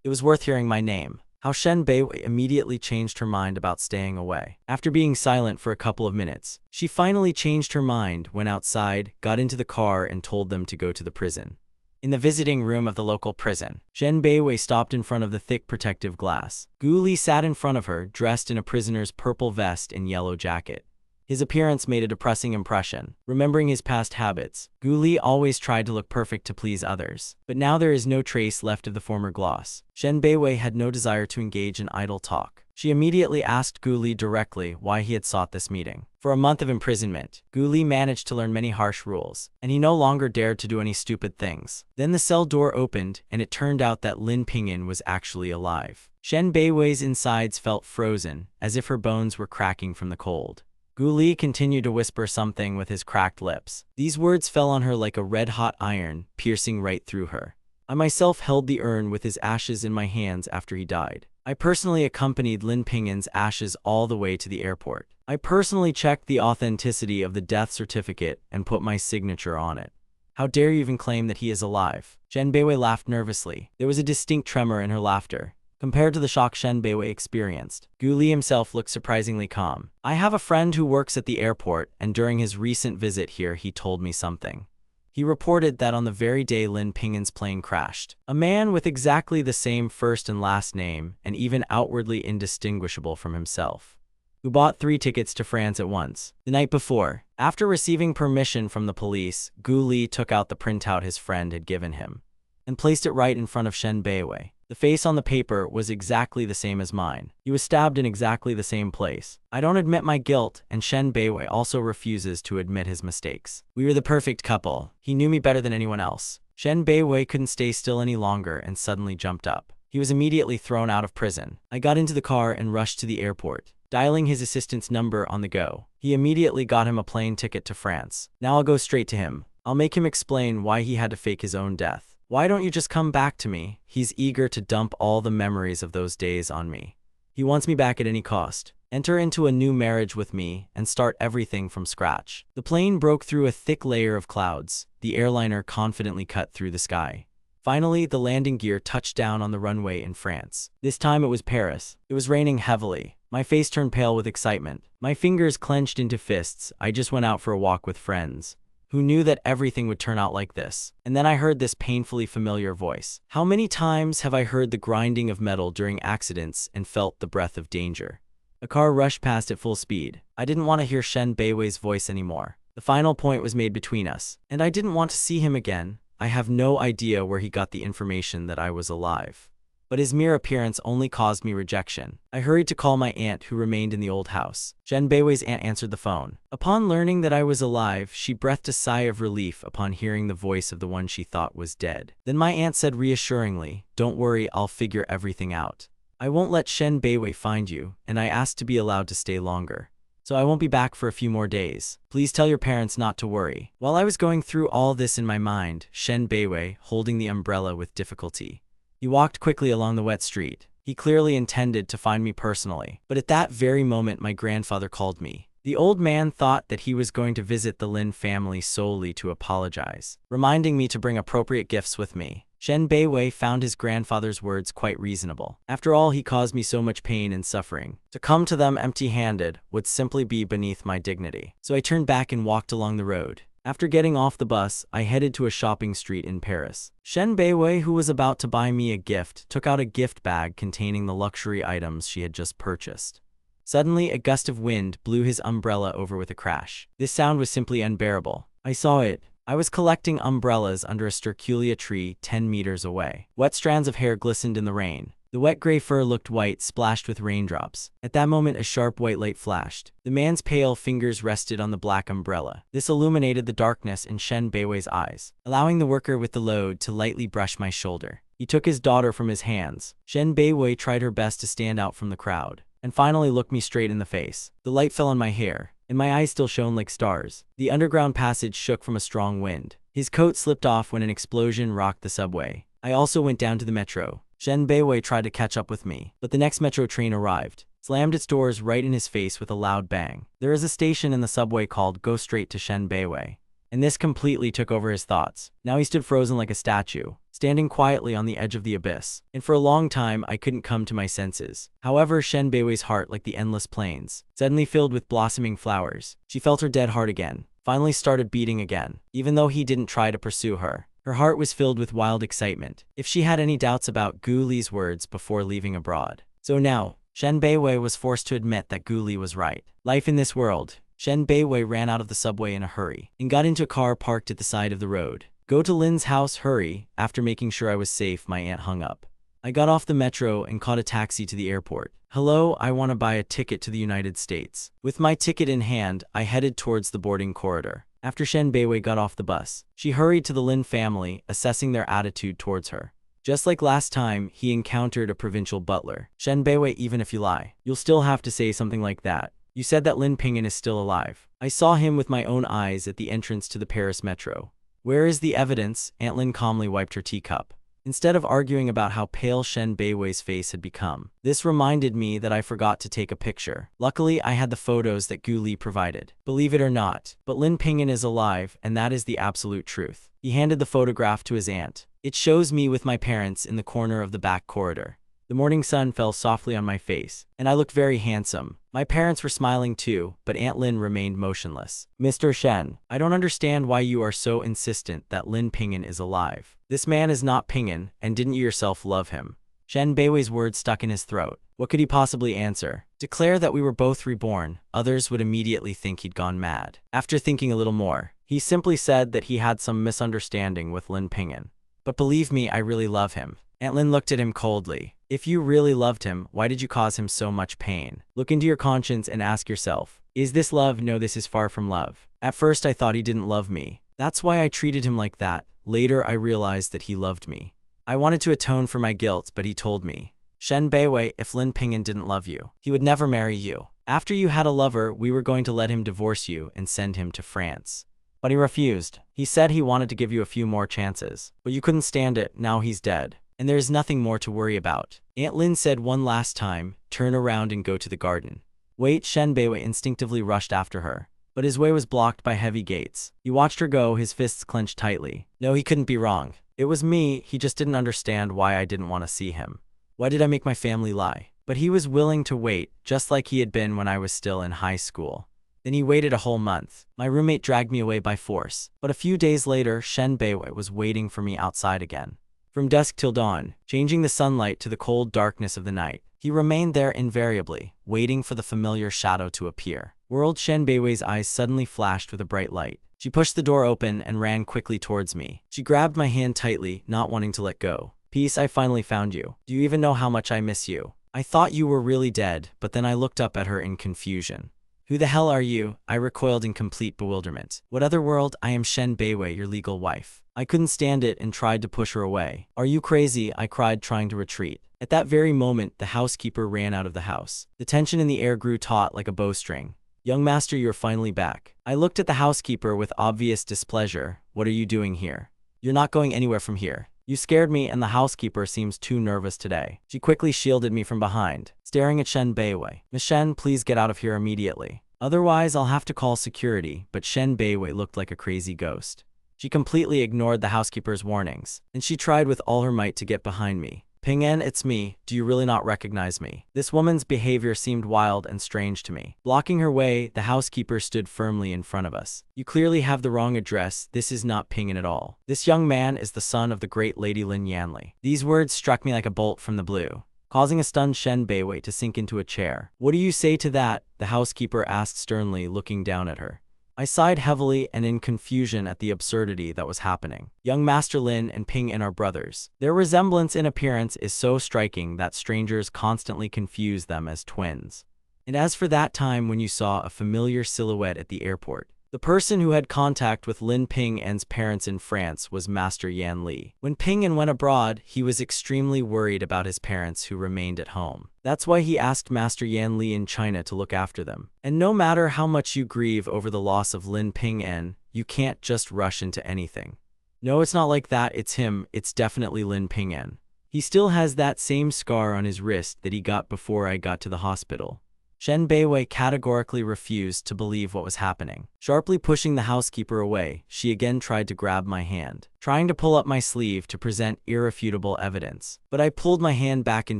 It was worth hearing my name. How Shen Beiwei immediately changed her mind about staying away. After being silent for a couple of minutes, she finally changed her mind, went outside, got into the car and told them to go to the prison. In the visiting room of the local prison, Shen Beiwei stopped in front of the thick protective glass. Gu Li sat in front of her, dressed in a prisoner's purple vest and yellow jacket. His appearance made a depressing impression. Remembering his past habits, Gu Li always tried to look perfect to please others. But now there is no trace left of the former gloss. Shen Beiwei had no desire to engage in idle talk. She immediately asked Gu Li directly why he had sought this meeting. For a month of imprisonment, Gu Li managed to learn many harsh rules, and he no longer dared to do any stupid things. Then the cell door opened, and it turned out that Lin Pingyan was actually alive. Shen Beiwei's insides felt frozen, as if her bones were cracking from the cold. Gu Li continued to whisper something with his cracked lips. These words fell on her like a red-hot iron, piercing right through her. I myself held the urn with his ashes in my hands after he died. I personally accompanied Lin Pingyan's ashes all the way to the airport. I personally checked the authenticity of the death certificate and put my signature on it. How dare you even claim that he is alive? Shen Beiwei laughed nervously. There was a distinct tremor in her laughter. Compared to the shock Shen Beiwei experienced, Gu Li himself looked surprisingly calm. I have a friend who works at the airport, and during his recent visit here he told me something. He reported that on the very day Lin Pingyan's plane crashed, a man with exactly the same first and last name, and even outwardly indistinguishable from himself, who bought 3 tickets to France at once. The night before, after receiving permission from the police, Gu Li took out the printout his friend had given him, and placed it right in front of Shen Beiwei. The face on the paper was exactly the same as mine. He was stabbed in exactly the same place. I don't admit my guilt, and Shen Beiwei also refuses to admit his mistakes. We were the perfect couple. He knew me better than anyone else. Shen Beiwei couldn't stay still any longer and suddenly jumped up. He was immediately thrown out of prison. I got into the car and rushed to the airport, dialing his assistant's number on the go. He immediately got him a plane ticket to France. Now I'll go straight to him. I'll make him explain why he had to fake his own death. Why don't you just come back to me? He's eager to dump all the memories of those days on me. He wants me back at any cost. Enter into a new marriage with me and start everything from scratch. The plane broke through a thick layer of clouds. The airliner confidently cut through the sky. Finally, the landing gear touched down on the runway in France. This time it was Paris. It was raining heavily. My face turned pale with excitement. My fingers clenched into fists. I just went out for a walk with friends. Who knew that everything would turn out like this? And then I heard this painfully familiar voice. How many times have I heard the grinding of metal during accidents and felt the breath of danger? A car rushed past at full speed. I didn't want to hear Shen Beiwei's voice anymore. The final point was made between us, and I didn't want to see him again. I have no idea where he got the information that I was alive. But his mere appearance only caused me rejection. I hurried to call my aunt who remained in the old house. Shen Beiwei's aunt answered the phone. Upon learning that I was alive, she breathed a sigh of relief upon hearing the voice of the one she thought was dead. Then my aunt said reassuringly, "Don't worry, I'll figure everything out. I won't let Shen Beiwei find you, and I asked to be allowed to stay longer. So I won't be back for a few more days. Please tell your parents not to worry." While I was going through all this in my mind, Shen Beiwei, holding the umbrella with difficulty, he walked quickly along the wet street. He clearly intended to find me personally. But at that very moment my grandfather called me. The old man thought that he was going to visit the Lin family solely to apologize, reminding me to bring appropriate gifts with me. Shen Beiwei found his grandfather's words quite reasonable. After all, he caused me so much pain and suffering. To come to them empty-handed would simply be beneath my dignity. So I turned back and walked along the road. After getting off the bus, I headed to a shopping street in Paris. Shen Beiwei, who was about to buy me a gift, took out a gift bag containing the luxury items she had just purchased. Suddenly, a gust of wind blew his umbrella over with a crash. This sound was simply unbearable. I saw it. I was collecting umbrellas under a sterculia tree 10 meters away. Wet strands of hair glistened in the rain. The wet gray fur looked white, splashed with raindrops. At that moment, a sharp white light flashed. The man's pale fingers rested on the black umbrella. This illuminated the darkness in Shen Beiwei's eyes, allowing the worker with the load to lightly brush my shoulder. He took his daughter from his hands. Shen Beiwei tried her best to stand out from the crowd, and finally looked me straight in the face. The light fell on my hair, and my eyes still shone like stars. The underground passage shook from a strong wind. His coat slipped off when an explosion rocked the subway. I also went down to the metro. Shen Beiwei tried to catch up with me, but the next metro train arrived, slammed its doors right in his face with a loud bang. There is a station in the subway called Go Straight to Shen Beiwei, and this completely took over his thoughts. Now he stood frozen like a statue, standing quietly on the edge of the abyss, and for a long time I couldn't come to my senses. However, Shen Beiwei's heart, like the endless plains, suddenly filled with blossoming flowers. She felt her dead heart again, finally started beating again, even though he didn't try to pursue her. Her heart was filled with wild excitement, if she had any doubts about Gu Li's words before leaving abroad. So now, Shen Beiwei was forced to admit that Gu Li was right. Life in this world. Shen Beiwei ran out of the subway in a hurry, and got into a car parked at the side of the road. Go to Lin's house, hurry. After making sure I was safe, my aunt hung up. I got off the metro and caught a taxi to the airport. Hello, I want to buy a ticket to the United States. With my ticket in hand, I headed towards the boarding corridor. After Shen Beiwei got off the bus, she hurried to the Lin family, assessing their attitude towards her. Just like last time, he encountered a provincial butler. Shen Beiwei, even if you lie, you'll still have to say something like that. You said that Lin Ping'an is still alive. I saw him with my own eyes at the entrance to the Paris metro. Where is the evidence? Aunt Lin calmly wiped her teacup, instead of arguing about how pale Shen Beiwei's face had become. This reminded me that I forgot to take a picture. Luckily, I had the photos that Gu Li provided. Believe it or not, but Lin Ping'an is alive, and that is the absolute truth. He handed the photograph to his aunt. It shows me with my parents in the corner of the back corridor. The morning sun fell softly on my face, and I looked very handsome. My parents were smiling too, but Aunt Lin remained motionless. Mr. Shen, I don't understand why you are so insistent that Lin Ping'an is alive. This man is not Ping'an, and didn't you yourself love him? Shen Beiwei's words stuck in his throat. What could he possibly answer? Declare that we were both reborn. Others would immediately think he'd gone mad. After thinking a little more, he simply said that he had some misunderstanding with Lin Ping'an. But believe me, I really love him. Aunt Lin looked at him coldly. If you really loved him, why did you cause him so much pain? Look into your conscience and ask yourself, is this love? No, this is far from love. At first I thought he didn't love me. That's why I treated him like that. Later I realized that he loved me. I wanted to atone for my guilt, but he told me, Shen Beiwei, if Lin Ping'an didn't love you, he would never marry you. After you had a lover, we were going to let him divorce you and send him to France. But he refused. He said he wanted to give you a few more chances. But you couldn't stand it. Now he's dead, and there is nothing more to worry about. Aunt Lin said one last time, turn around and go to the garden. Wait, Shen Beiwei instinctively rushed after her, but his way was blocked by heavy gates. He watched her go, his fists clenched tightly. No, he couldn't be wrong. It was me. He just didn't understand why I didn't want to see him. Why did I make my family lie? But he was willing to wait, just like he had been when I was still in high school. Then he waited a whole month. My roommate dragged me away by force. But a few days later, Shen Beiwei was waiting for me outside again. From dusk till dawn, changing the sunlight to the cold darkness of the night, he remained there invariably, waiting for the familiar shadow to appear. World Shen Beiwei's eyes suddenly flashed with a bright light. She pushed the door open and ran quickly towards me. She grabbed my hand tightly, not wanting to let go. Peace, I finally found you. Do you even know how much I miss you? I thought you were really dead, but then I looked up at her in confusion. Who the hell are you? I recoiled in complete bewilderment. What other world? I am Shen Beiwei, your legal wife. I couldn't stand it and tried to push her away. Are you crazy? I cried, trying to retreat. At that very moment, the housekeeper ran out of the house. The tension in the air grew taut like a bowstring. Young master, you're finally back. I looked at the housekeeper with obvious displeasure. What are you doing here? You're not going anywhere from here. You scared me, and the housekeeper seems too nervous today. She quickly shielded me from behind, staring at Shen Beiwei. Miss Shen, please get out of here immediately. Otherwise, I'll have to call security. But Shen Beiwei looked like a crazy ghost. She completely ignored the housekeeper's warnings, and she tried with all her might to get behind me. Ping'an, it's me. Do you really not recognize me? This woman's behavior seemed wild and strange to me. Blocking her way, the housekeeper stood firmly in front of us. You clearly have the wrong address. This is not Ping'an at all. This young man is the son of the great Lady Lin Yanli. These words struck me like a bolt from the blue, causing a stunned Shen Beiwei to sink into a chair. What do you say to that? The housekeeper asked sternly, looking down at her. I sighed heavily and in confusion at the absurdity that was happening. Young Master Lin and Ping En are brothers. Their resemblance in appearance is so striking that strangers constantly confuse them as twins. And as for that time when you saw a familiar silhouette at the airport, the person who had contact with Lin Ping En's parents in France was Master Yan Li. When Ping En went abroad, he was extremely worried about his parents who remained at home. That's why he asked Master Yan Li in China to look after them. And no matter how much you grieve over the loss of Lin Ping En, you can't just rush into anything. No, it's not like that, it's him, it's definitely Lin Ping En. He still has that same scar on his wrist that he got before I got to the hospital. Shen Beiwei categorically refused to believe what was happening. Sharply pushing the housekeeper away, she again tried to grab my hand, trying to pull up my sleeve to present irrefutable evidence. But I pulled my hand back in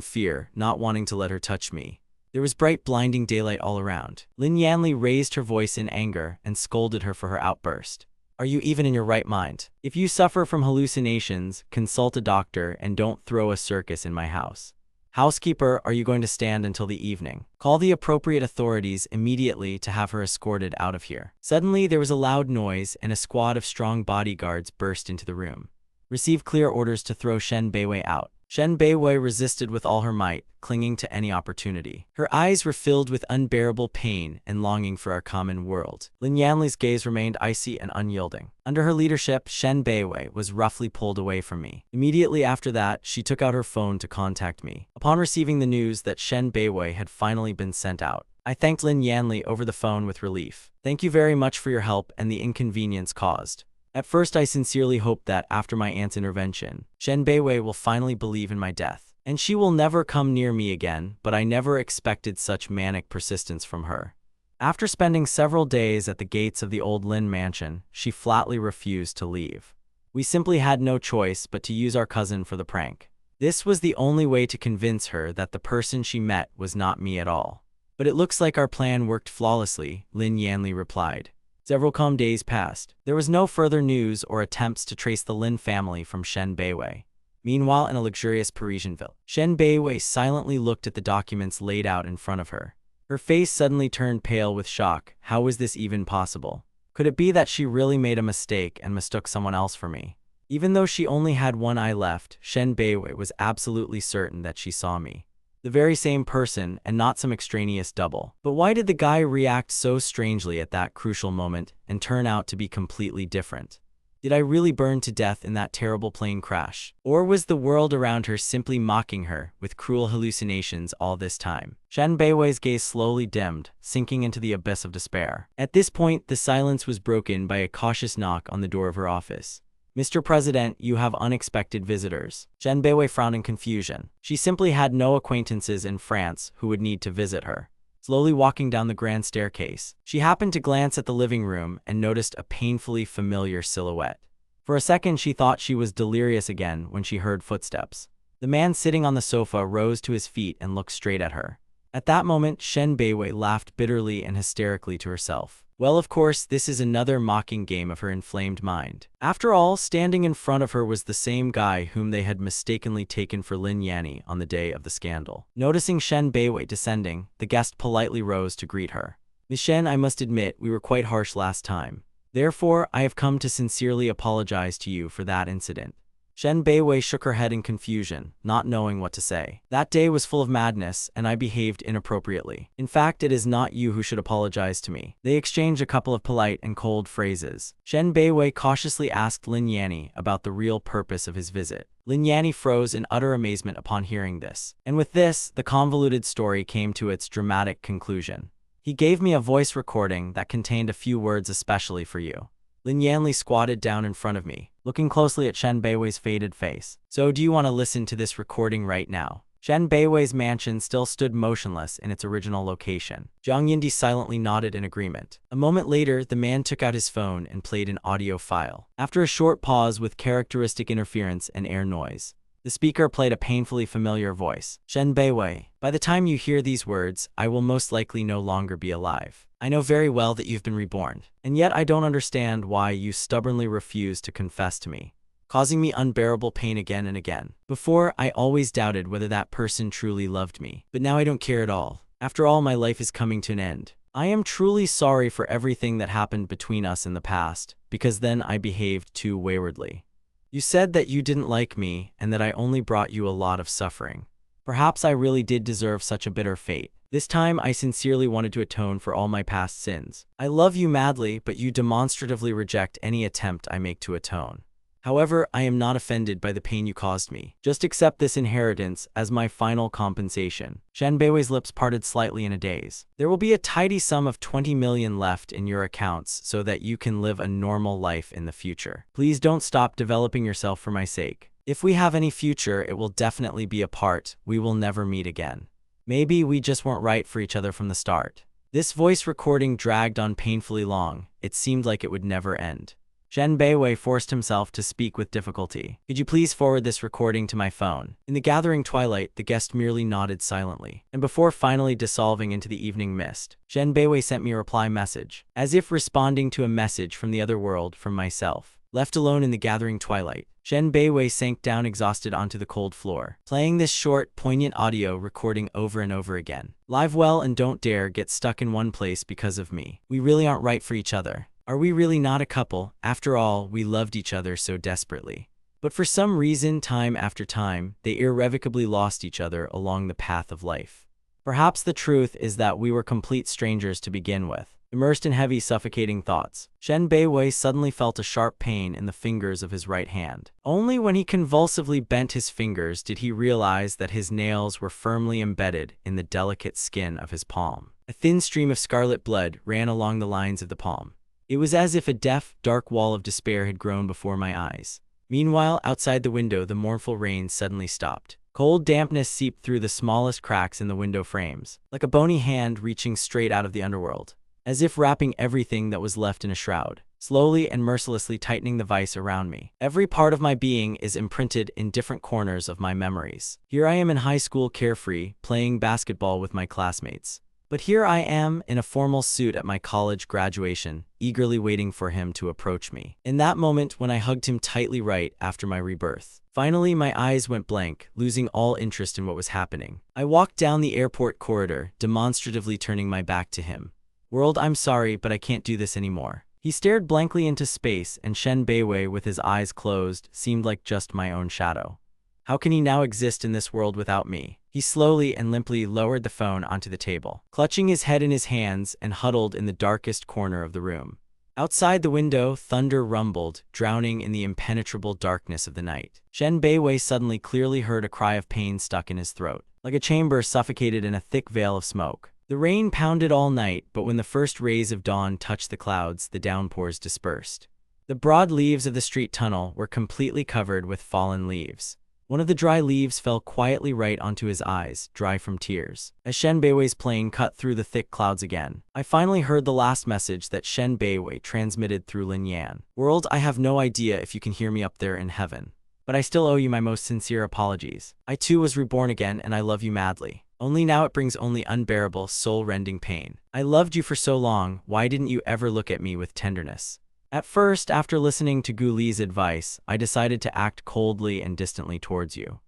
fear, not wanting to let her touch me. There was bright, blinding daylight all around. Lin Yanli raised her voice in anger and scolded her for her outburst. Are you even in your right mind? If you suffer from hallucinations, consult a doctor and don't throw a circus in my house. Housekeeper, are you going to stand until the evening? Call the appropriate authorities immediately to have her escorted out of here. Suddenly, there was a loud noise and a squad of strong bodyguards burst into the room. Receive clear orders to throw Shen Beiwei out. Shen Beiwei resisted with all her might, clinging to any opportunity. Her eyes were filled with unbearable pain and longing for our common world. Lin Yanli's gaze remained icy and unyielding. Under her leadership, Shen Beiwei was roughly pulled away from me. Immediately after that, she took out her phone to contact me. Upon receiving the news that Shen Beiwei had finally been sent out, I thanked Lin Yanli over the phone with relief. Thank you very much for your help and the inconvenience caused. At first, I sincerely hoped that, after my aunt's intervention, Shen Beiwei will finally believe in my death, and she will never come near me again, but I never expected such manic persistence from her. After spending several days at the gates of the old Lin mansion, she flatly refused to leave. We simply had no choice but to use our cousin for the prank. This was the only way to convince her that the person she met was not me at all. But it looks like our plan worked flawlessly, Lin Yanli replied. Several calm days passed. There was no further news or attempts to trace the Lin family from Shen Beiwei. Meanwhile, in a luxurious Parisian villa, Shen Beiwei silently looked at the documents laid out in front of her. Her face suddenly turned pale with shock. How was this even possible? Could it be that she really made a mistake and mistook someone else for me? Even though she only had one eye left, Shen Beiwei was absolutely certain that she saw me. The very same person and not some extraneous double. But why did the guy react so strangely at that crucial moment and turn out to be completely different? Did I really burn to death in that terrible plane crash? Or was the world around her simply mocking her with cruel hallucinations all this time? Shen Beiwei's gaze slowly dimmed, sinking into the abyss of despair. At this point, the silence was broken by a cautious knock on the door of her office. Mr. President, you have unexpected visitors. Shen Beiwei frowned in confusion. She simply had no acquaintances in France who would need to visit her. Slowly walking down the grand staircase, she happened to glance at the living room and noticed a painfully familiar silhouette. For a second, she thought she was delirious again when she heard footsteps. The man sitting on the sofa rose to his feet and looked straight at her. At that moment, Shen Beiwei laughed bitterly and hysterically to herself. Well, of course, this is another mocking game of her inflamed mind. After all, standing in front of her was the same guy whom they had mistakenly taken for Lin Yanni on the day of the scandal. Noticing Shen Beiwei descending, the guest politely rose to greet her. Miss Shen, I must admit, we were quite harsh last time. Therefore, I have come to sincerely apologize to you for that incident. Shen Beiwei shook her head in confusion, not knowing what to say. That day was full of madness, and I behaved inappropriately. In fact, it is not you who should apologize to me. They exchanged a couple of polite and cold phrases. Shen Beiwei cautiously asked Lin Yanni about the real purpose of his visit. Lin Yanni froze in utter amazement upon hearing this. And with this, the convoluted story came to its dramatic conclusion. He gave me a voice recording that contained a few words especially for you. Lin Yanli squatted down in front of me, looking closely at Shen Beiwei's faded face. So do you want to listen to this recording right now? Shen Beiwei's mansion still stood motionless in its original location. Zhang Yindi silently nodded in agreement. A moment later, the man took out his phone and played an audio file. After a short pause with characteristic interference and air noise, the speaker played a painfully familiar voice. Shen Beiwei, by the time you hear these words, I will most likely no longer be alive. I know very well that you've been reborn, and yet I don't understand why you stubbornly refuse to confess to me, causing me unbearable pain again and again. Before, I always doubted whether that person truly loved me, but now I don't care at all. After all, my life is coming to an end. I am truly sorry for everything that happened between us in the past, because then I behaved too waywardly. You said that you didn't like me and that I only brought you a lot of suffering. Perhaps I really did deserve such a bitter fate. This time I sincerely wanted to atone for all my past sins. I love you madly, but you demonstratively reject any attempt I make to atone. However, I am not offended by the pain you caused me. Just accept this inheritance as my final compensation. Shenbeiwei's lips parted slightly in a daze. There will be a tidy sum of 20 million left in your accounts so that you can live a normal life in the future. Please don't stop developing yourself for my sake. If we have any future, it will definitely be apart. We will never meet again. Maybe we just weren't right for each other from the start. This voice recording dragged on painfully long. It seemed like it would never end. Shenbeiwei forced himself to speak with difficulty. Could you please forward this recording to my phone? In the gathering twilight, the guest merely nodded silently. And before finally dissolving into the evening mist, Shenbeiwei sent me a reply message, as if responding to a message from the other world from myself. Left alone in the gathering twilight, Shenbeiwei sank down exhausted onto the cold floor, playing this short, poignant audio recording over and over again. Live well and don't dare get stuck in one place because of me. We really aren't right for each other. Are we really not a couple? After all, we loved each other so desperately. But for some reason, time after time, they irrevocably lost each other along the path of life. Perhaps the truth is that we were complete strangers to begin with. Immersed in heavy, suffocating thoughts, Shenbeiwei suddenly felt a sharp pain in the fingers of his right hand. Only when he convulsively bent his fingers did he realize that his nails were firmly embedded in the delicate skin of his palm. A thin stream of scarlet blood ran along the lines of the palm. It was as if a deaf, dark wall of despair had grown before my eyes. Meanwhile, outside the window, the mournful rain suddenly stopped. Cold dampness seeped through the smallest cracks in the window frames, like a bony hand reaching straight out of the underworld, as if wrapping everything that was left in a shroud, slowly and mercilessly tightening the vice around me. Every part of my being is imprinted in different corners of my memories. Here I am in high school, carefree, playing basketball with my classmates. But here I am in a formal suit at my college graduation, eagerly waiting for him to approach me. In that moment when I hugged him tightly right after my rebirth. Finally, my eyes went blank, losing all interest in what was happening. I walked down the airport corridor, demonstratively turning my back to him. World, I'm sorry, but I can't do this anymore. He stared blankly into space, and Shenbeiwei, with his eyes closed, seemed like just my own shadow. How can he now exist in this world without me? He slowly and limply lowered the phone onto the table, clutching his head in his hands and huddled in the darkest corner of the room. Outside the window, thunder rumbled, drowning in the impenetrable darkness of the night. Shenbeiwei suddenly clearly heard a cry of pain stuck in his throat, like a chamber suffocated in a thick veil of smoke. The rain pounded all night, but when the first rays of dawn touched the clouds, the downpours dispersed. The broad leaves of the street tunnel were completely covered with fallen leaves. One of the dry leaves fell quietly right onto his eyes, dry from tears. As Shenbeiwei's plane cut through the thick clouds again, I finally heard the last message that Shenbeiwei transmitted through Lin Yan. World, I have no idea if you can hear me up there in heaven, but I still owe you my most sincere apologies. I too was reborn again and I love you madly. Only now it brings only unbearable, soul-rending pain. I loved you for so long, why didn't you ever look at me with tenderness? At first, after listening to Gu Li's advice, I decided to act coldly and distantly towards you.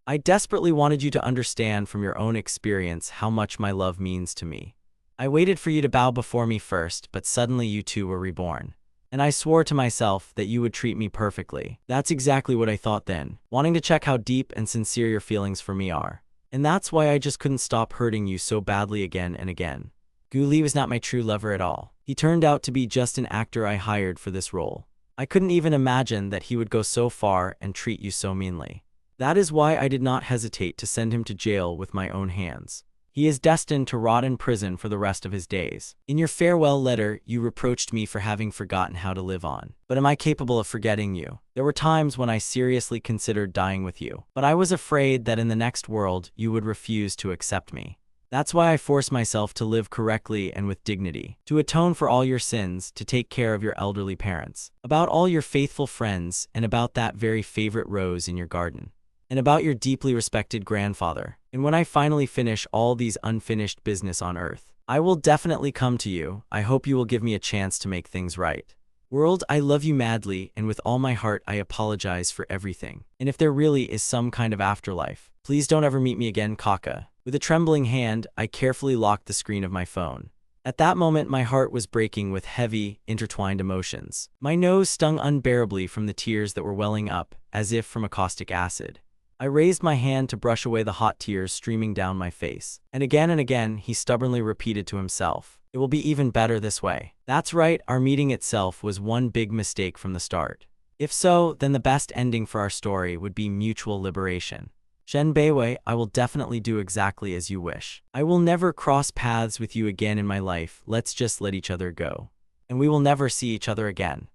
I desperately wanted you to understand from your own experience how much my love means to me. I waited for you to bow before me first, but suddenly you too were reborn. And I swore to myself that you would treat me perfectly. That's exactly what I thought then, wanting to check how deep and sincere your feelings for me are. And that's why I just couldn't stop hurting you so badly again and again. Gu Li was not my true lover at all. He turned out to be just an actor I hired for this role. I couldn't even imagine that he would go so far and treat you so meanly. That is why I did not hesitate to send him to jail with my own hands. He is destined to rot in prison for the rest of his days. In your farewell letter, you reproached me for having forgotten how to live on. But am I capable of forgetting you? There were times when I seriously considered dying with you, but I was afraid that in the next world you would refuse to accept me. That's why I force myself to live correctly and with dignity, to atone for all your sins, to take care of your elderly parents, about all your faithful friends, and about that very favorite rose in your garden, and about your deeply respected grandfather. And when I finally finish all these unfinished business on Earth, I will definitely come to you. I hope you will give me a chance to make things right. World, I love you madly, and with all my heart I apologize for everything. And if there really is some kind of afterlife, please don't ever meet me again, Kaka. With a trembling hand, I carefully locked the screen of my phone. At that moment, my heart was breaking with heavy, intertwined emotions. My nose stung unbearably from the tears that were welling up, as if from a caustic acid. I raised my hand to brush away the hot tears streaming down my face. And again, he stubbornly repeated to himself, "It will be even better this way." That's right, our meeting itself was one big mistake from the start. If so, then the best ending for our story would be mutual liberation. Shen Beiwei, I will definitely do exactly as you wish. I will never cross paths with you again in my life. Let's just let each other go. And we will never see each other again.